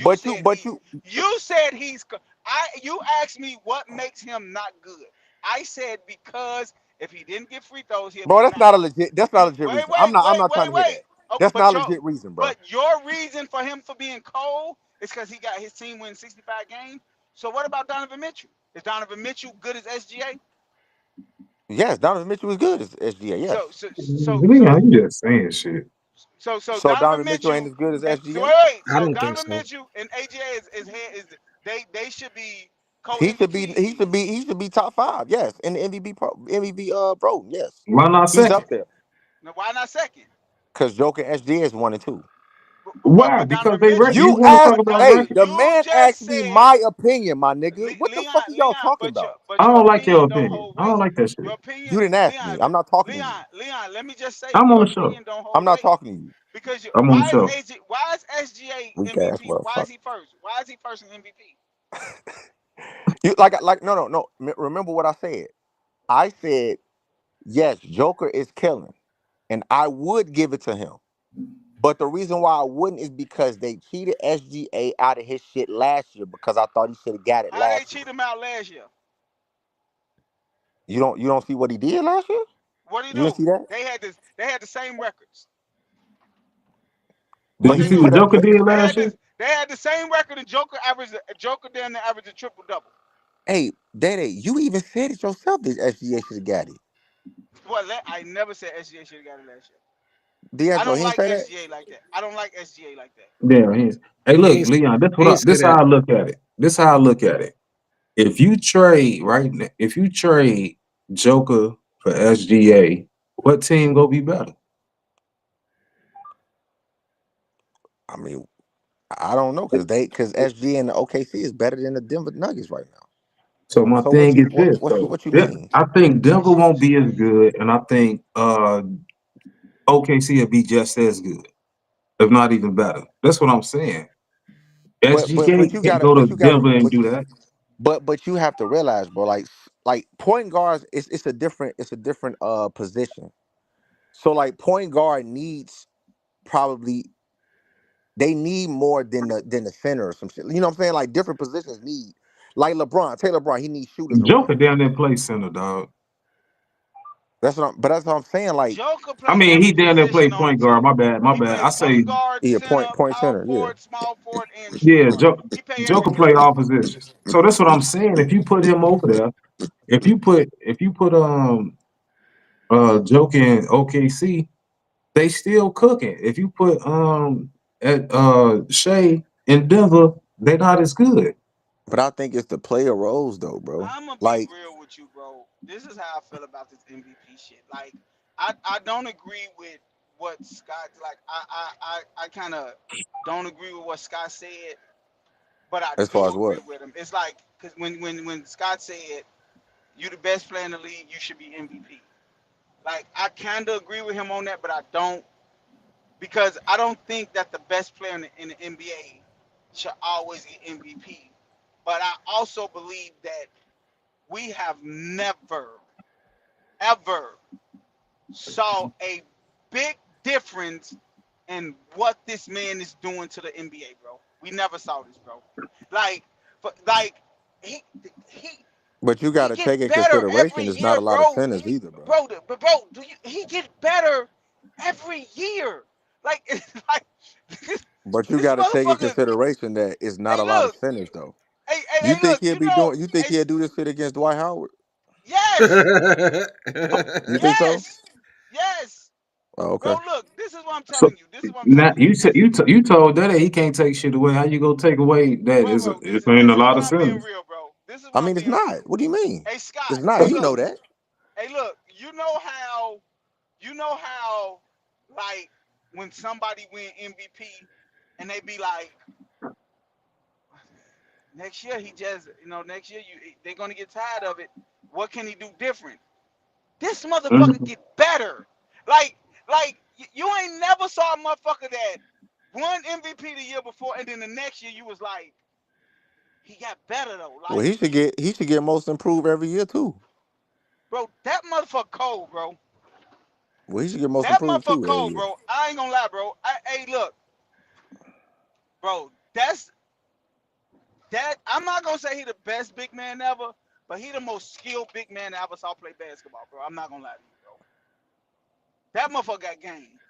But you but you You said he's. You asked me what makes him not good. I said because if he didn't get free throws, he'll bro, be that's not a mad. legit reason. I'm not trying to hear that. Oh, That's not a legit reason, bro. but your reason for him for being cold is because he got his team win 65 games. So what about Donovan Mitchell? Is Donovan Mitchell good as SGA? Yes, Donovan Mitchell is good as SGA, yes. Leon, you just saying shit. So So Donovan Donovan Mitchell ain't Mitchell as good as and SGA? I so don't think Donovan so. Mitchell and AJ is they should be co He should be MVPs he should then. be he should be top five, yes, in the MVP pro, yes. Why not He's second? up there. Now why not second? Because Joker and SGA is 1 and 2. Why? But Because Donovan they record. Mitchell. You You want to talk asked, But about Donovan, hey, record? the you man just asked me said my opinion, my nigga. What the fuck are y'all talking about? I But your don't like your opinion don't opinion. hold I don't weight. like that Your shit. opinion, You didn't ask me. Leon, I'm not talking to you. Leon. Let me just say I'm on your the show. opinion don't I'm hold not weight talking to you. because I'm on the show. why is SGA Weak ass MVP? Why is motherfucker. he first? Why is he first in MVP? You no. Remember what I said. I said, yes, Joker is killing. And I would give it to him. But the reason why I wouldn't is because they cheated SGA out of his shit last year because I thought he should have got it How they last year. cheat him out last year? You don't see what he did last year? What do you You didn't do? see that? They had the same records. Did What But you they he see do? what put up Joker did last year? They had the same record and Joker down the average a triple double. hey, Daddy, you even said it yourself that SGA should have got it. I never said SGA should have got it last year. I D'Angelo, don't he ain't like say that? SGA like that. I don't like SGA like that. Yeah, he is. Hey, He look, ain't, Leon. he ain't say This that. how I look at it. This how I look at it. If you trade if you trade Joker for SGA, what team gonna be better? I mean, I don't know because SGA and the OKC is better than the Denver Nuggets right now. So my So thing is this though. what you mean? I think Denver won't be as good, and I think OKC will be just as good, if not even better. That's what I'm saying. SGA can't go to Denver and do that. But you have to realize, bro, like point guards, it's a different position. So like point guard needs probably they need more than the center or some shit. You know what I'm saying? Like different positions need like LeBron, he needs shooters around Joker him. down there play center, dog. That's what I'm saying. Like Joker I play mean, every he down there play position on the point guard. My team. bad, my He bad. play I say, point guard, yeah, center, point power center, yeah. forward, small forward, and shooting yeah, guard. He play every Joker play position. all positions. So that's what I'm saying. If you put him over there, if you put Joker in OKC, they still cooking. If you put at Shea in Denver, they not as good. But I think it's the player roles though, bro. I'm gonna be Like real with you, bro. This is how I feel about this MVP shit. Like, I don't agree with what Scott like. I kind of don't agree with what Scott said, but I as far do as agree what? with him. It's like because when Scott said you the best player in the league, you should be MVP. Like I kind of agree with him on that, but I don't because I don't think that the best player in the NBA should always get MVP. But I also believe that we have never, ever saw a big difference in what this man is doing to the NBA, bro. We never saw this, bro. Like, like he he But you got he to get take in better consideration every there's not year, a lot of bro. centers either, bro. Bro, do you? He get better every year. Like, it's like But you this got to take in motherfucker. consideration that it's not Hey, a lot of look. centers though. Hey, look. You know, You think he'll do this shit against Dwight Howard? yes, You think so? yes, yes, Oh, bro. okay. Look, this is what I'm So telling you. This is what I'm now telling you. This, you told that he can't take shit away. How you gonna take away that? bro, Is bro. it's ain't This a is lot why of I'm being sense. real, bro. This is I why I'm mean, it's being not. real. What do you mean? Hey, Scott. It's not. Hey, He look. know that. Hey, look. You know how, like, when somebody win MVP and they be like, next year he just, next year they're gonna get tired of it. What can he do different? This motherfucker Mhm. get better. Like, you ain't never saw a motherfucker that won MVP the year before, and then the next year you was like, he got better though. Well, Like, he should get most improved every year too. bro, that motherfucker cold, bro. Well, he should get most That improved motherfucker too every cold, year. bro. I ain't gonna lie, bro. Hey, look, bro. That I'm not gonna say he the best big man ever, but he the most skilled big man I ever saw play basketball, bro. I'm not gonna lie to you, bro. That motherfucker got game.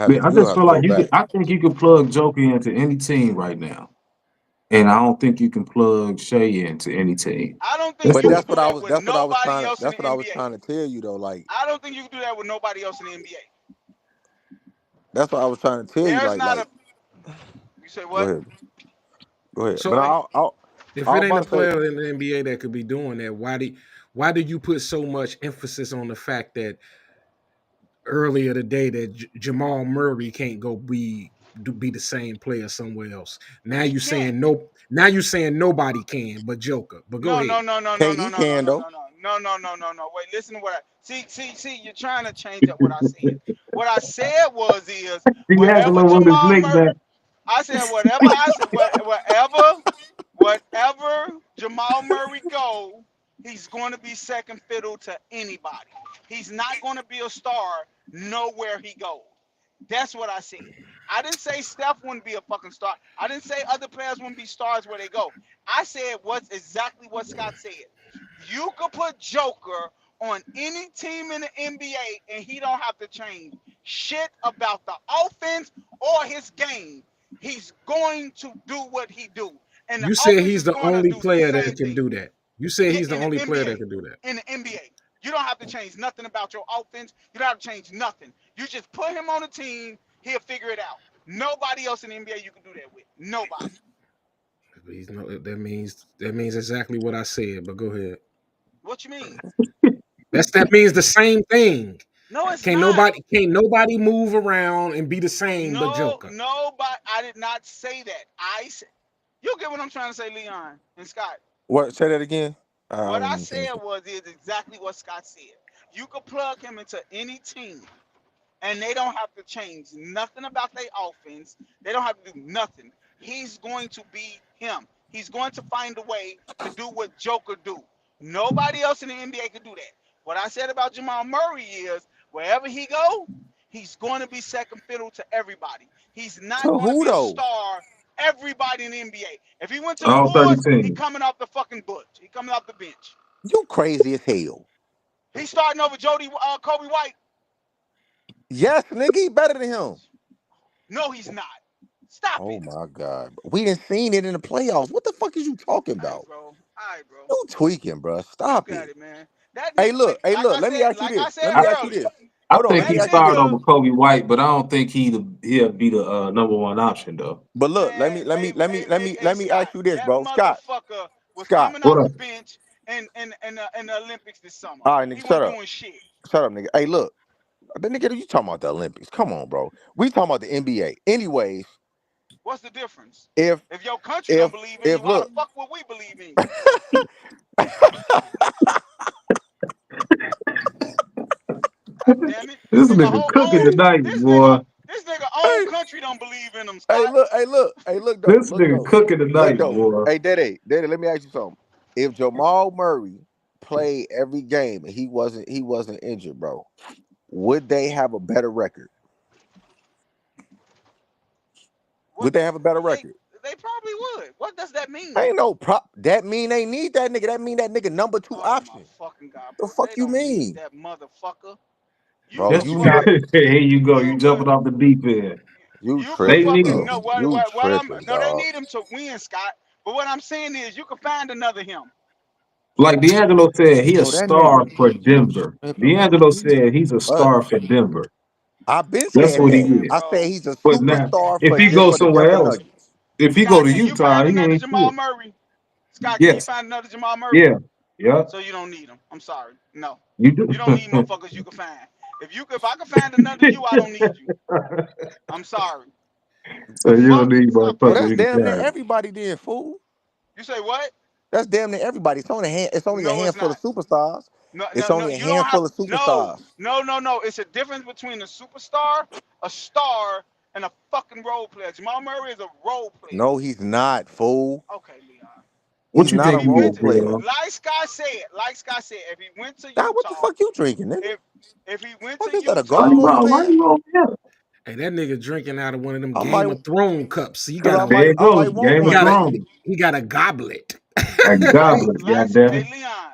Man, I You gonna just have to feel go like you could. back. I think you could plug Joker into any team right now, and I don't think you can plug Shea into any team. I don't think That's But you it. could do that with nobody else in that's the what I was NBA. trying to tell you though. Like I don't think you can do that with nobody else in the NBA. that's what I was trying to tell you. There's not Like a. You say go what? ahead, go ahead. But So if I it was ain't a about to say, player in the NBA that could be doing that, why do you put so much emphasis on the fact that earlier today that Jamal Murray can't go be the same player somewhere else? Now He you can't. saying no. Now you saying nobody can but Joker. But go No, no, ahead. no, no, no, no, KD no, no, can no, though. no, no. Wait, listen to what I see. You're trying to change up what I said. What I said is wherever D'Angelo want his Jamal lick Murray. back. I said whatever I said. Whatever Jamal Murray go, he's going to be second fiddle to anybody. He's not going to be a star nowhere he goes. That's what I said. I didn't say Steph wouldn't be a fucking star. I didn't say other players wouldn't be stars where they go. I said what's exactly what Scott said. You could put Joker on any team in the NBA and he don't have to change shit about the offense or his game. He's going to do what he do. And the You said offense he's is the going to only do the player same that can thing. do that. You said Yeah, he's the in the only player that NBA. can do that. In the NBA. You don't have to change nothing about your offense. You don't have to change nothing. You just put him on the team, he'll figure it out. Nobody else in the NBA you can do that with. Nobody. But he's no. That means exactly what I said. But go ahead. What you mean? That means the same thing. No, it's Can't not. nobody can't nobody move around and be the same but No, Joker. nobody. I did not say that. You get what I'm trying to say, Leon and Scott. What? Say that again. I What don't I understand. said is exactly what Scott said. You could plug him into any team, and they don't have to change nothing about their offense. They don't have to do nothing. He's going to be him. He's going to find a way to do what Joker do. Nobody else in the NBA can do that. What I said about Jamal Murray is wherever he go, he's going to be second fiddle to everybody. He's not To going to who be a though? star. Everybody in the NBA. If he went to the All 30 Bulls, he teams. coming off the fucking bench. He coming off the bench. You crazy as hell. He's starting over Kobe White. Yes, nigga, he better than him. No, he's not. Stop Oh it. my god, we didn't seen it in the playoffs. What the fuck is you talking All right, about? bro. All right, bro. You tweaking, bro. You Stop got it. it, man. That Hey, nigga, look, hey, like look. I said, Let me ask you earlier, this. I Hold on, think let that me he ask you started this. nigga, over Kobe White, but I don't think he'll be the number one option though. But look, man, let me Scott, ask you this, that bro. Scott, motherfucker was Scott. coming What off the up? bench in the Olympics this summer. All right, He nigga, wasn't doing shit. shut up, nigga. Hey, look, the nigga, you talking about the Olympics? Come on, bro. We talking about the NBA. Anyways, What's the difference? if If your country don't if believe in you, if why the look, fuck would we believe in you? God damn it! This This nigga nigga cooking tonight, this boy. nigga I own Hey, Scott. look though, This nigga cooking look tonight, though. boy. Hey, Daddy, let me ask you something. If Jamal Murray played every game and he wasn't injured, bro, would they have a better record? What? Would they have a better They record? they probably would. What does that mean? Ain't no prop. That mean they need that nigga. That mean that nigga number two Oh my option. fucking god, The bro! fuck They you don't need mean, that motherfucker. You bro? could You put not Here you go. You you could jumping off the deep end. you you could They tripping, need fucking bro? no You what I'm tripping, no. They dog. need him to win, Scott. But what I'm saying is, you can find another him. like D'Angelo said, he a Bro, that nigga. star for Denver. Tripping, bro. D'Angelo said he's a But star for Denver. I've been That's saying what he that. Man, is. I said bro. he's a But now, superstar if for he Man, goes for the somewhere Denver else, Nuggets. if he go Scott, to can you Utah, find he another ain't Jamal shit. Murray? Scott, can you Yes. find another Jamal Murray? Yeah. Yeah. So you don't need him. I'm sorry. No, You do. you don't need motherfuckers you can find. If I can find another you, I don't need you. I'm sorry. So The you don't fuck? need Stop Well, playing motherfuckers that's with you me. can damn near carry. everybody then, fool. You say what? That's damn near everybody. It's only a No, it's handful not. of superstars. No, It's no, no. only a You don't have. handful of No, superstars. no. It's a difference between a superstar, a star, and a fucking role player. Jamal Murray is a role player. No, he's not, fool. Okay, Leon. What He's you not If a think he he role went is, to, player. Leon? like Scott said, if he went to God, what the Utah, fuck you drinking, nigga? if if he went Fuck to is that, a Why Golden Utah, you Goose wrong? Why fan? you wrong? Yeah. Hey, that nigga drinking out of one of them I might, Game of Thrones cups. So cause I There might, you I go. might want Game he of one got a now. Thrones. he got a goblet. A goblet, goddamn hey it. Leon,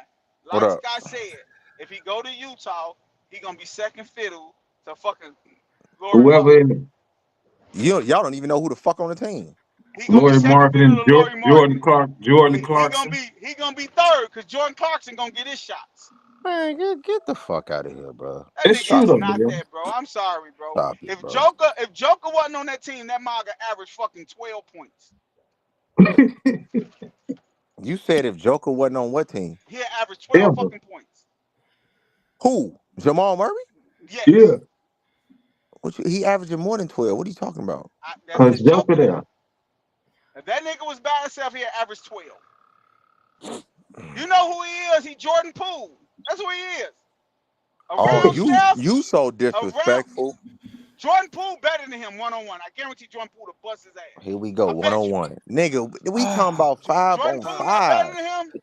What like up? Scott said, if he go to Utah, he gonna be second fiddle to fucking Lori Whoever Markin. in it. Y'all don't even know who the fuck on the team. He gonna be Lori second Martin fiddle and to Lori Jordan Markin. Clark, Jordan He gonna Clarkson. be third because Jordan Clarkson gonna get his shots. Man, get the fuck out of here, bro. That It's nigga true Stop is though, it. not man. that, bro. I'm sorry, bro. Stop it, If bro. Joker wasn't on that team, that Maga averaged fucking 12 points. You said if Joker wasn't on what team? He had averaged 12 Denver. fucking points. Who? Jamal Murray? Yeah. Yes. He averaging more than 12. What are you talking about? That's Cause his Joker Joker there. there. If that nigga was by himself, he had averaged 12. You know who he is? He Jordan Poole. That's who he is. Oh, Around you Steph, you so around disrespectful. Jordan Poole better than him one-on-one. I guarantee Jordan Poole to bust his ass. Here we go, I one bet on you. one. Nigga, we talking about five Jordan on Poole not better five. than him.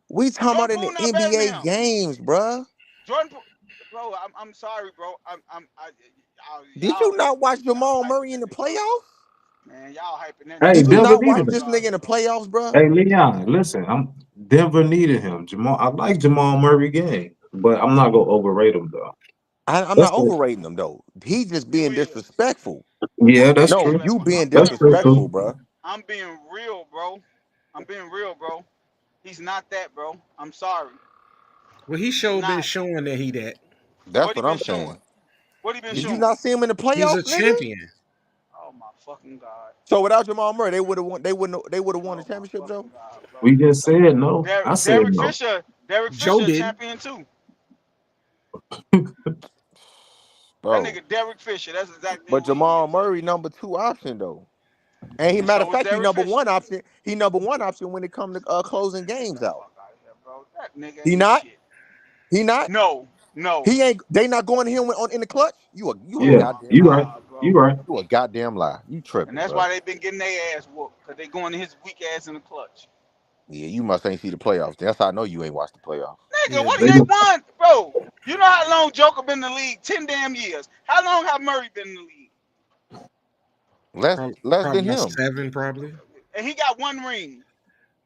We talking about Jordan in the Poole not better than NBA him. games, bruh. Jordan Poole, bro, I'm sorry, bro. Did you not watch Y'all Jamal hyping Murray in that the nigga up. playoffs? Man, y'all hyping that Hey, nigga Did up. you Denver not Oh watch my needed this him. nigga God, in the bro. playoffs, bruh? Hey, Leon, listen, Denver needed him. I like Jamal Murray game, but I'm not gonna overrate him though. I'm That's not it. overrating him though. He just You being is. disrespectful. Yeah, that's No, true. you Disrespectful. being That's true disrespectful, too. bruh. I'm being real, bro. I'm being real, bro. He's not that, bro. I'm sorry. Well, he He's sure been not. showing that he that. That's What he what been I'm showing? saying. What he been Did you showing? not see him in the He's a playoffs, nigga? champion. Oh my fucking God. So without Jamal Murray, they would have won. They would have won the Oh my championship, Joe. fucking God, bro. We just said no. I said Derek no. Fisher. Derek Joe Fisher, a didn't. champion too. That Bro, nigga Derek Fisher. That's exactly but who he Jamal is. Murray number two option though, and he And matter so of was fact he Derek number Fisher. one option. He number one option when it comes to closing Man, get games the out. fuck out of here, bro. That nigga He ain't not. shit. He not. No, no. He ain't. They not going to him in the clutch. You a Yeah, Oh my goddamn you lie. right. God, You bro. right. You a goddamn lie. You And tripping, that's bro. why they been getting their ass whooped. Because they going to his weak ass in the clutch. Yeah, you must ain't see the playoffs. That's how I know you ain't watched the playoffs. Nigga, Yeah, what They did they just, want? Bro, you know how long Joker been in the league? 10 damn years. How long have Murray been in the league? Less probably than about him. 7, probably. And he got one ring.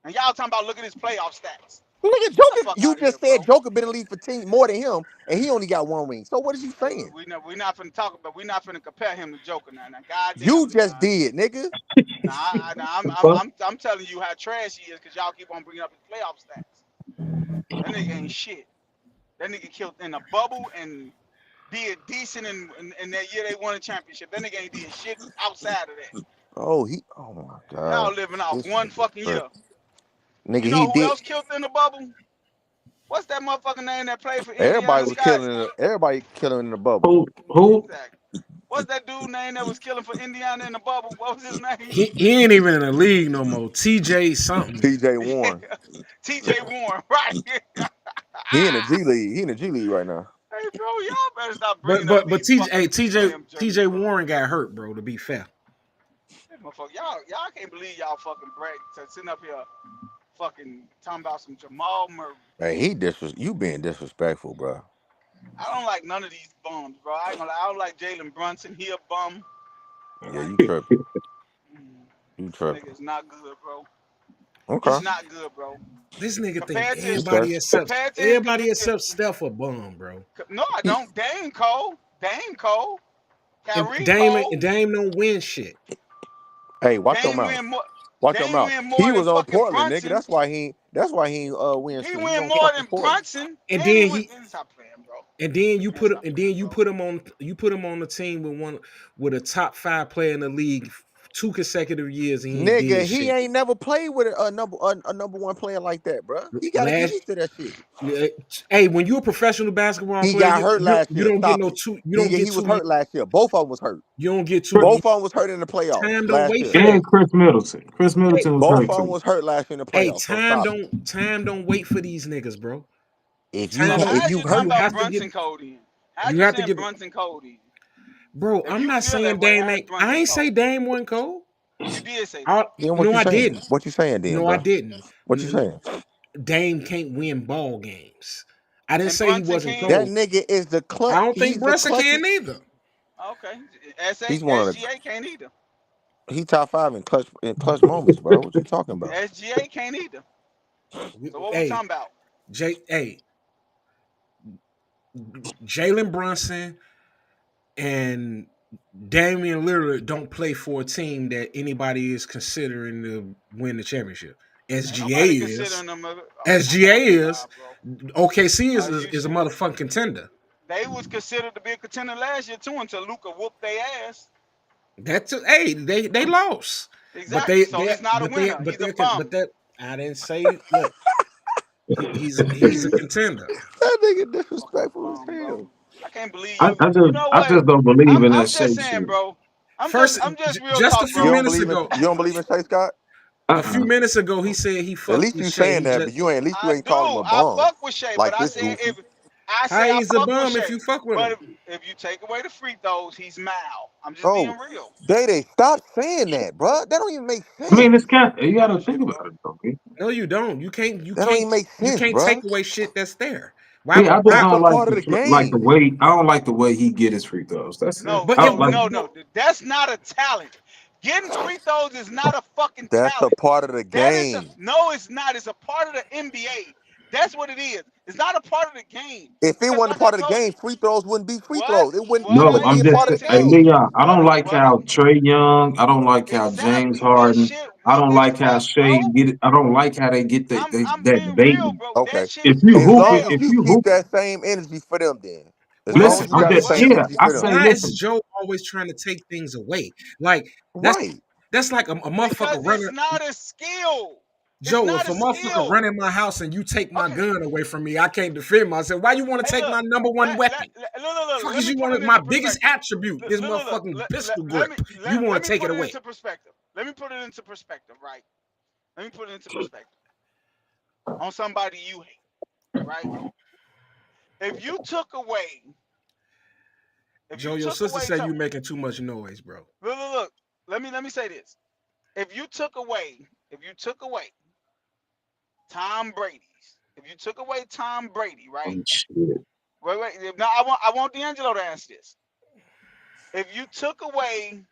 And y'all talking about look at his playoff stats. Nigga, Get the Joker. fuck You out of here, just said bro. Joker been in the league for 10 more than him, and he only got one ring. So what is you Hey, saying? we not finna talk about. We not finna compare him to Joker now. Now, goddamn, You just Leon. did, nigga. Now, fuck. I'm telling you how trash he is because y'all keep on bringing up his playoff stats. That nigga ain't shit. That nigga killed in a bubble and did decent in that year they won a championship. That nigga ain't did shit outside of that. Oh my Y'all God. living off This one nigga fucking year. tripping. Nigga, You he know who did. else killed in the bubble? What's that motherfucking name that played for Everybody Indiana, was Scott? killing it. Everybody killing in the bubble. Who? Exactly. What's that dude name that was killing for Indiana in the bubble? What was his name? He ain't even in the league no more. TJ something. TJ Warren. T.J. Warren, right? He in the G League. He in the G League right now. Hey, bro, y'all better stop But bringing up but but these TJ hey, fucking TJ slim jerks, TJ bro. Warren got hurt, bro, to be fair. Motherfucker, y'all can't believe y'all fucking brag to sitting up here fucking talking about some Jamal Murray. Hey, you being disrespectful, bro. I don't like none of these bums, bro. I ain't gonna lie. I don't like Jalen Brunson. He a bum. Yeah, Like, you tripping. mm, You this nigga tripping. is not good, bro. Okay. He's not good, bro. This nigga think Compared to his, Okay. compared to his, everybody except Steph a bum, bro. no, I He, don't. Dame Cole, Dame Cole, And Kyrie Cole, Dame don't win shit. hey, watch your Dame mouth. win more. Watch your Dame mouth. win He more than was on fucking Portland, nigga. Brunson. That's why he win He shit. He win on more fucking than Portland. Brunson, And and he then went. he Stop playing, bro. and then you Man, put him stop and then playing, you bro. put him on the team with a top 5 player in the league 2 consecutive years and he ain't did Nigga, he shit. ain't never played with a number one player like that, bro. He got to get Last used to that shit. Hey, when you're a professional basketball He player, got hurt last you year. don't get Stop no it. two you don't He get was 2 hurt last year. Both of them was hurt. you don't get Chris- 2 Both of them was hurt in the playoffs time don't last wait year. for that. and Chris Middleton. Chris Hey, Middleton was Both hurt of them too. was hurt last year in the hey, playoffs. So stop it. time don't wait for these niggas, bro. So Time don't If how's you you talking hurt, you about have to get Brunson Code in? How's you you have to saying get Brunson Code in? bro, If I'm you not feel that saying way, Dame how's ain't I Brunson ain't say Code? Dame wasn't cold. You did say that. I, then what no, you I saying? didn't. What you saying then, No, I bro? didn't. What you saying? Dame can't win ball games. I didn't And say he Brunson wasn't can. That cold. nigga is the clutch. I don't think He's the Brunson clutch. can either. Okay. He's one of the. SGA can't either. He top five in clutch moments, bro. What you talking about? SGA can't either. So what we Hey, talking about? Hey, Jalen Brunson and Damian Lillard don't play for a team that anybody is considering to win the championship. Ain't SGA nobody is. considering them. Oh my SGA fucking is. god, bro. OKC Are you is a serious? motherfucking contender. They was considered to be a contender last year too until Luca whooped their ass. That's hey, they lost, but Exactly. So he's not a winner. He's a bum. but that I didn't say. Look, he's a contender. That nigga Fucking disrespectful as bum, bro. hell. I can't believe I, you. I You just know I what? just don't believe in that I'm just shake saying, shit. bro. First, I'm just real just a talk, few You bro. don't minutes believe in ago, you don't believe in Shay Scott? a few Uh-uh. minutes ago, he said he At fucked least with you Shay. saying He that, just but you ain't. At least you I ain't do. calling him a I bum fuck with Shay, but like I this said goofy. I how say I he's a fuck with bum if Shay. you fuck with But him. if you take away the free throws, he's mal. I'm just Oh, being real. Day stop saying that, bro. That don't even make I mean, sense. it's kind. You got to think Bullshit, about bro. it, though. Okay? No, you don't. That don't even make You sense, can't take bro. away shit that's there. Yeah, I just That's Why a don't part of the like the game. way I don't like the way he get his free throws. That's it. No, but I if don't no, like. no, but no. That's not a talent. Getting free throws is not a fucking That's a talent. part of the That is a game. no, it's not. It's a part of the NBA. That's what it is. It's not a part of the game. If it Because wasn't a like I part of the told game, you, free throws wouldn't be free what throws. It wouldn't what No, even I be I'm am a just part trying of to the hey tell you, game. Leon. I don't like what I, how Trey Young. I don't like how James exactly this Harden. shit I weak don't as like how fuck, Shea bro. get it. I don't like how they get I'm that being real, baiting. bro. That Okay. shit If you weak As as hooping, long as hell. if you you keep hooping, that same energy for them, then. As long listen. as you I'm got the just same What? yeah. energy I for them. say why is listen. Joe always trying to take things away? Like that's Right. that's like a motherfucker Because it's running. not a skill. It's Joe, not if a a motherfucker skill. running my house and you take my Okay. gun away from me, I can't defend myself. Why you want to Hey, take look. my number one weapon? Look. Fuck Let is me you put want it my into biggest perspective. attribute? This motherfucking pistol grip. You want Let to me take it put it away? into perspective. Let me put it into perspective, right? Let me put it into perspective on somebody you hate, right? If you took away, if you Joe, your took sister away, said you making too much noise, bro. look. Let me say this. If you took away Tom Brady's, if you took away Tom Brady, right? Oh shit. Wait. Now I want D'Angelo to answer this. If you took away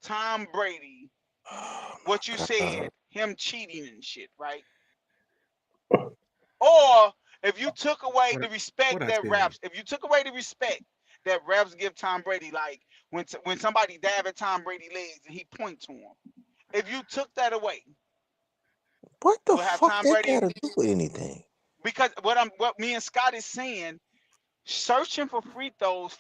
Tom Brady, Oh what you my God. said, him cheating and shit, right? Or if you took away What the respect what I that tell you? refs, if you took away the respect that refs give Tom Brady, like when somebody dab at Tom Brady legs and he point to him, if you took that away, What the we'll have fuck Tom that Brady gotta do with anything? because what me and Scott is saying, searching for free throws,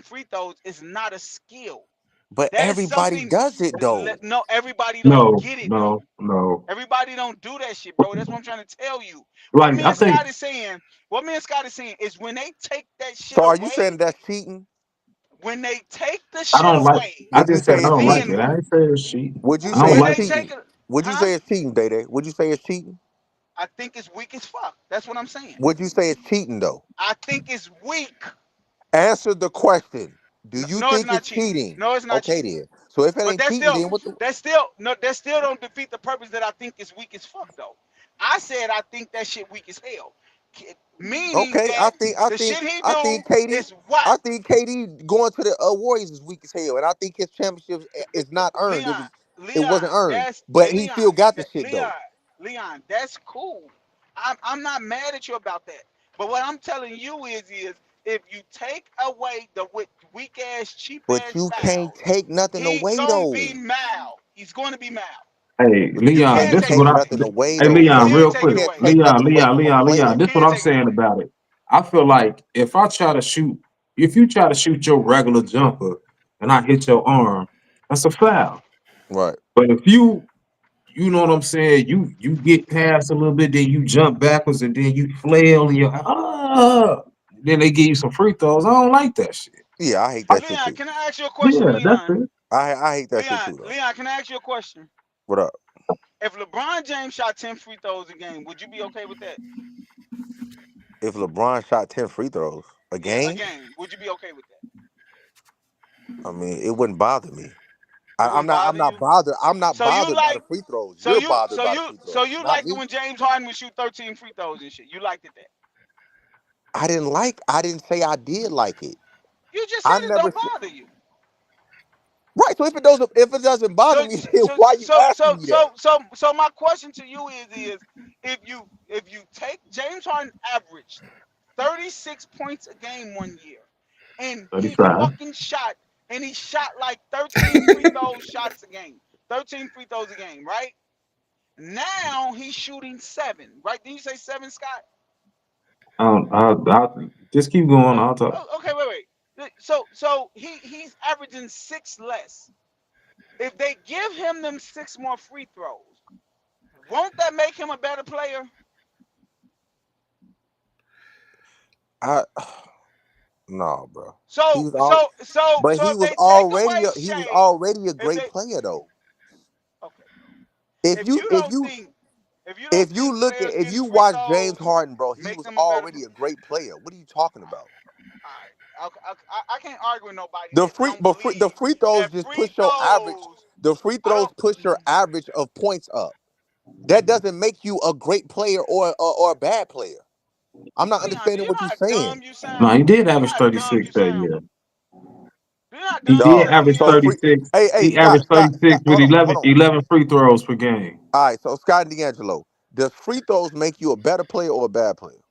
free throws is not a skill. But That is everybody something. does it though. No, everybody don't No, get it though. no, no. Everybody don't do that shit, bro. That's what I'm trying to tell you. Like I think What me and Scott is saying is when they take that shit So are you away, saying that's cheating? when they take the I shit don't like. away, I Would you just said say I it's don't like cheating? it. then I ain't say it's cheating. Would you I don't say when it's like they it. take cheating? it, Would you huh? say it's cheating, Day Day? Would you say it's cheating? I think it's weak as fuck. That's what I'm saying. Would you say it's cheating though? I think it's weak. Answer the question. Do you No, it's think not it's cheating. cheating? No, it's not Okay cheating. then. So if it But ain't cheating, then what the that still no that still don't defeat the purpose that I think is weak as fuck though. I said I think that shit weak as hell. Meaning okay? that the shit he I do think KD, is whack. I think KD going to the Warriors is weak as hell, and I think his championship is not earned. Leon, It wasn't Leon, earned, that's but hey he still Leon, got the that, shit though. Leon, that's cool. I'm not mad at you about that. But what I'm telling you is if you take away the weak ass, cheap But ass you can't foul, take nothing he away gonna though. be mal. He's gonna be mal. Hey, But you You Leon, can't can't this is take it what take I. away. nothing away Hey, though, You Leon, bro. can't real take You it quick. can't away. take nothing away from a You Leon. player. This is what can't I'm take it saying away. about it. I feel like if I try to shoot, if you try to shoot your regular jumper and I hit your arm, that's a foul. Right. But if you know what I'm saying, you get past a little bit, then you jump backwards and then you flail and then they give you some free throws. I don't like that shit. Yeah, I hate that shit Leon, too. can I ask you a question, Yeah, that's Leon? it. I hate that shit too though. Leon, can I ask you a question? What up? If LeBron James shot 10 free throws a game, would you be okay with that? If LeBron shot 10 free throws a Yeah, a game, game. Would you be okay with that? I mean, it wouldn't bother me. It wouldn't I'm bother not you. bothered. I'm not So you bothered by the like free throws. You're bothered by the free so throws, you not liked it me. when James Harden would shoot 13 free throws and shit. You liked it that. I didn't say I did like it. You just I said it never don't said, bother you. right. So if it doesn't bother So me, then why you asking me that? so my question to you is if you take James Harden averaged 36 points a game one year and he 35. fucking shot and he shot like 13 free throws shots a game. 13 free throws a game, right? Now he's shooting 7, right? Did you say 7, Scott? I'll just keep going. Oh, I'll talk. okay, wait. So he's averaging 6 less. If they give him them 6 more free throws, won't that make him a better player? I no, bro. He So was all, so so but so if they take away he was Shea, already a if great they player though. okay, If if you you if don't you think players if getting you free watch James throws Harden, bro, he make was them a better already a great player. What are you talking about? all right, I can't argue with nobody that don't believe The free throws that just free push your average. throws. The free I throws don't. push your average of points up. That doesn't make you a great player or a bad player. I'm not Leon, do understanding you know what you're how saying. dumb you No, he sound? did Do you know average how dumb 36 you that sound? year. Do you know how He dumb you did Dog. sound, average So Leon? free. 36. Hey, He averaged Scott, 36 with hold on. 11 free throws per game. All right, so Scott and D'Angelo, does free throws make you a better player or a bad player?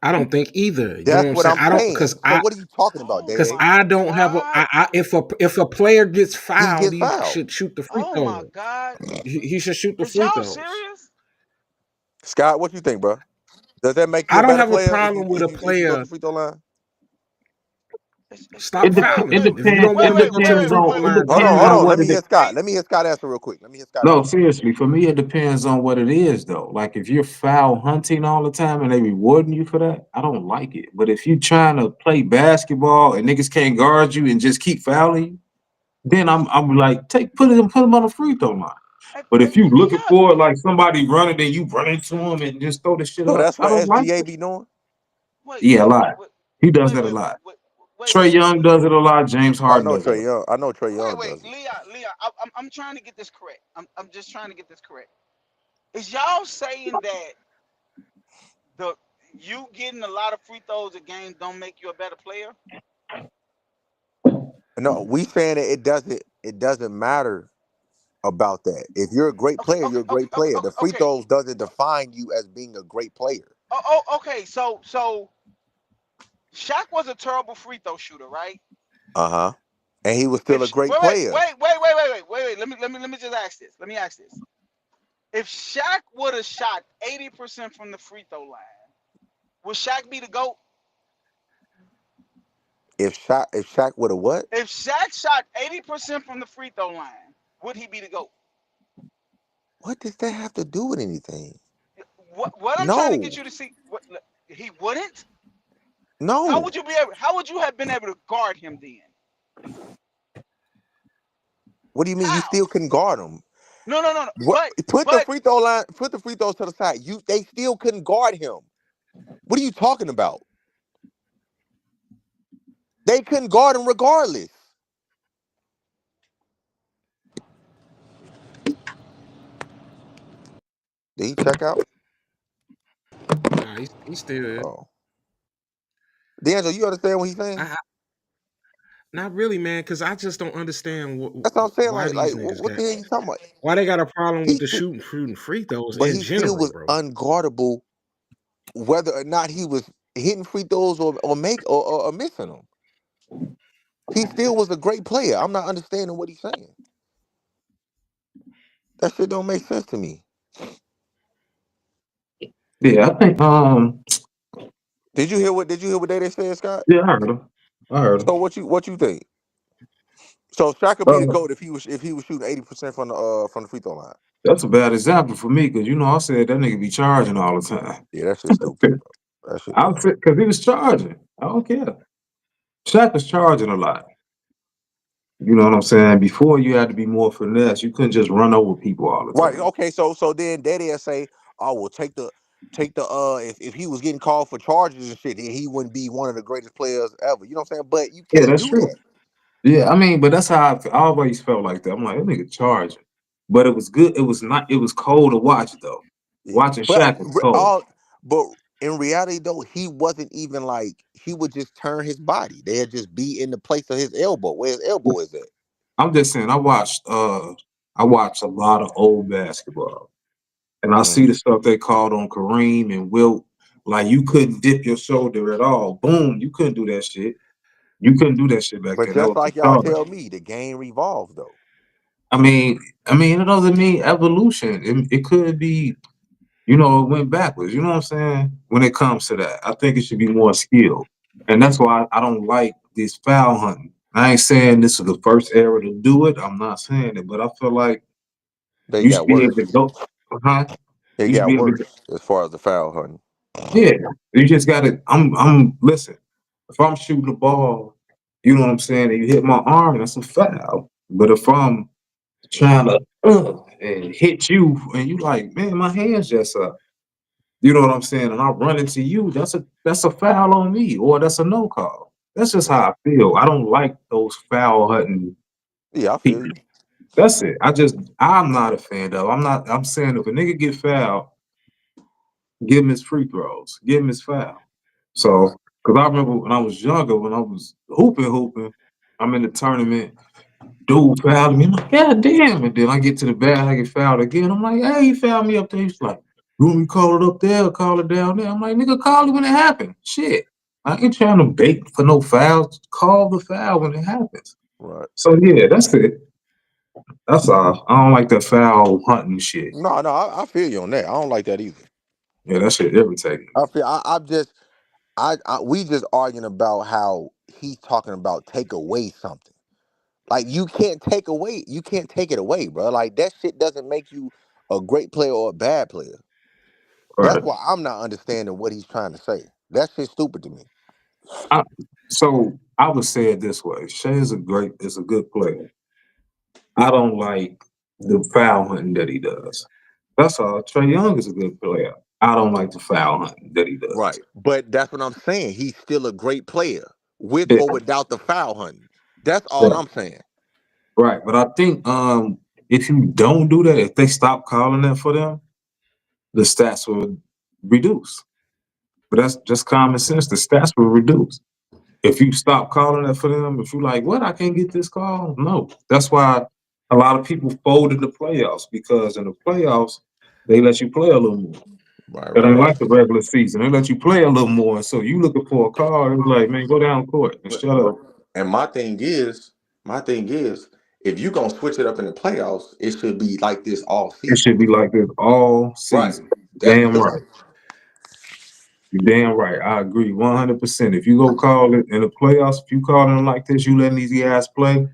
I don't think either. You know what That's I'm what saying? I'm I don't saying. So what are you talking about, Oh because Dave? my I don't have a God. if a player gets He fouled, gets he fouled. should shoot the free Oh my throws. God. He should shoot the Is free y'all throws. serious? Scott, what you think, bro? Does that make you I a don't better have a player problem with a if you go to player. the free throw line? Stop It fouling. If you depends. don't want to go to the free throw It line, don't depends Hold on on. foul. what Let me it is. hear Scott. Let me hear Scott answer real quick. Let me hear Scott No, answer. seriously, for me, it depends on what it is, though. Like if you're foul hunting all the time and they rewarding you for that, I don't like it. But if you trying to play basketball and niggas can't guard you and just keep fouling you, then I'm like, put him on the free throw line. But if you Do looking y'all for it, like somebody running and you run into him and just throw the shit So up, that's I what don't like SGA it. be doing? wait, Yeah, a wait, wait, lot. wait, He does wait, that a wait, wait, lot. wait, wait, Trey wait, wait, Young wait, does it a lot. James I Harden know does it a Trey lot. Young. I know Trey Young wait, does it. Leah, I'm trying to get this correct. I'm just trying to get this correct. Is y'all saying that the you getting a lot of free throws a game don't make you a better player? No, we saying that it doesn't matter about that. If you're a great Okay, player, okay, you're a okay, great okay, player. okay, The free okay. throws doesn't define you as being a great player. Okay. So Shaq was a terrible free throw shooter, right? Uh-huh. And he was If still a great wait, player. let me just ask this. Let me ask this. If Shaq would have shot 80% from the free throw line, would Shaq be the GOAT? If Shaq would have what? If Shaq shot 80% from the free throw line, would he be the GOAT? What does that have to do with anything? What I'm trying to No. get you to see, he wouldn't. No. How would you have been able to guard him then? What do you mean you How? still couldn't guard him? No. What put the free throw line, put the free throws to the side. They still couldn't guard him. What are you talking about? They couldn't guard him regardless. Did he check out? Nah, he's still there. Oh, D'Angelo, you understand what he's I, saying? I not really, man, because I just don't understand That's what I'm saying. why these niggas What got the hell you talking about? why they got a problem with He the sti- shooting free throws but in he still general, was bro. unguardable, whether or not he was hitting free throws or missing them. He still was a great player. I'm not understanding what he's saying. That shit don't make sense to me. Yeah, I think Did you hear what they said, Scott? yeah, I heard him. I heard him. So what you think? So Shaq could be the Uh, GOAT if he was shooting 80% from the free throw line. that's a bad example for me because I said that nigga be charging all the time. Yeah, that shit's stupid, bro. That shit I dumb. said because he was charging. I don't care. Shaq was charging a lot. You know what I'm saying? Before you had to be more finesse. You couldn't just run over people all the Right. time. Okay. So then Daddy'll say, "Oh, well, take the if he was getting called for charges and shit, then he wouldn't be one of the greatest players ever." You know what I'm saying? But you Yeah, can't that's do true. that. Yeah, I mean, but that's how I always felt like that. I'm like, that nigga charging. But it was good. It was not. It was cold to watch though. Yeah. Watching But Shaq was cold. but in reality though, he wasn't even like he would just turn his body. They'd just be in the place of his elbow, where his elbow is at. I'm just saying. I watched a lot of old basketball, and I see Mm. the stuff they called on Kareem and Wilt. Like you couldn't dip your shoulder at all. Boom, you couldn't do that shit. You couldn't do that shit back But then. That just was a like y'all charge. tell me, the game revolves though. It doesn't mean evolution. It could be, it went backwards. You know what I'm saying? When it comes to that, I think it should be more skill, and that's why I don't like this foul hunting. I ain't saying this is the first era to do it. I'm not saying it, but I feel like They you should got be able to worse. go. Uh-huh. It You should got be able to. worse as far as the foul hunting. Yeah, you just got to. Listen. If I'm shooting the ball, you know what I'm saying, and you hit my arm, that's a foul. But if I'm trying to and hit you, and you like, man, my hands just up. You know what I'm saying? And I run into you, that's a foul on me, or that's a no call. That's just Right. how I feel. I don't like those foul hunting Yeah, I feel people. you. That's it. I'm not a fan of. I'm saying if a nigga get fouled, give him his free throws, give him his foul. Right. So, because I remember when I was younger, when I was hooping, I'm in the tournament. Dude fouled me. I'm like, God damn. And then I get to the bag, I get fouled again. I'm like, hey, he fouled me up there. He's like, you want me to call it up there or call it down there? I'm like, nigga, call it when it happens. Shit. I ain't trying to bait for no fouls. Call the foul when it happens. Right. So yeah, that's it. That's all. I don't like that foul hunting shit. No, I feel you on that. I don't like that either. Yeah, that shit irritating. I'm just we just arguing about how he's talking about take away something. Like you can't take it away, bro. Like that shit doesn't make you a great player or a bad player. That's Right. why I'm not understanding what he's trying to say. That shit's stupid to me. I, so I would say it this way. Shea is a good player. I don't like the foul hunting that he does. That's all. Trey Young is a good player. I don't like the foul hunting that he does. Right. But that's what I'm saying. He's still a great player with Yeah, or without the foul hunting. That's all right. I'm saying. Right. But I think if you don't do that, if they stop calling that for them, the stats will reduce. But that's just common sense. The stats will reduce. If you stop calling that for them, if you like, what, I can't get this call? No. That's why a lot of people fold in the playoffs because in the playoffs, they let you play a little more. It ain't Right. like the regular season. They let you play a little more. So you looking for a call, it's like, man, go down court and shut up. But and my thing is, if you gonna switch it up in the playoffs, it should be like this all It season. should be like this all Right. season. That's Damn because right. You're damn right. I agree 100%. If you go call it in the playoffs, if you call them like this, you letting these guys play,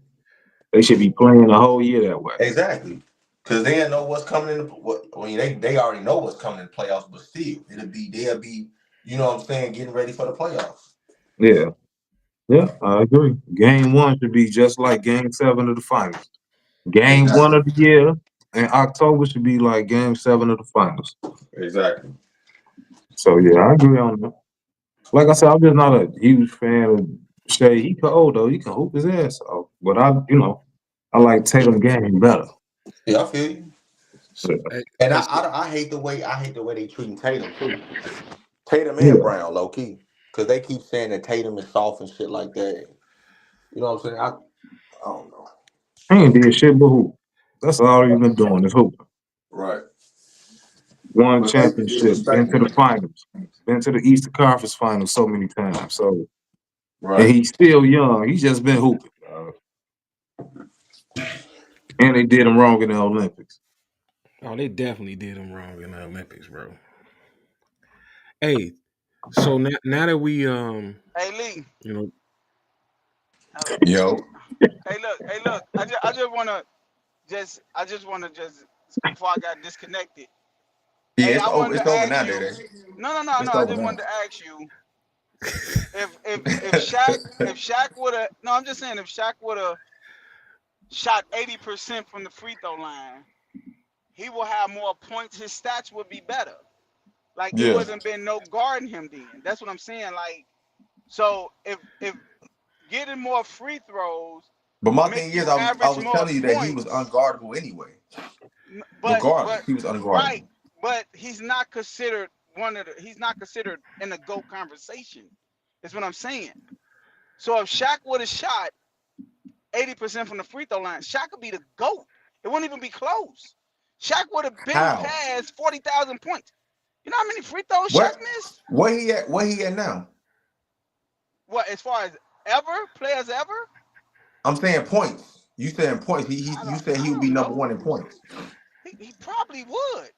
they should be playing the whole year that way. exactly. Because they know what's coming in the what I mean, they already know what's coming in the playoffs, but still they'll be, you know what I'm saying, getting ready for the playoffs. Yeah. Yeah, I agree. Game one should be just like game seven of the finals. Game one Exactly. of the year in October should be like game seven of the finals. Exactly. So yeah, I agree on that. Like I said, I'm just not a huge fan of Shea. He cold though. He can hoop his ass off. But I like Tatum game better. Yeah, I feel you. Hey, And hey, I hate the way they treating Tatum too. Tatum and Yeah. Brown, low key, because they keep saying that Tatum is soft and shit like that. You know what I'm saying? I don't know. He ain't did shit but hoop. That's all he been doing is hoop. Right. Won But they championship, been to disrespectful. the finals, been to the Eastern Conference Finals so many times. So and Right. he's still young. He's just been hooping. And they did him wrong in the Olympics. oh, they definitely did him wrong in the Olympics, bro. Hey, so now that we Hey Lee. you know, Uh, Yo. hey look. I just wanna just before I got disconnected. Yeah, Hey, I wanted it's to over ask now, you. Day. No. It's I over just now. wanted to ask you if Shaq would have. No, I'm just saying if Shaq would have shot 80% from the free throw line, he will have more points. His stats would be better. Like it Yeah. wouldn't have been no guarding him then. That's what I'm saying. Like so, if getting more free throws But my make thing is, you I average was more telling you that he was points, unguardable anyway. but Regardless, he was right, unguardable. but he's not considered one of the. He's not considered in the GOAT conversation. Is what I'm saying. So if Shaq would have shot 80% from the free throw line, Shaq would be the GOAT. It wouldn't even be close. Shaq would have been How? past 40,000 points. You know how many free throws Shaq What? missed? Where he at? Where he at now? What, as far as ever, players ever? I'm saying points. You saying points? You said he I would be don't number know. one in points. He probably would.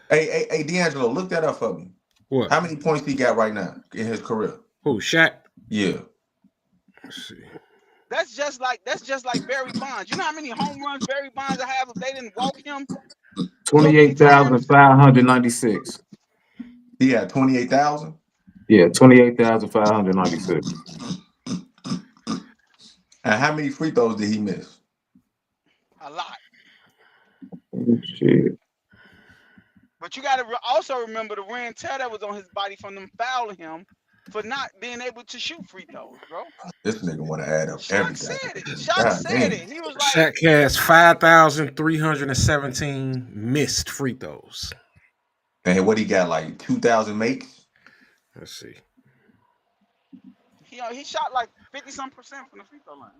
Hey, D'Angelo, look that up for me. what? How many points he got right now in his career? Who Shaq? Yeah. Let's see. That's just like Barry Bonds. You know how many home runs Barry Bonds would have if they didn't walk him so many times? 28,596. He had 28,000. Yeah, 28,596. And how many free throws did he miss? A lot. Shit. But you got to also remember the wear and tear that was on his body from them fouling him for not being able to shoot free throws, bro. This nigga want to add up Shaq everything. said it. Shaq God said damn. it. He was like, Shaq has 5,317 missed free throws. And what he got, like 2,000 makes? Let's see. he shot like 50 some percent from the free throw line.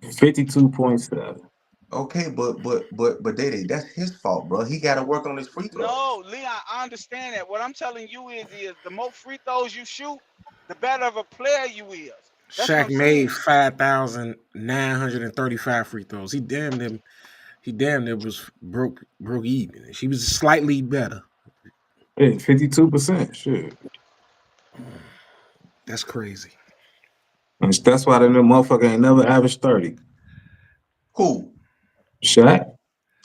52.7. Okay, but Day, that's his fault, bro. He got to work on his free throws. No, Leon, I understand that. What I'm telling you is the more free throws you shoot, the better of a player you is. That's what Shaq I'm made saying. 5,935 free throws. He damn near was broke even. She was slightly better. Yeah, 52%. Shit. That's crazy. And that's why that little motherfucker ain't never averaged 30. Who? Shaq,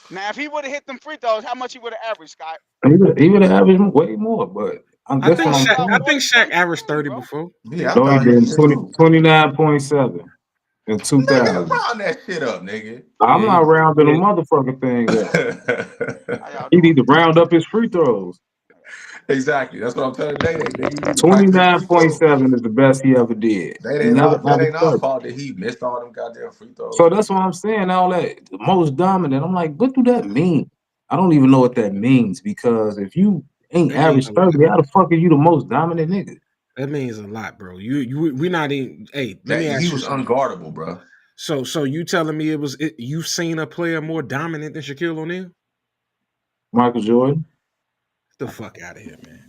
Now, if he would have hit them free throws, how much he would have averaged, Scott? he would have averaged way more, but He that's what I'm averaged about I saying. think 40 Shaq points a averaged game, 30 bro. before. Yeah, I No, he thought he did did too. 29.7 in Nigga, 2000. round that shit up, nigga. I'm Yeah, not rounding a yeah. motherfucking thing up. How y'all He need doing? to round up his free throws. Exactly. That's what I'm telling Day. Nigga, you need to practice his free throws. 29.7 is the best he ever did. He never That averaged ain't our 30. fault that he missed all them goddamn free throws, So that's nigga. what I'm saying. All that the most dominant. I'm like, what do that mean? I don't even know what that means because if you ain't That means average a lot. 30, how the fuck are you the most dominant nigga? That means a lot, bro. We not even. Hey, let That me he ask you was something. unguardable, bro. So you telling me you've seen a player more dominant than Shaquille O'Neal? Michael Jordan. Get the fuck out of here, man.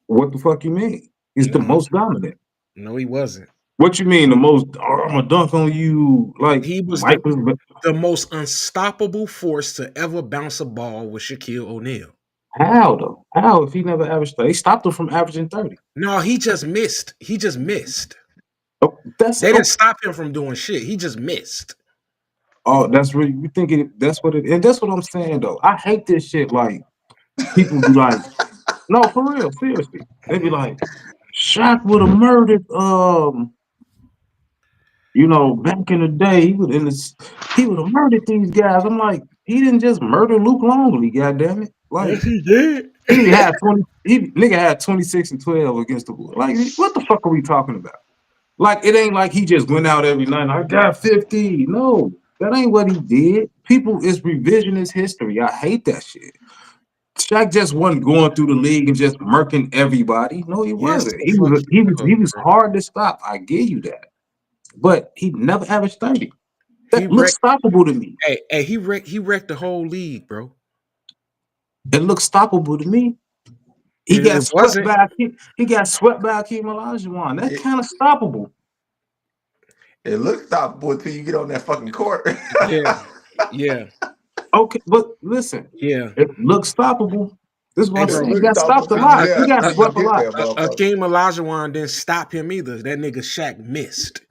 What the fuck you mean? He's the No, most dominant. no, he wasn't. What you mean the most? Oh, I'm gonna dunk on you like He was Michael. the most unstoppable force to ever bounce a ball with Shaquille O'Neal. How though? How if he never averaged 30? They stopped him from averaging 30. No, he just missed. He just missed. Oh, that's They didn't oh, stop him from doing shit. He just missed. oh, that's really you thinking that's what it and that's what I'm saying though. I hate this shit. Like people be like, no, for real, seriously. They be like, Shaq would have murdered back in the day, he would have murdered these guys. I'm like, he didn't just murder Luke Longley, goddamn it. Like Yes, he did. nigga had 26 and 12 against the Bulls. Like, what the fuck are we talking about? Like, it ain't like he just went out every night. I got 50. No. That ain't what he did. People is revisionist history. I hate that shit. Shaq just wasn't going through the league and just murking everybody. No, he Yes, wasn't. the fuck he He was, was bro. hard to stop. I give you that. But he never averaged 30. He That looks wrecked. stoppable to me. Hey, he wrecked the whole league, bro. It looks stoppable to me. He got It swept wasn't. by he got swept by Akeem Olajuwon. That's It, kind of stoppable. it looks stoppable until you get on that fucking court. Yeah, yeah, Okay, but listen, yeah. it looks stoppable. This is what Hey, I'm It bro. saying. He looks got stopped stoppable a till you lot. He there, got till you swept a get lot. there, motherfucker. Akeem Olajuwon didn't stop him either. That nigga Shaq missed.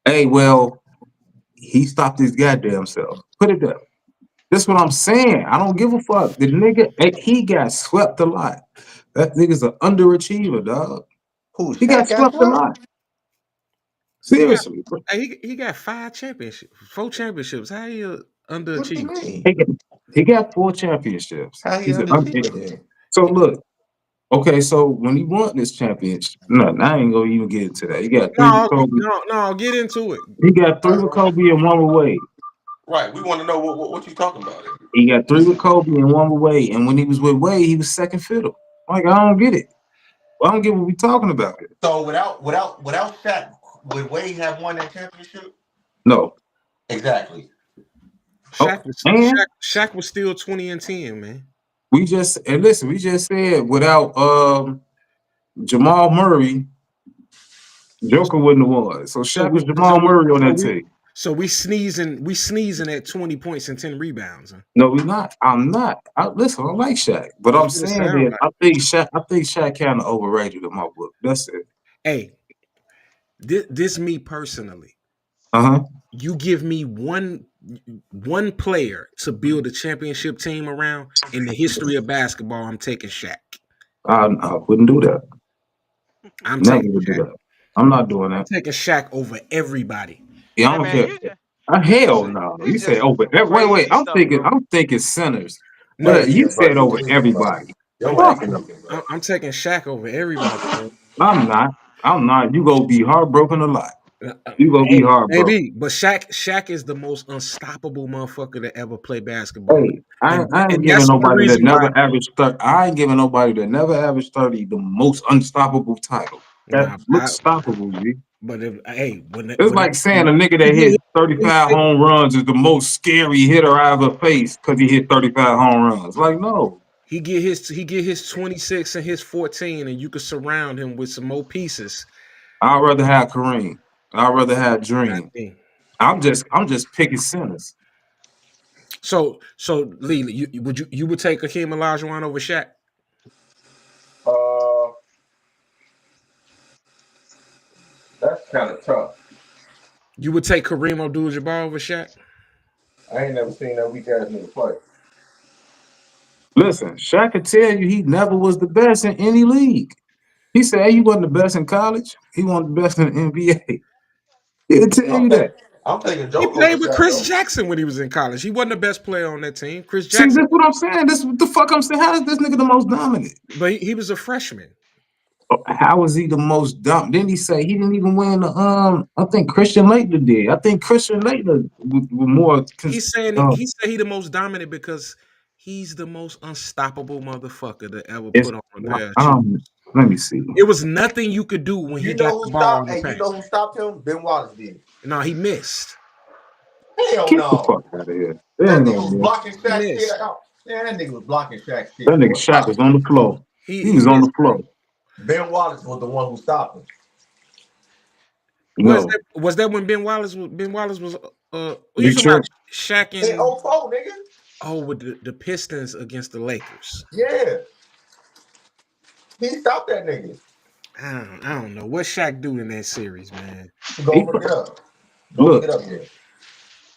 Hey, well, he stopped his goddamn self. Put it there. That's what I'm saying. I don't give a fuck. The nigga, he got swept a lot. That nigga's an underachiever, dog. Who, He got Shaq got swept a swept? lot. He got Seriously, bro. he got 5 championships, 4 championships. How he a What do you underachiever? mean? He got, he got 4 championships. How he He's an underachieving then? so look. Okay, so when he won this championship, no, I ain't gonna even get into that. He got three with No, Kobe. no. Get into it. He got three with Kobe and one with Wade. Right, we want to know what you talking about. It. He got three with Kobe and one with Wade. And when he was with Wade, he was second fiddle. Like I don't get it. I don't get what we talking about here. So without Shaq, would Wade have won that championship? No. Exactly. Oh, and Shaq was still 20-10, man. we just and listen, we just said without Jamal Murray, Joker wouldn't have won. So So Shaq we was Jamal Murray on so that we team. so we sneezing at 20 points and 10 rebounds. Huh? No, we not. I'm not. Listen, I like Shaq, but I'm That's what it saying sounds is like. I think Shaq kind of overrated in my book. That's it. Hey, this me personally. Uh-huh. You give me one player to build a championship team around in the history of basketball, I'm taking Shaq. I wouldn't do that. I'm Never taking would do Shaq. that. I'm not doing I'm that. taking Shaq over everybody. Yeah, I Hey don't man, care. you just Hell it's no. You it's said just over. Wait. crazy I'm stuff, thinking. bro. I'm thinking centers, No, but Man, you yeah, bro, said you over tweaking, bro. everybody. Your ass Fuck no. tweaking, bro. I'm taking Shaq over everybody, bro. I'm not. I'm not. You gonna be heartbroken a lot. You gonna be Hey, heartbroken. maybe, but Shaq is the most unstoppable motherfucker to ever play basketball, Hey, I, and I ain't and giving that's the nobody that reason why. never averaged 30. I ain't giving nobody that never averaged 30 the most unstoppable title. That Nah, looks stoppable, G. but if hey, It's like saying a nigga he that get hit 35 his home runs is the most scary hitter I ever faced because he hit 35 home runs. Like, no. he get his 26 and his 14, and you could surround him with some more pieces. I'd rather have Kareem. I'd rather have I Dream. think. I'm just picking centers. So Lee, you would take Hakeem Olajuwon over Shaq? Uh, that's kind of tough. You would take Kareem Abdul-Jabbar over Shaq? I ain't never seen that weak ass nigga play. Listen, Shaq could tell you he never was the best in any league. He said he wasn't the best in college. He wasn't the best in the NBA. He'll tell I'm you that. taking I'm taking He Joker over played with Shaq Chris though. Jackson when he was in college. He wasn't the best player on that team. Chris See, Jackson, this is what I'm saying. This is what the fuck I'm saying. How is this nigga the most dominant? but he was a freshman. How is he the most dominant? Then he say he didn't even win the I think Christian Laettner did. I think Christian Laettner was more He's saying he said he the most dominant because he's the most unstoppable motherfucker to ever it's put on a pair of shoes. let me see. It was nothing you could do when he You got know the who ball in stopped? the Hey, you paint. know who stopped him? Ben Wallace did. No, he missed. Hell Get the no. fuck out of here. They That ain't nigga gonna was miss. blocking He Shaq shit missed. out. Man, that nigga was blocking Shaq That shit, nigga boy. Shaq Stop was it. on the floor. He He he was on missed, the bro. floor. Ben Wallace was the one who stopped him. Was No. that when Ben Wallace was you Big talking about Trick. Shaq In and '04, nigga. with the Pistons against the Lakers? Yeah. He stopped that nigga. I don't know what Shaq do in that series, man. Go He look it up. Go look look, it up here.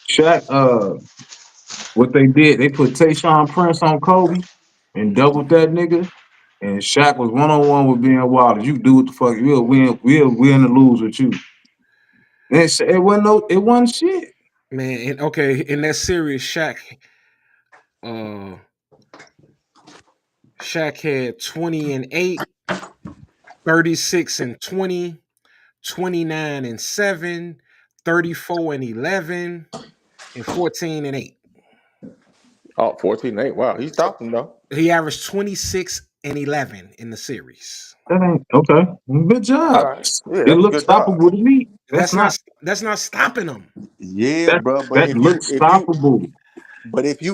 Shaq, what they did, they put Tayshaun Prince on Kobe and doubled that nigga. And Shaq was 1-on-1 with Ben Wallace. You do what the fuck. We'll win or lose with you. And it wasn't shit. Man, and okay, in that series, uh Shaq had 20-8, 36-20, 29-7, 34-11. and 14-8. Oh, 14-8. Wow, he So stopped him though. he averaged 26-11 in the series. That ain't okay. Good All job. right. Yeah, It that's a looks good job. stoppable to me. That's not stopping him. Yeah, That bro. But that looks stoppable.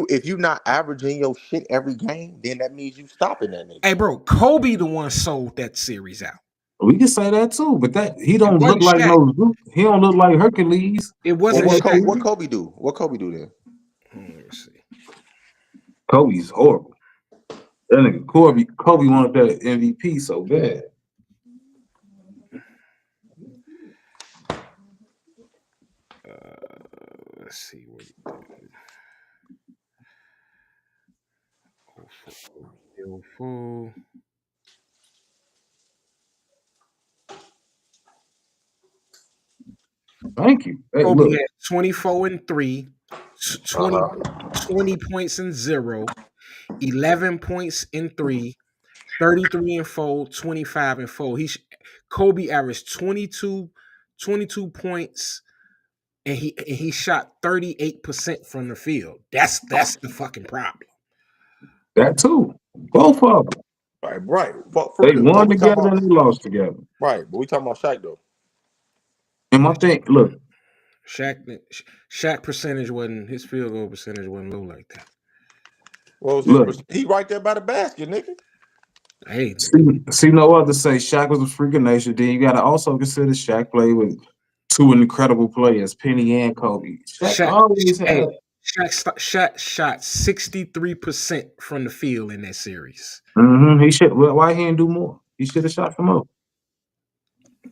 if you not averaging your shit every game, then that means you stopping that nigga. Hey, bro, Kobe the one sold that series out. We can say that too, but that he It don't look wasn't like Shaq. no Zeus. He don't look like Hercules It Well, wasn't in that Shaq. What series. Kobe do? What Kobe do then? Let me see. Kobe's horrible. That nigga Kobe wanted that MVP so bad. Let's see what he did. Oh, full. Thank you. Hey, Kobe look. had 24-3, Uh 20, huh. 20 points and 0, 11 points in 3, 33 and 4, 25 and 4. Kobe averaged 22 points and he shot 38% from the field. That's the fucking problem. That too. Both of them. Right. For They real. But won we talking together about and they lost together. right. But we talking about Shaq though. And my thing, look, Shaq percentage wasn't his field goal percentage wasn't low like that. Well, look. he right there by the basket, nigga. Hey, See no other say Shaq was a freak of nature. Then you got to also consider Shaq played with two incredible players, Penny and Kobe. Shaq Shaq, always hey, had. Shaq shot 63% from the field in that series. He should. Well, why he didn't do more? He should have shot some more.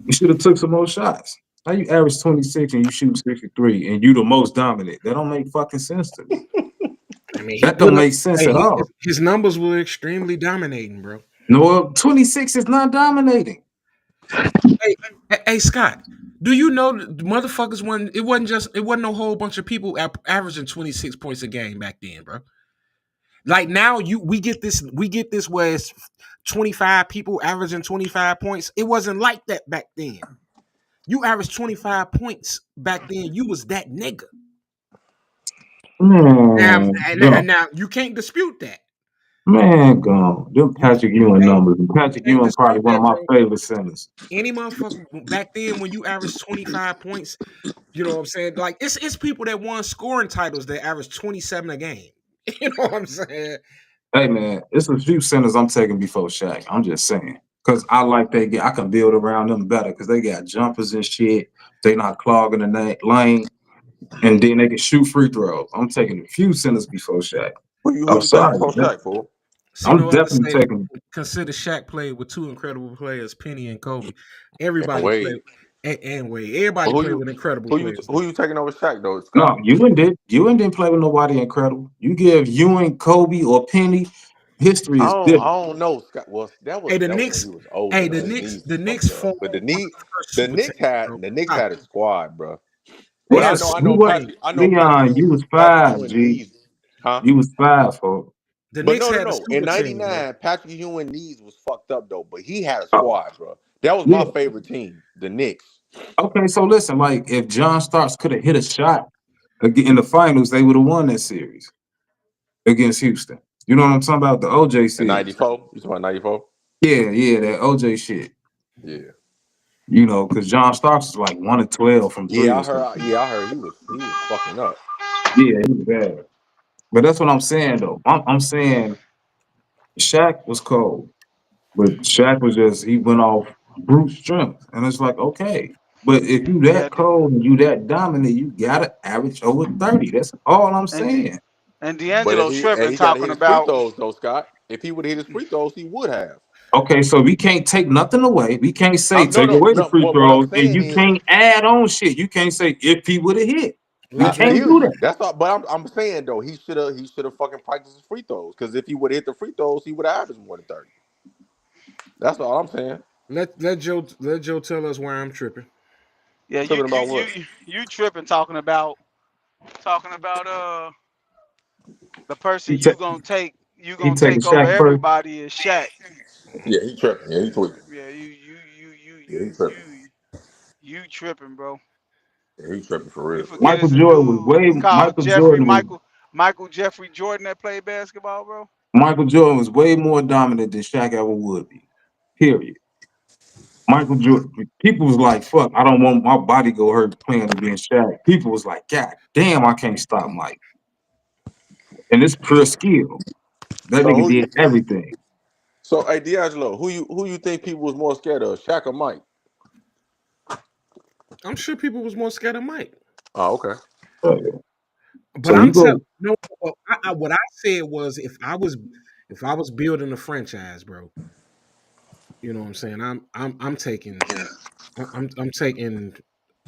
He should have took some more shots. How you average 26 and you shoot 63 and you the most dominant? That don't make fucking sense to me. I mean, he That put don't up. make sense Hey, at all. his numbers were extremely dominating, bro. No, 26 is not dominating. Hey, Scott, do you know the motherfuckers wasn't? It wasn't a whole bunch of people averaging 26 points a game back then, bro. Like now, we get this where it's 25 people averaging 25 points. It wasn't like that back then. You averaged 25 points back then. You was that nigga. Man, And go. now you can't dispute that. Man, gone. Them Patrick Ewing Hey, numbers. And you Patrick can't Ewing probably dispute one that, of my bro. favorite centers. Any motherfucker back then when you averaged 25 points, you know what I'm saying? Like it's people that won scoring titles that average 27 a game. You know what I'm saying? Hey man, it's a few centers I'm taking before Shaq. I'm just saying. Cause I like I can build around them better because they got jumpers and shit. They not clogging the lane. And then they can shoot free throws. I'm taking a few centers before Shaq. Who I'm you taking sorry. before Man. Shaq for? See, I'm no other definitely say taking consider Shaq played with two incredible players, Penny and Kobe. And Everybody Wade. played and Wade. Everybody But played with incredible players. who you taking over Shaq though, no, Scott? Ewing did. Ewing didn't play with nobody incredible. You give Ewing, Kobe, or Penny, history is I different. don't know, Scott. Well, Hey, the that was when Knicks. he was older Hey, though. His knees The was Knicks fucked up. formed But one of the first super teams, bro. The Knicks Stop had a it. squad, bro. They But had a Yes, super we were. team. I know Leon, you was Patrick 5, Ewing G. knees, huh? You was 5, folks. The But Knicks had a no. In super team, bro. '99, Patrick Ewing knees was fucked up though. But he had a Oh, squad, bro. That was my yeah. favorite team, the Knicks. Okay, so listen, like if John Starks could have hit a shot in the finals, they would have won that series against Houston. You know what I'm talking about? The OJ In series. '94, you talking about '94? Yeah, that OJ shit. Yeah. You know, because John Starks is like 1 of 12 from three Yeah, or something. I heard he was fucking up. Yeah, he was bad. But that's what I'm saying though. I'm saying Shaq was cold, but Shaq was just he went off brute strength, and it's like okay. But if you Yeah, that cold and you that dominant, you gotta average over 30. That's all I'm and saying. and But if D'Angelo tripping he got to talking hit his free about. throws though, Scott. If he would have hit his free throws, he would have. Okay, so we can't take nothing away. We can't say No, take away the no. free What I'm throws, and saying you is can't add on shit. You can't say if he would have hit. We I can't feel do you. that. That's all. But I'm saying though, he should have fucking practiced his free throws. Because if he would have hit the free throws, he would have averaged more than 30. That's all I'm saying. Let Joe tell us why I'm tripping. Yeah, Tripping about what? you tripping talking about the person He take you he gonna taking take over Shaq first. everybody is Shaq. Yeah, he tripping. Yeah, he tweaking. Yeah, Yeah, he tripping. you tripping, bro. Yeah, he tripping for You real, for real. forget Michael it's a Jordan was dude way called Michael Jordan was Michael Jeffrey Jordan that played basketball, bro. Michael Jordan was way more dominant than Shaq ever would be. Period. Michael Jordan. People was like, "Fuck, I don't want my body go hurt playing against Shaq." People was like, "God damn, I can't stop Mike." And it's pure skill. That So nigga who? did everything. So hey, D'Angelo, who you think people was more scared of, Shaq or Mike? I'm sure people was more scared of Mike. Oh, okay. Uh, But So I'm you telling go. no. What I said was if I was building a franchise, bro, you know what I'm saying. I'm taking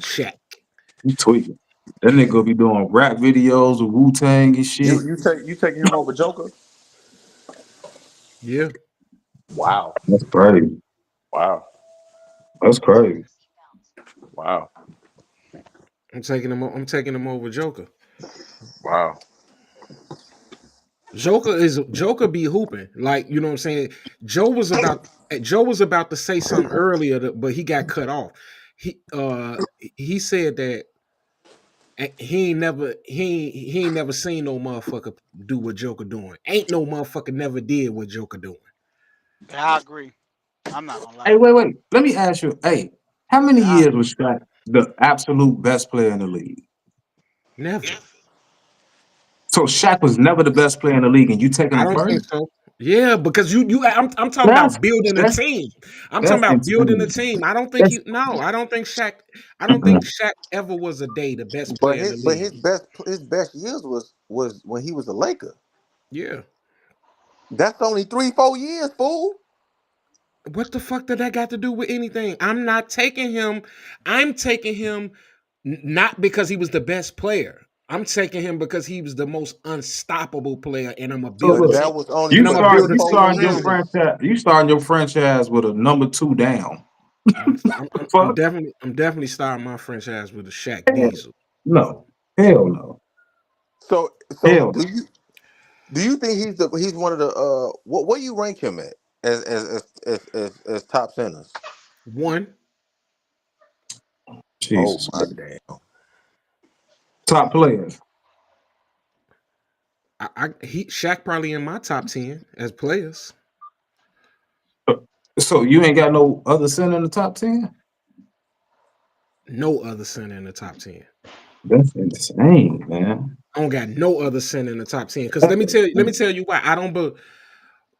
Shaq. You tweaking. That nigga gonna be doing rap videos with Wu Tang and You shit. you take you taking him over Joker? Yeah, Wow, That's crazy. wow, That's crazy. wow, I'm taking him over Joker. wow. Joker be hooping, like, you know what I'm saying. Joe was about to say something earlier, but he got cut off. He said that he ain't never seen no motherfucker do what Joker doing. Ain't no motherfucker never did what Joker doing. Yeah, I agree. I'm not gonna Hey, lie. wait. Let me ask you. Hey, how many Yeah, years was Shaq the absolute best player in the league? Never. So Shaq was never the best player in the league, and you taking I him don't think first? so. Yeah, because I'm talking That's about building a that's team. I'm talking that's about building a insane. team. I don't think That's you no, I don't think Shaq ever was a day the best But player in the his league. best years was when he was a Laker. Yeah. That's only 3-4 years, fool. What the fuck did that got to do with anything? I'm not taking him. I'm taking him not because he was the best player. I'm taking him because he was the most unstoppable player, and I'm gonna so build a But look. team, that was only and I'm You for gonna start build a you 3-4 team starting your around him. years. franchise. You starting your franchise with a number two down. I'm Fuck definitely starting my franchise with a Shaq Diesel. no. Hell no. So Hell no. do you think he's one of the what do you rank him at as top centers? One, Oh Jesus my Christ. damn. Top players. Shaq probably in my top 10 as players. So you ain't got no other center in the top 10? No other center in the top 10. That's insane, man. I don't got no other center in the top 10. Because let me tell you why.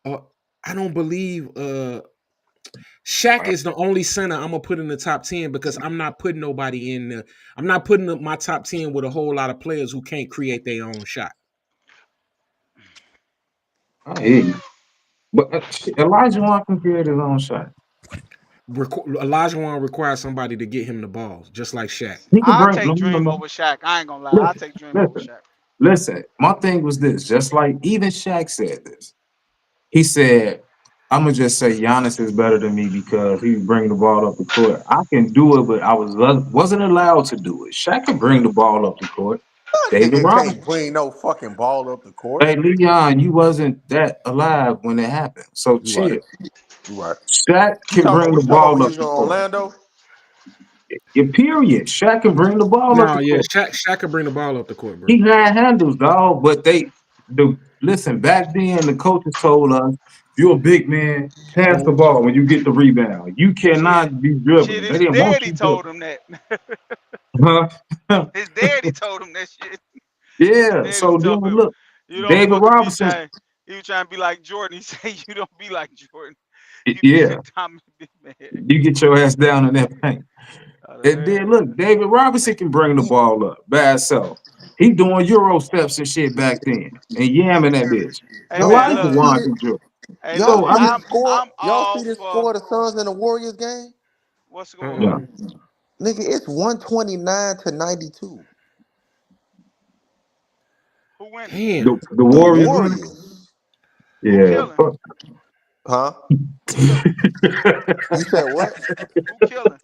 Uh, I don't believe Shaq is the only center I'm gonna put in the top 10 because I'm not putting nobody in the I'm not putting my top 10 with a whole lot of players who can't create their own shot. I hear you. But shit, Elijah Wan can create his own shot. Elijah Wan requires somebody to get him the ball, just like Shaq. He can I'll bring take no no Dream no. over Shaq. I ain't gonna lie. I'll Listen, take Dream over listen, Shaq. listen. My thing was this, just like even Shaq said this. He said, I'm gonna just say Giannis is better than me because he bring the ball up the court. I can do it, but wasn't allowed to do it. Shaq can bring the ball up the court. That David nigga can't Robinson. bring no fucking ball up the court. Hey, Leon, you wasn't that alive when it happened. So You right. chill. You right. Shaq can bring We the talking about when ball he up was the on court. Orlando? Yeah, period. Shaq can bring the ball up No, the yeah, court. Shaq could bring the ball up the court, He bro. had handles, dog. But listen, back then the coaches told us, you're a big man, pass the Don't ball when you get the rebound. You Shit, cannot be shit. dribbling. They His didn't want daddy you told dribbling. him that. Huh? His daddy told him that shit. His Yeah. daddy So then told him, look, "You don't David fucking be Robinson. trying." He was trying to be like Jordan. He said, "You don't be like Jordan. You be a Yeah, dominant big man." you get your ass down in that paint. Oh, the And then look, man. David Robinson can bring the ball up by himself. He doing Euro steps and shit back then and yamming that bitch. Hey Y'all man, see Elijah look. this Wan shit? can dribble. Hey Y'all look. So see I this mean, score? I'm Y'all all see this for score of the Suns and the Warriors game? what's the score? uh-uh. yeah, Nigga, it's 129-92. Who winning? Damn. the The Warriors winning. Warriors. Who Yeah, killing? fuck. Huh? Who killing? You said what? Who killing?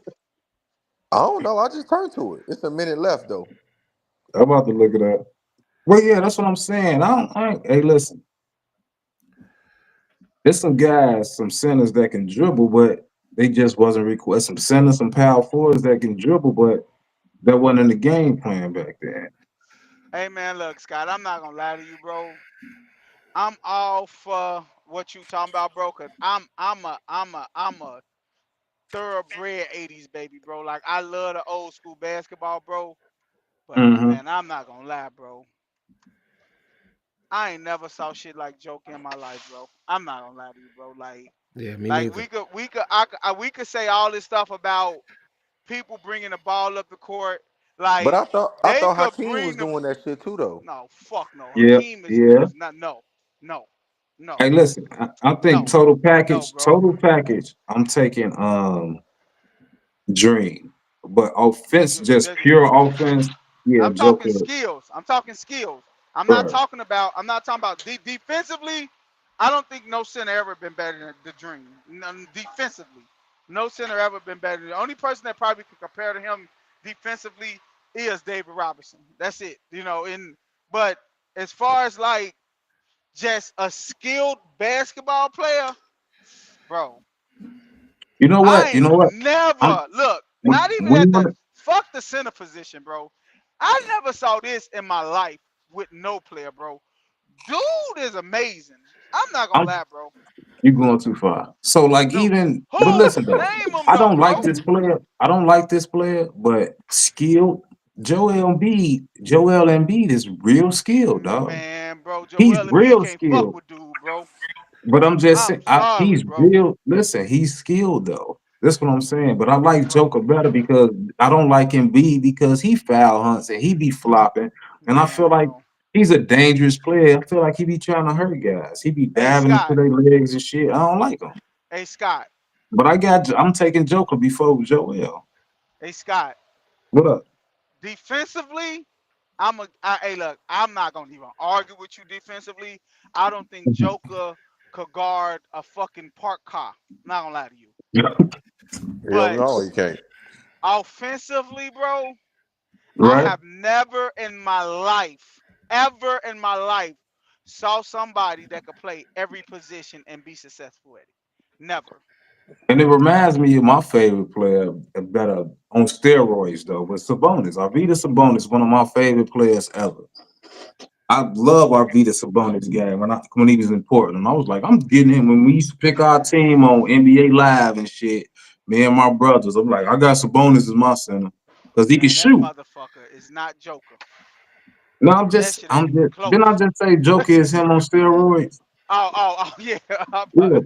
I don't know. I just turned to it. It's a minute left though. I'm about to look it up. Well, yeah, that's what I'm saying. Hey, listen, there's some guys, some centers that can dribble, but they just wasn't required. Some centers, some power forwards that can dribble, but That wasn't in the game plan back then. Hey man, look, Scott, I'm not gonna lie to you, bro. I'm all for what you talking about, bro. Cause I'm a thoroughbred '80s baby, bro. Like I love the old school basketball, bro. But Hmm. man, I'm not gonna lie, bro. I ain't never saw shit like Joke in my life, bro. I'm not gonna lie to you, bro. Yeah, me Like neither. we could say all this stuff about people bringing the ball up the court. But Like I they thought could Hakeem was bring the doing that shit too though. no fuck no. Yeah, Hakeem is yeah. is not no no no Hey, listen, I think no total no, package, bro. total package. I'm taking Dream, but offense, D- just d- pure offense. Yeah, I'm talking Joker. skills. I'm talking skills. I'm not Right. talking about. I'm not talking about defensively. I don't think no center ever been better than the Dream. Defensively, no center ever been better. The only person that probably could compare to him defensively is David Robertson. That's it. But as far as like just a skilled basketball player, bro, You know I what? You know ain't what? I'm never look. Not even when you at the want fuck the center position, bro. I never saw this in my life with no player, bro. Dude is amazing. I'm not gonna I'm lie, bro. you going too far. So like No, even, but who listen though, name him I though, don't like bro? this player. I don't like this player, but skilled. Joel Embiid is real skilled, dog. Man, bro, He's Joel Embiid real can't fuck skilled. with dude, bro. But I'm just I'm saying, sorry, he's bro. real. Listen, he's skilled though. That's what I'm saying. But I like Bro, Joker better because I don't like Embiid because he foul hunts and he be flopping, and I feel man, like bro. he's a dangerous player. I feel like he be trying to hurt guys. He be Hey diving into Scott. their legs and shit. I don't like him. Hey Scott. But I'm taking Joker before Joel. Hey Scott. What up? Defensively, hey look, I'm not gonna even argue with you defensively. I don't think Joker could guard a fucking park car. Not gonna lie to you. Hell But no, he can't. offensively, bro, I Right? have never in my life, ever in my life, saw somebody that could play every position and be successful at it. Never. And it reminds me of my favorite player, better on steroids though, but Sabonis. Arvydas Sabonis, one of my favorite players ever. I love Arvydas Sabonis game when he was in Portland. I was like, I'm getting him when we used to pick our team on NBA Live and shit. Me and my brothers, I'm like, I got Sabonis as my center because he can Man, that shoot. motherfucker is not Joker. No, That shit ain't even didn't I close. just say Joker is him on steroids? Oh, yeah. Yeah,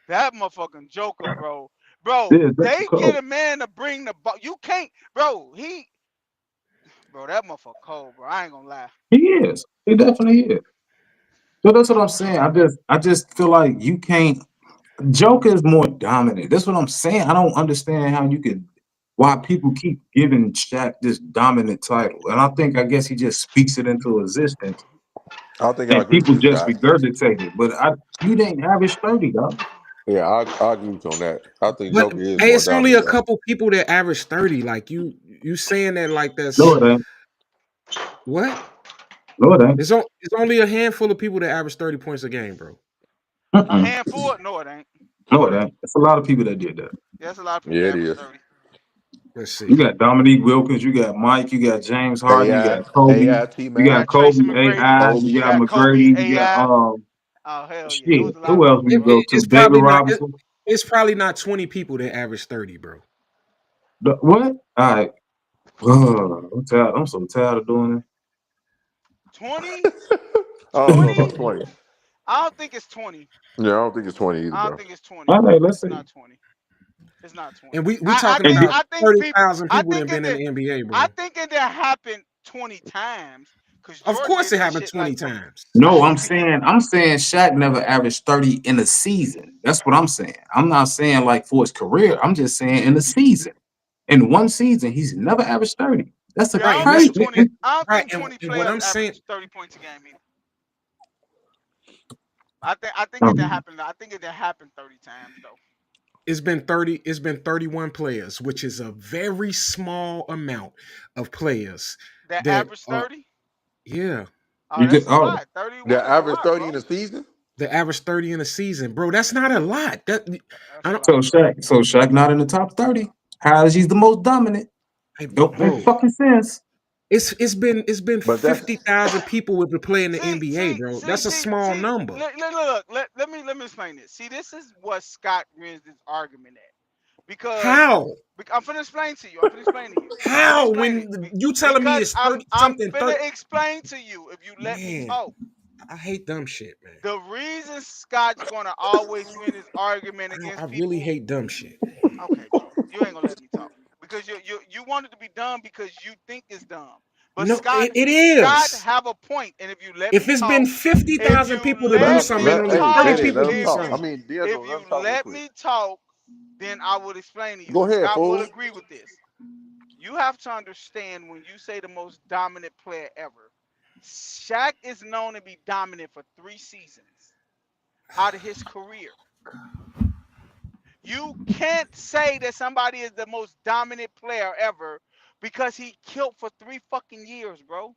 That motherfucking Joker, bro. Bro, yeah, that's they get cold. a man to bring the ball. You can't, bro. Bro, that motherfucker cold, bro. I ain't gonna lie. He is. He definitely is. So that's what I'm saying. I just feel like you can't. Joker is more dominant. That's what I'm saying. I don't understand how you could why people keep giving Shaq this dominant title. And I guess he just speaks it into existence I don't think I and agree with people you, just Scott. regurgitate it. But you didn't average 30, dog. Yeah, I agree with you on that. I think But Joker is hey, more it's only dominant a though. couple people that average 30. Like you saying that like No, that's it ain't. what? No, it ain't. It's only a handful of people that average 30 points a game, bro. A Mm-mm. handful? No, it ain't. No, it ain't. It's a lot of people that did that. Yeah, there's a lot of people Yeah, that it average is. 30. Let's see. You got Dominique Wilkins, you got Mike, you got James Harden, you AI, got Kobe, AI, T you got Mac, Got Tracy Kobe McGrady. AI, Kobe. you You got got Kobe McGrady, you got AI. Oh hell yeah, it shit. was a lot Who of else people. we go to? It's David probably not. Robinson. It's probably not 20 people that average 30, bro. What? All right. I'm tired. I'm so tired of doing it. 20? I don't know about 20? 20. I don't think it's 20. Yeah, I don't think it's 20 either, I don't bro. think it's 20, All right, bro. let's It's see. not 20. It's not 20. And we I talking And think di- about I think people 30,000 I people that think been it in did the NBA, I bro. think it did happen 20 times because Of Jordan course did it that happened shit like 20 what? times. no, I'm saying Shaq never averaged 30 in a season. That's what I'm saying. I'm not saying like for his career. I'm just saying in a season. In one season, he's never averaged 30. That's a Yeah, I Right. don't And that's think crazy. 20 I don't right. think 20 And what players I'm saying, average 30 points a game either. I think it did Um, happen. I think it did happen 30 times though. it's been 31 players, which is a very small amount of players That that average 30? yeah, Oh, you that's just a lot. 31 The is a average lot, 30 in bro. a season? the average 30 in a season. Bro, that's not a lot. That That's I a don't so lot, bro. Shaq not in the top 30. How is he the most dominant? Hey, Don't make bro, fucking sense. it's been But that's 50,000 people with the play in the See, NBA, see, bro. see, That's a see, small see. number. Let me explain this. See, this is what Scott wins this argument at, because How? I'm finna explain to you. I'm finna explain to you. I'm finna How explain when it you telling me because it's I'm 30 I'm something finna 30? explain to you if you let me Man, talk. I hate dumb shit, man. The reason Scott's gonna always win his argument I against really people. hate dumb shit. Okay, Joe, you ain't gonna let me talk because you want it to be dumb because you think it's dumb. But No, Scott it Scott is. have a point, and if you let If me it's been talk, if 50,000 you people to let do him let something and me let only hey30 talk, Fetty, people let him do if talk. I you something. mean if D'Angelo, let you him talk real let quick. me talk, then I would explain to you, Go and ahead, Scott will fool. agree with this. You have to understand when you say the most dominant player ever. Shaq is known to be dominant for 3 seasons out of his career. You can't say that somebody is the most dominant player ever because he killed for 3 fucking years, bro.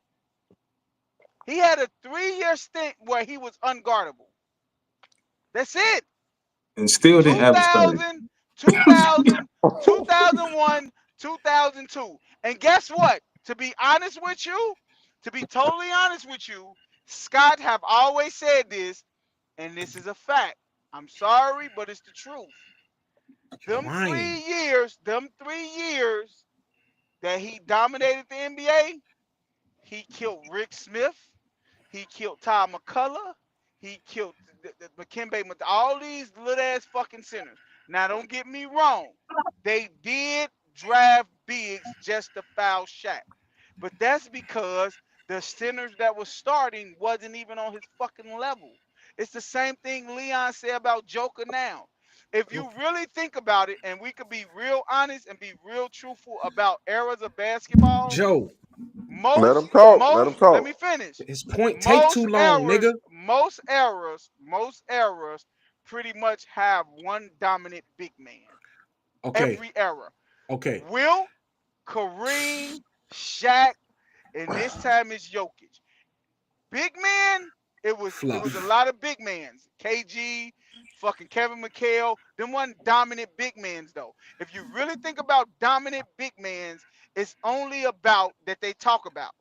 He had a 3 year stint where he was unguardable. That's it. And still didn't average 30. 2000, 2000, 2001, 2002. And guess what? To be honest with you, to be totally honest with you, Scott have always said this, and this is a fact. I'm sorry, but it's the truth. You're Them lying. 3 years that he dominated the NBA, he killed Rick Smith, he killed Ty McCullough, he killed McKembe, all these little ass fucking centers. Now, don't get me wrong, they did draft bigs just to foul Shaq, but that's because the centers that was starting wasn't even on his fucking level. It's the same thing Leon said about Joker now. If you really think about it, and we could be real honest and be real truthful about eras of basketball, Joe, Let him talk. Let him let talk. me finish. his point take too long, nigga. Most eras pretty much have one dominant big man. Okay, Every era. okay. Will, Kareem, Shaq, and this time it's Jokic. Big man, it was a Fluff. lot of big mans. KG, fucking Kevin McHale. Them one dominant big mans though. If you really think about dominant big mans, it's only about that they talk about.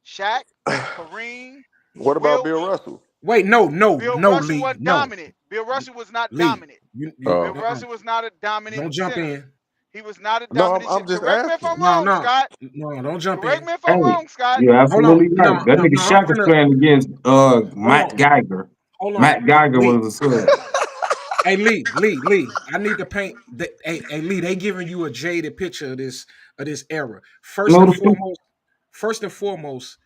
Shaq, Kareem, What about Wilt. Bill Russell? Wait, no, no, Bill no, Russell Lee. wasn't No. dominant. Bill Russell was not Lee. dominant. You Bill Oh Russell was not a dominant don't jump center. in. He was not a no, dominant I'm center. just Correct me if I'm asking. No, wrong, no. Scott. No, don't jump Correct in. me if I'm Hey, wrong, Scott. you're Hold on. absolutely No, right. That no, nigga no. I'm Shaq was finna playing against hold Matt on. Geiger. Hold on. Matt Geiger Lee. was a sub. Hey Lee. I need to paint hey Lee, they giving you a jaded picture of this era. No, the truth. First and foremost,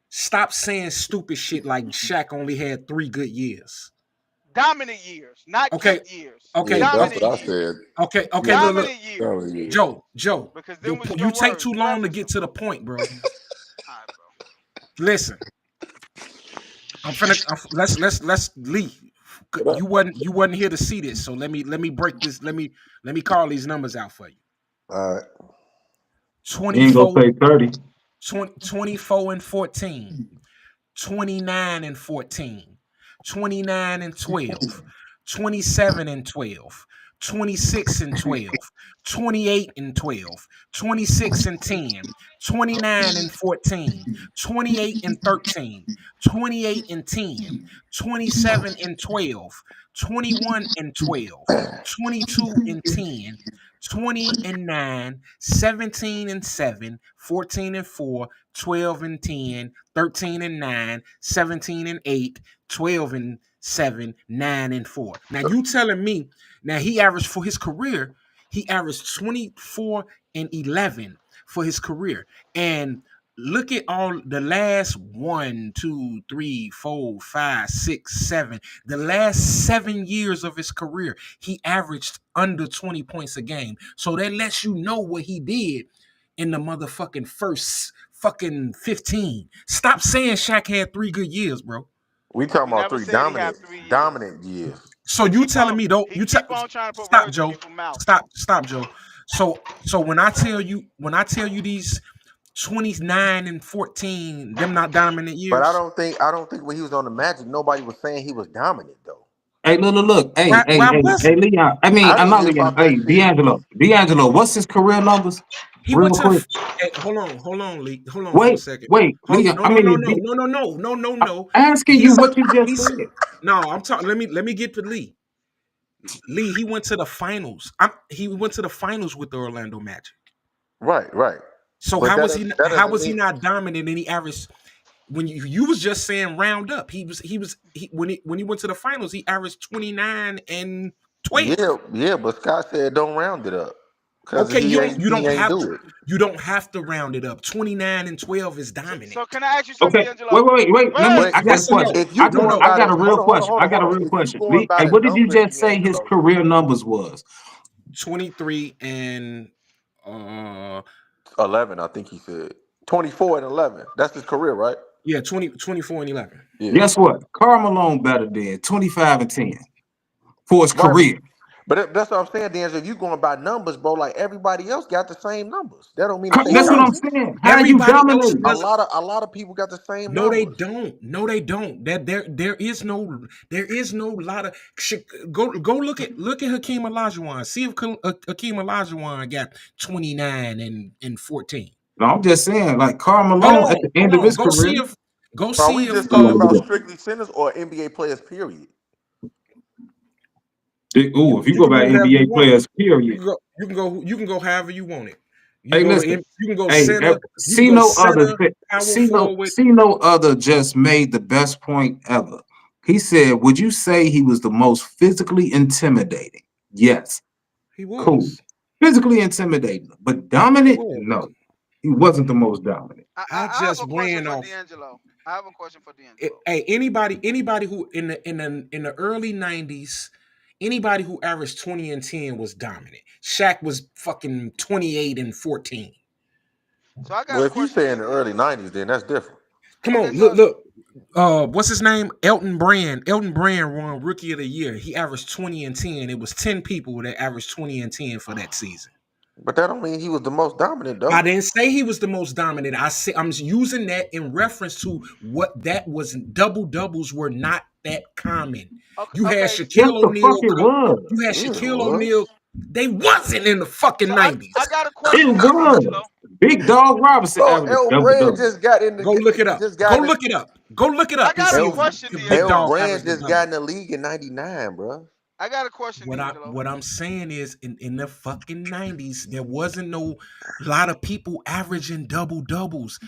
stop saying stupid shit like Shaq only had 3 good years. Dominant years, not Okay, good years. okay, Yeah, that's Dominant what I okay, said. years. okay. Yeah, Look. Dominant years. oh, yeah. Joe, Because them was you your take words. too long to Preface get them. to the point, bro. All right, bro. Listen, let's Lee. You wasn't here to see this, so let me break this. Let me call these numbers out for you. All right. You ain't gonna 24, say 30. 24 and 14, 29 and 14, 29 and 12, 27 and 12, 26 and 12, 28 and 12, 26 and 10, 29 and 14, 28 and 13, 28 and 10, 27 and 12, 21 and 12, 22 and 10, 20 and 9, 17 and 7, 14 and 4, 12 and 10, 13 and 9, 17 and 8, 12 and 7, 9 and 4. Now you telling me now he averaged for his career, he averaged 24 and 11 for his career. And look at all the last 1, 2, 3, 4, 5, 6, 7. The last 7 years of his career, he averaged under 20 points a game. So that lets you know what he did in the motherfucking first fucking 15. Stop saying Shaq had 3 good years, bro. We talking We about never three said he had dominant 3 years. dominant years. So He you keep telling on me don't he you tell keep on trying to put stop, words in Joe. people's mouth. Stop, Joe. So when I tell you these 29 and 14, them not dominant But I years. don't think when he was on the Magic, nobody was saying he was dominant though. Hey, look. Hey, Why hey, hey, wasn't hey, it? Leon. I mean, I I'm didn't not hear Leon. about that Hey, shit. D'Angelo. What's his career numbers? He went real to the. quick. Hey, hold on, Lee. Hold on for a Wait, second. wait, Hold, Lee. no, I no, no, mean, no, no, no, no, no, no, I'm no. asking you He's what you just he's said. no. I'm talking. Let me get to Lee. Lee. He went to the finals. He went to the finals with the Orlando Magic. Right, right. So But how was he? that How doesn't was he mean not dominant? And he averaged when you was just saying round up. When he went to the finals, he averaged 29 and 12. yeah, yeah. But Scott said don't round it up because Okay, you he don't ain't have to do it. round it up. 29 and 12 is So dominant. can I ask you something, Okay, D'Angelo? wait. Let me. Wait, But I got a Yes or question. no? if you No, going no. I by got the a hold real on, hold on, question. hold I on, got a hold on. real If you question. going Lee, by hey, the what did you numbers, just say his D'Angelo, career numbers was? 23 and 11, I think he said 24 and 11. That's his career, right? yeah, 24 and 11. Yeah. Guess what? Karl Malone better than 25 and 10 for his Right. career. But that's what I'm saying, D'Angelo. If you going by numbers, bro, like everybody else got the same numbers. That don't mean that they That's what I'm dominant. saying. How you Everybody else dominate? does. A lot of people got the same No, they numbers. don't. No, they don't. That there is no lot of go look at Hakeem Olajuwon. See if Hakeem Olajuwon got 29 and 14. No, I'm just saying, like Karl Hold Malone at on, the hold end of on. his career. Go Are we see if just I'm talking gonna look about it up. strictly centers or NBA players, period? Ooh, if you you go can do by whatever you NBA want. players, period. You can go however you want it. You Hey, can go listen. you can go Hey, center, you can go center, power forward. see no other just made the best point ever. He said, "Would you say he was the most physically intimidating?" Yes, He cool. was. Physically intimidating, but He dominant? was. No, he wasn't the most dominant. I I have just a question ran for off. D'Angelo. I have a question for D'Angelo. Hey, anybody who in the early 90s, anybody who averaged 20 and 10 was dominant. Shaq was fucking 28 and 14. So I got Well, a if you question say for in the early D'Angelo. 90s, then that's different. Come Okay, on, so look. What's his name? Elton Brand. Elton Brand won Rookie of the Year. He averaged 20 and 10. It was 10 people that averaged 20 and 10 for that season. But that don't mean he was the most dominant, I though. didn't say he was the most dominant. I'm using that in reference to what that was. Double doubles were not that common. okay, You had okay. Yes, Shaquille the fuck O'Neal. it was. You had Yeah, it Shaquille was. O'Neal. They wasn't in the fucking So I 90s. got a It question for was. D'Angelo. Big Dog Robinson Bro, averaged El double Brand double. just got in the Go look it up. just Go got in the look it up. Go look it I up and got a see El, question, if Big El D'Angelo. Dog Brand averaged a just double. got in the league in '99, bro. I got a question, D'Angelo. What I'm saying is in the fucking 90s, there wasn't no lot of people averaging double doubles.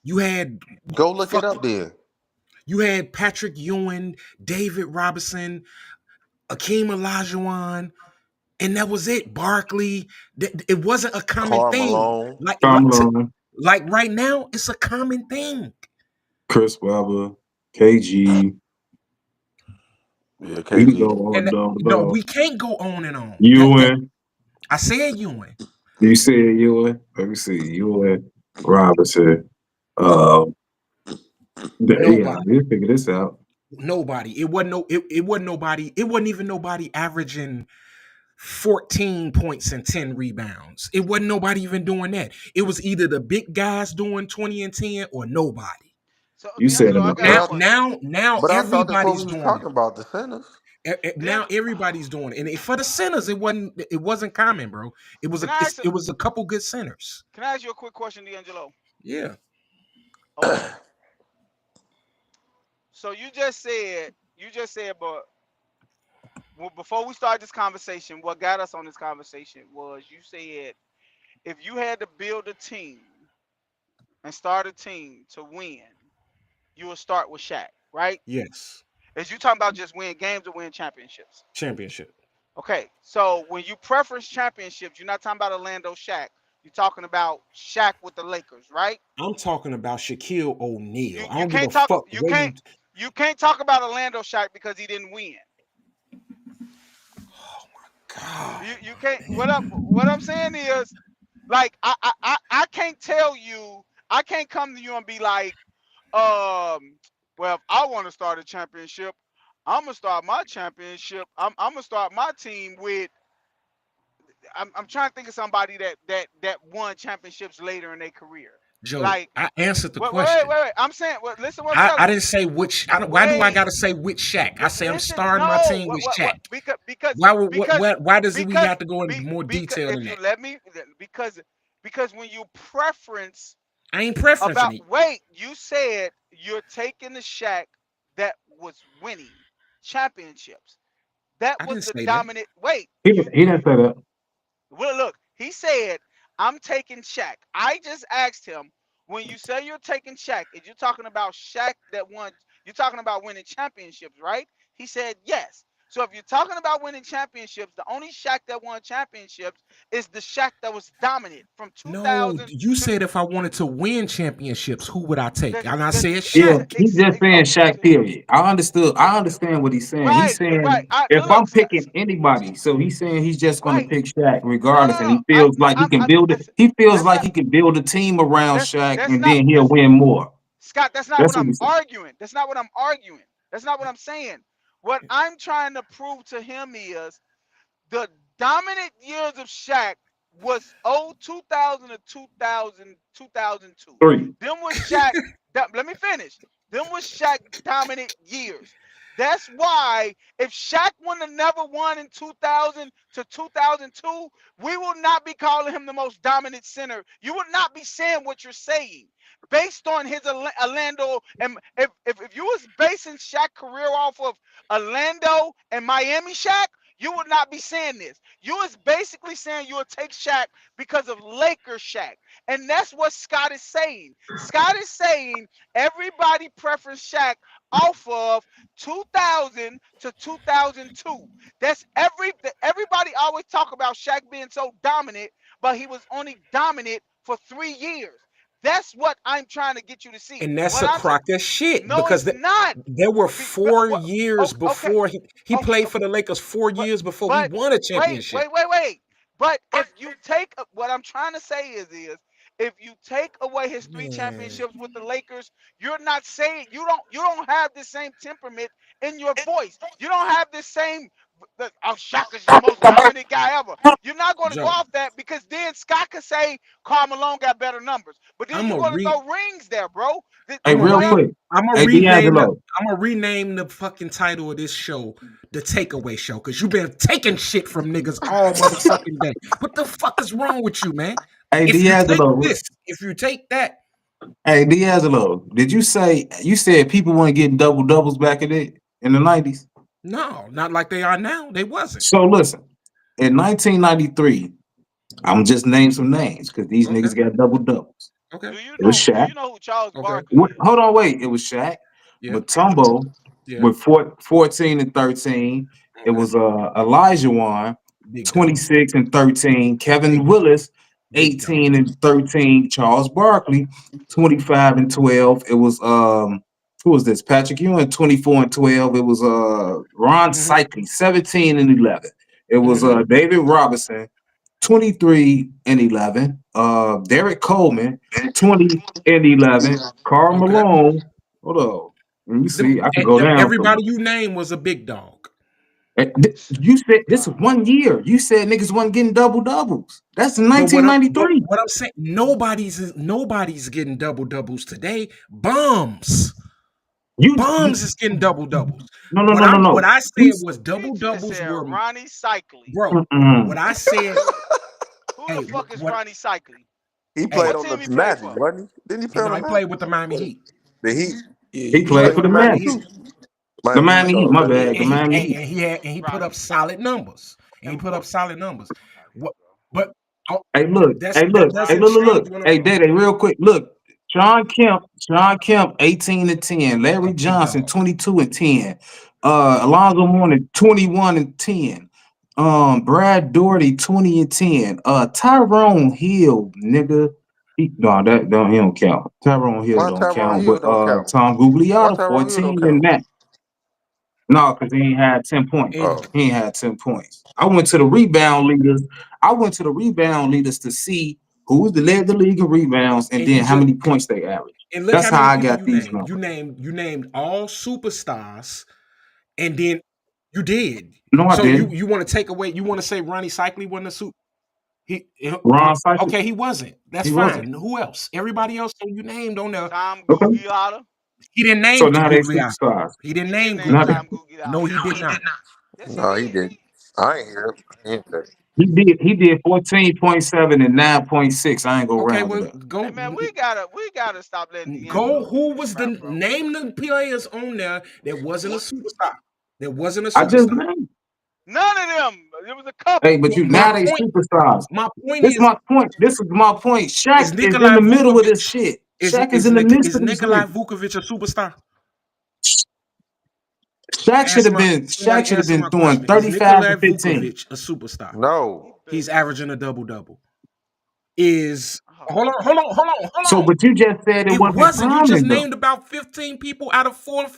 You had Go look it fucking up then. you had Patrick Ewing, David Robinson, Akeem Olajuwon, and that was it. Barkley. It wasn't a common Karl thing. Malone. Tom Malone, Like right now, it's a common thing. Chris Webber, KG. Yeah, We could go KG. on And down no, below. we can't go on and on. That Ewing. I said Ewing. You said Ewing. Let me see. Ewing, Robinson. Uh, yeah, Nobody. we figure this out. Nobody. It wasn't nobody. It wasn't even nobody averaging 14 points and 10 rebounds. It wasn't nobody even doing that. It was either the big guys doing 20 and 10 or nobody. So You said D'Angelo, in I the got a But question. Now I thought that's what we everybody's was doing talking it. about, the centers. Now D'Angelo, everybody's doing it. And for the centers, it wasn't common, bro. can I ask It was a couple good centers. can I ask you a quick question, D'Angelo? Yeah. Okay. So you just said, but before we start this conversation, what got us on this conversation was you said if you had to build a team and start a team to win, you would start with Shaq, right? Yes. Is you talking about just win games or win championships? Championship. Okay, so when you preference championships, you're not talking about Orlando Shaq. You're talking about Shaq with the Lakers, right? I'm talking about Shaquille O'Neal. I You don't give can't a talk fuck where you. you can't talk about Orlando Shaq because he didn't win. Oh my god. You can't. What I'm saying is like I can't tell you. I can't come to you and be like, well, if I want to start a championship, I'm gonna start my championship. I'm gonna start my team with. I'm trying to think of somebody that won championships later in their career. Joe, Like, I answered the wait. question. I'm saying, well, listen, what I'm I telling you. didn't say which. Why do I Wait, gotta say which Shaq? I say I'm listen, starting my no, team with Shaq. what, because, because, Why would because, why does we because, have to go into more detail if than you that? let me, because Because when you preference I ain't preferencing about it. wait, you said you're taking the Shaq that was winning championships. That I was didn't the say that. dominant. Wait, He didn't say that. well, look, he said, I'm taking Shaq. I just asked him, when you say you're taking Shaq, is you talking about Shaq that won? You're talking about winning championships, right? He said, yes. So if you're talking about winning championships, the only Shaq that won championships is the Shaq that was dominant from No, 2000 you to said if I wanted to win championships, who would I take? And I said Yeah, Shaq. he's just saying okay. Shaq. Period. I understood. I understand what he's saying. He's Right, right. saying I if look, I'm look, picking anybody, so he's saying he's just going to right. pick Shaq No, no, regardless, and no. he feels like he can build it. He feels That's like not he can build a team around Shaq, that's and not then he'll that's win more. Scott, that's not what That's what I'm he said. arguing. That's not what I'm arguing. That's not what I'm saying. What I'm trying to prove to him is the dominant years of Shaq was 2000 to 2000, 2002. Three. Them was Shaq. Let me finish. Them was Shaq dominant years. That's why if Shaq would have never won in 2000 to 2002, we will not be calling him the most dominant center. You would not be saying what you're saying based on his Orlando. And if you was basing Shaq career off of Orlando and Miami Shaq, you would not be saying this. You is basically saying you would take Shaq because of Lakers Shaq. And that's what Scott is saying. Scott is saying everybody preference Shaq off of 2000 to 2002. That's everybody always talk about Shaq being so dominant, but he was only dominant for 3 years. That's what I'm trying to get you to see. And that's What a I'm saying, crock of shit no, because it's not. there were 4 years Okay, before he okay, played for the Lakers, 4 years before he but won a wait, championship. wait, wait, wait. But if you take what I'm trying to say is if you take away his three Man. championships with the Lakers, you're not saying you don't have the same temperament in your voice. You don't have the same. Oh, Shaq is the most dominant guy ever. You're not going to go Joe, off that because then Scott could say Karl Malone got better numbers. But then I'm you're a going to re throw rings there, bro. Hey, I'm a real What re I'm quick. I'm a Hey, rename the D'Angelo. I'm gonna rename the fucking title of this show the Takeaway Show because you've been taking shit from niggas all motherfucking day. What the fuck is wrong with you, man? Hey, If you take D'Angelo. this, if you take that, Hey, D'Angelo. Did you say you said people want to get double doubles back in the 90s? no, not like they are now. They wasn't. So listen, in 1993, I'm just name some names because these Okay, niggas got double doubles. okay, It was do Shaq. you know who Charles okay. Barkley is? Hold on, wait. It was Shaq, Yeah, Matumbo yeah. with 14 and 13. It Okay. was Elijah Wan, Big dog. 26 and 13. Big Kevin Willis, big dog. 18 and 13. Charles Barkley, 25 and 12. It was who was this? Patrick Ewing, 24 and 12. It was Ron Mm-hmm. Cycli, 17 and 11. It was Mm-hmm. David Robinson, 23 and 11. Derek Coleman, 20 and 11. Karl Okay. Malone. Hold on. Let me Them, see. I can go down some. everybody you name was a big dog. You said this is Wow. 1 year. You said niggas wasn't getting double doubles. That's in But but 1993. what I'm saying, nobody's getting double doubles today. Bums You is getting double doubles. no no What no no what no. I You said was He double just doubles said were, Ronnie Cycli. bro. mm-mm. What I said, Who the hey, fuck is what, Ronnie Cycli? He played hey, What on team the he play Magic, for? wasn't he? Didn't he play you on know, the he played Magic? with the Miami Heat. The Heat. Yeah, He He he played played played for for for the the the Miami Magic Magic. Heat, too. The Miami Heat. Miami Heat, Oh, my okay, yeah. bad. The and he Miami and, Heat. and he put Right. up solid numbers, and he And put up solid numbers. What? But oh, Hey, look, that's hey, that look, hey, doesn't look, look, change look. when Hey, Daddy, real quick, look. Sean Kemp, 18 and 10. a Larry big Johnson, dog. 22 and 10. Alonzo Mourning, 21 and 10. Brad Doherty, 20 and 10. Tyrone Hill, nigga. He don't count. Tyrone Hill Why don't Tyronn count. Hill But don't count? Tom Why Gugliotta, Tyronn Hill don't 14 and count? that. No, because he ain't had 10 points. And Oh, He ain't had 10 points. I went to the rebound leaders. I went to the rebound leaders to see who led the league in rebounds and and you then how just many points they averaged. and look That's how how many I people got you these named. numbers. You named all superstars, and then you did. No, I So you didn't. you want to take away? You want to say Ronnie Cycli wasn't a super? Ron Cycle, Okay, he wasn't. That's he wasn't. fine. Who else? Everybody else that you named on there. Tom Okay. Gugliotta. He didn't So name now they Gugliotta. superstars. He didn't He did name name Now they, Tom Gugliotta. Gugliotta. No, he did not. Yes, he no, he did. didn't. I ain't hear it. He didn't say it. He did 14.7 and 9.6. I ain't gonna Okay, round it well, up. Hey man, we gotta stop letting go. D'Angelo do Who this was the crap, bro. name the players on there that wasn't a superstar? That wasn't a I just superstar. named. None of them. There was a Hey, couple. but you My now they point. superstars. My point This is my point. This is my point. Shaq is is in Nikolai the middle of Vukovic this shit. Shaq is in the midst is of this Nikolai shit. Vukovic a superstar? Shaq Somebody should have answer been my throwing question. Is 35 Nikolai and 15. Vukovic a superstar? No. He He's barely. averaging a double double. Is Oh hold on, hold on, hold on, hold So, on. but you just said it It wasn't wasn't. You just common though. named about 15 people out of 400 or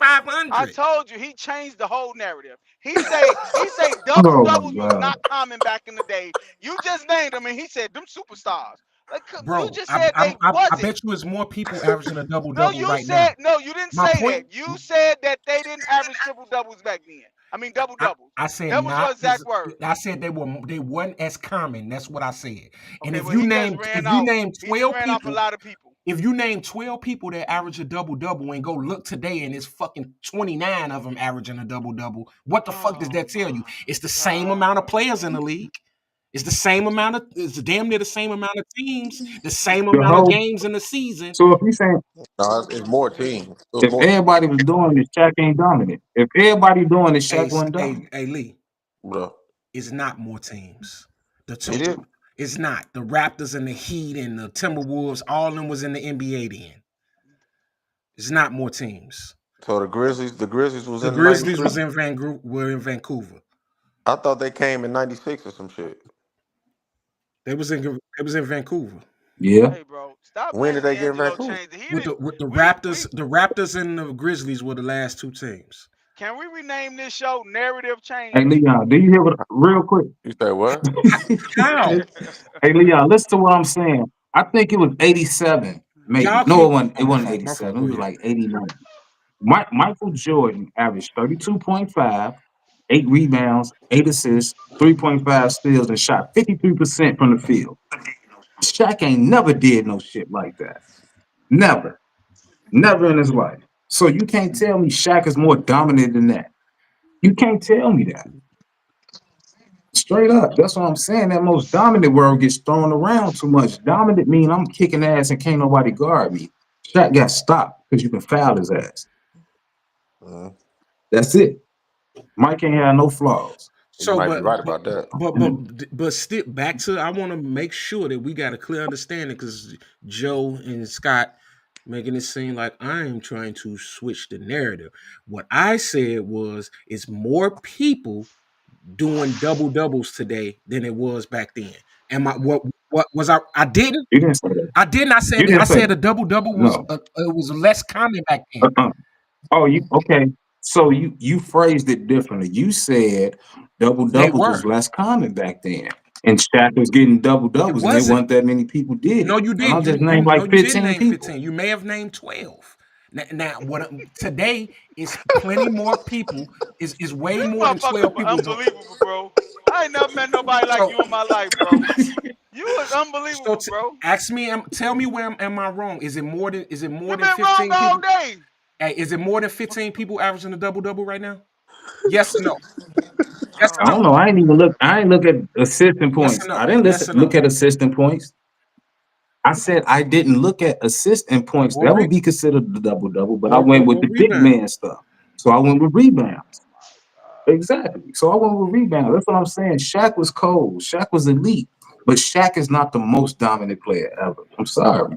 I 500. told you he changed the whole narrative. He say double Oh my doubles was god. not common back in the day. You just named them and he said them superstars. Like you Bro, just said they I wasn't. bet you it's more people averaging a double No, double you right said now. no. You didn't My say that. point, You said that they didn't average triple doubles back then. I mean double I, doubles. I said That was your not exact as words. I said they weren't as common. That's what I said. And Okay, well he just ran if you off. name He just 12 ran off a people, lot of people. if you name 12 people that average a double double and go look today and it's fucking 29 of them averaging a double double, what the fuck does Oh that tell you? my It's the same amount of God, players in bro. the league. It's damn near the same amount of teams, the same The amount of whole. games in the season. So if you saying No, it's more teams. It was if more, everybody was doing this, Shaq ain't dominant. If everybody doing this, Hey, Shaq wasn't dominant. hey, Lee, bro. it's not more teams. The It is. total, it's not. The Raptors and the Heat and the Timberwolves, all of them was in the NBA then. It's not more teams. So the Grizzlies was The in Grizzlies '96. was were in Vancouver. I thought they came in '96 or some shit. They was in Vancouver Yeah. Hey, bro, stop When letting did they get in D'Angelo Vancouver? change it. He with didn't. the We Raptors. The Raptors and the Grizzlies were the last two teams. can we rename this show Narrative Hey Change? Leon, do you hear what real quick? You say what? How Hey Leon, listen to what I'm saying. I think it was 87, maybe. y'all No, can't? it Oh, wasn't my fault. 87. It Go was ahead. like 89. Michael Jordan averaged 32.5, 8 rebounds, 8 assists, 3.5 steals, and shot 53% from the field. Shaq ain't never did no shit like that. Never. Never in his life. So you can't tell me Shaq is more dominant than that. You can't tell me that. Straight up. That's what I'm saying. That most dominant word gets thrown around too much. Dominant mean I'm kicking ass and can't nobody guard me. Shaq got stopped because you can foul his ass. Uh, That's it. Mike ain't had no flaws. you So, might be right about that. but still back to I want to make sure that we got a clear understanding because Joe and Scott making it seem like I am trying to switch the narrative. What I said was it's more people doing double doubles today than it was back then. Am I what was I didn't You didn't say that. I didn't You I didn't say said a that. double double was No. it was less common back then. Uh-uh. Oh, you okay. So you phrased it differently. You said double They doubles was were. less common back then. And Shaq was getting double It doubles, and there wasn't. wasn't that many people did No, it. you And I didn't. just named No, like you didn't 15 name people. 15. You may have named 12. Now today is plenty more people. Is way This more than motherfucker 12 people doing. unbelievable, bro. I ain't never met nobody like So you in my life, bro. You was unbelievable, bro. ask me. Tell me where am I wrong? Is it more You than been wrong 15 all people? day. Hey, is it more than 15 people averaging a double double right now? Yes or no? Yes or I no? don't Oh know. I ain't my even god. look. I ain't look at assistant Yes or points. no? I didn't Yes or look no? at assistant points. I said I didn't look at assistant points. Or That would be considered the double double, but I went with or the big rebound? man stuff. So I went with rebounds. My god. Exactly. So I went with rebounds. That's what I'm saying. Shaq was cold. Shaq was elite, but Shaq is not the most dominant player ever. I'm sorry.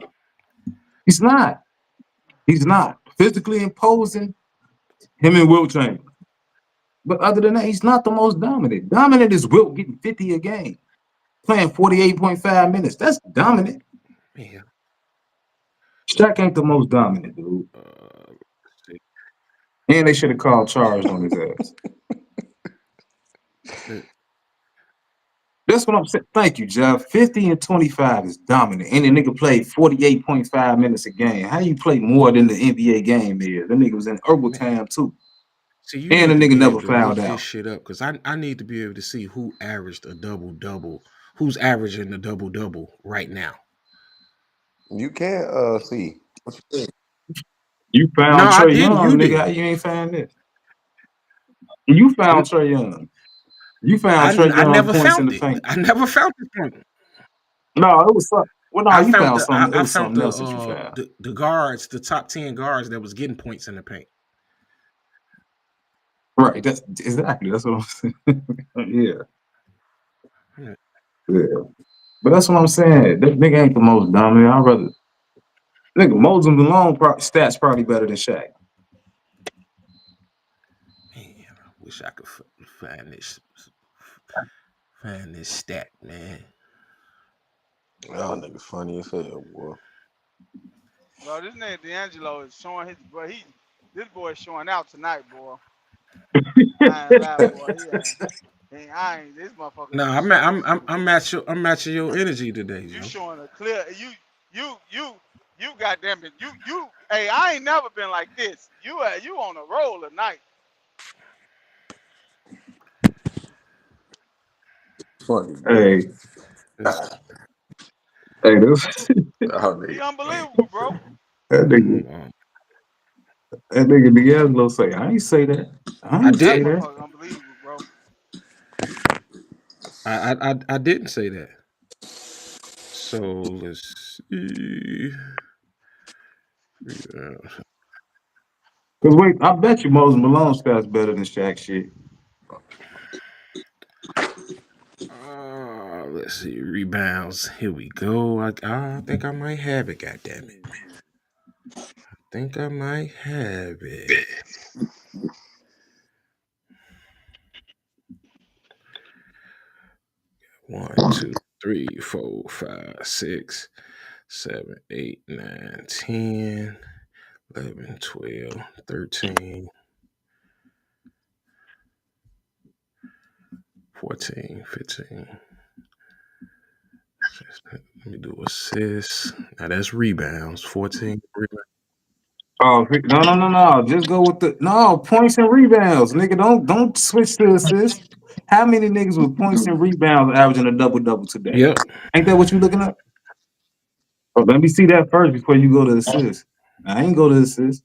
He's not. He's not physically imposing. Him and Wilt Chamberlain. But other than that, he's not the most dominant. Dominant is Wilt getting 50 a game, playing 48.5 minutes. That's dominant. Yeah. Shaq ain't the most dominant, dude. Uh, And they should have called charged on his ass. uh, That's what I'm saying. Thank you, Jeff. 50 and 25 is dominant. And the nigga played 48.5 minutes a game. How you play more than the NBA game is? That nigga was in herbal man, time too. see, you And the need to nigga be never able to fouled look this out. shit up because I need to be able to see who averaged a double double, who's averaging a double double right now. You can't see. What you think? You No, found I Trey didn't. You Young, nigga. How did. you ain't found it? You You found Trey Young. You found Trey I Young never points in found the it. paint. I never found this point. No, it was something. Well, no, I you found found the something. It I was found something else that you found. the guards, the top 10 guards that was getting points in the paint. Right. That's exactly. That's what I'm saying. Yeah. Yeah. Yeah. But that's what I'm saying. That nigga ain't the most dominant. I'd rather nigga Moses Malone stats probably better than Shaq. Man, I wish I could find this stat, man. Y'all niggas funny as hell, boy. Bro, this nigga D'Angelo is showing his, bro. This boy is showing out tonight, boy. I ain't lie, boy. I ain't. This motherfucker No, is showing. I'm matching your energy today, You Joe. showing a clear. You. Goddamn it. You. Hey, I ain't never been like this. You on a roll tonight. Funny, boy. Hey, It's, hey, this Y'all He niggas. unbelievable, bro. that nigga um, that nigga D'Angelo say, I ain't say that. I I ain't That say didn't. that. motherfucker unbelievable, bro. I didn't say that. So let's see. Cause wait, I bet you Moses Malone stats better than Shaq shit. Let's see. Rebounds. Here we go. I think I might have it. God damn it. Think I might have it. 1, 2, 3, 4, 5, 6, 7, 8, 9, 10, 11, 12, 13, 14, 15. Let me do assists. Now that's rebounds. 14 rebounds. Oh no. Just go with the points and rebounds. Nigga, don't switch to assists. How many niggas with points and rebounds averaging a double today? Yep. Ain't that what you looking at? Oh, let me see that first before you go to assists. I ain't go to assists.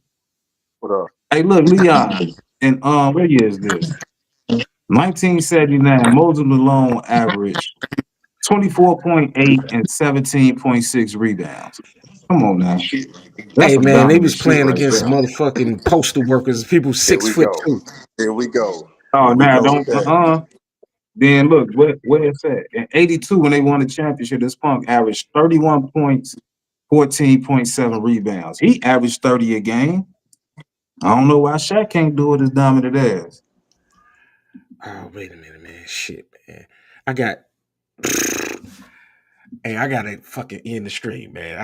What up? Hey, look, Leon. And what year is this? 1979, Moses Malone averaged 24.8 and 17.6 rebounds. Come on now. That's Hey some man, they dominant was shit playing right against there. motherfucking postal workers, people Here six we foot go. two. Here we go. Oh, Here we now go with don't that. Then look, where it's at. In 82, when they won the championship, this punk averaged 31 points, 14.7 rebounds. He averaged 30 a game. I don't know why Shaq can't do it as dominant as. Oh, wait a minute, man. Shit, man. I got hey, I gotta fucking end the stream, man.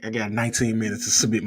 I got 19 minutes to submit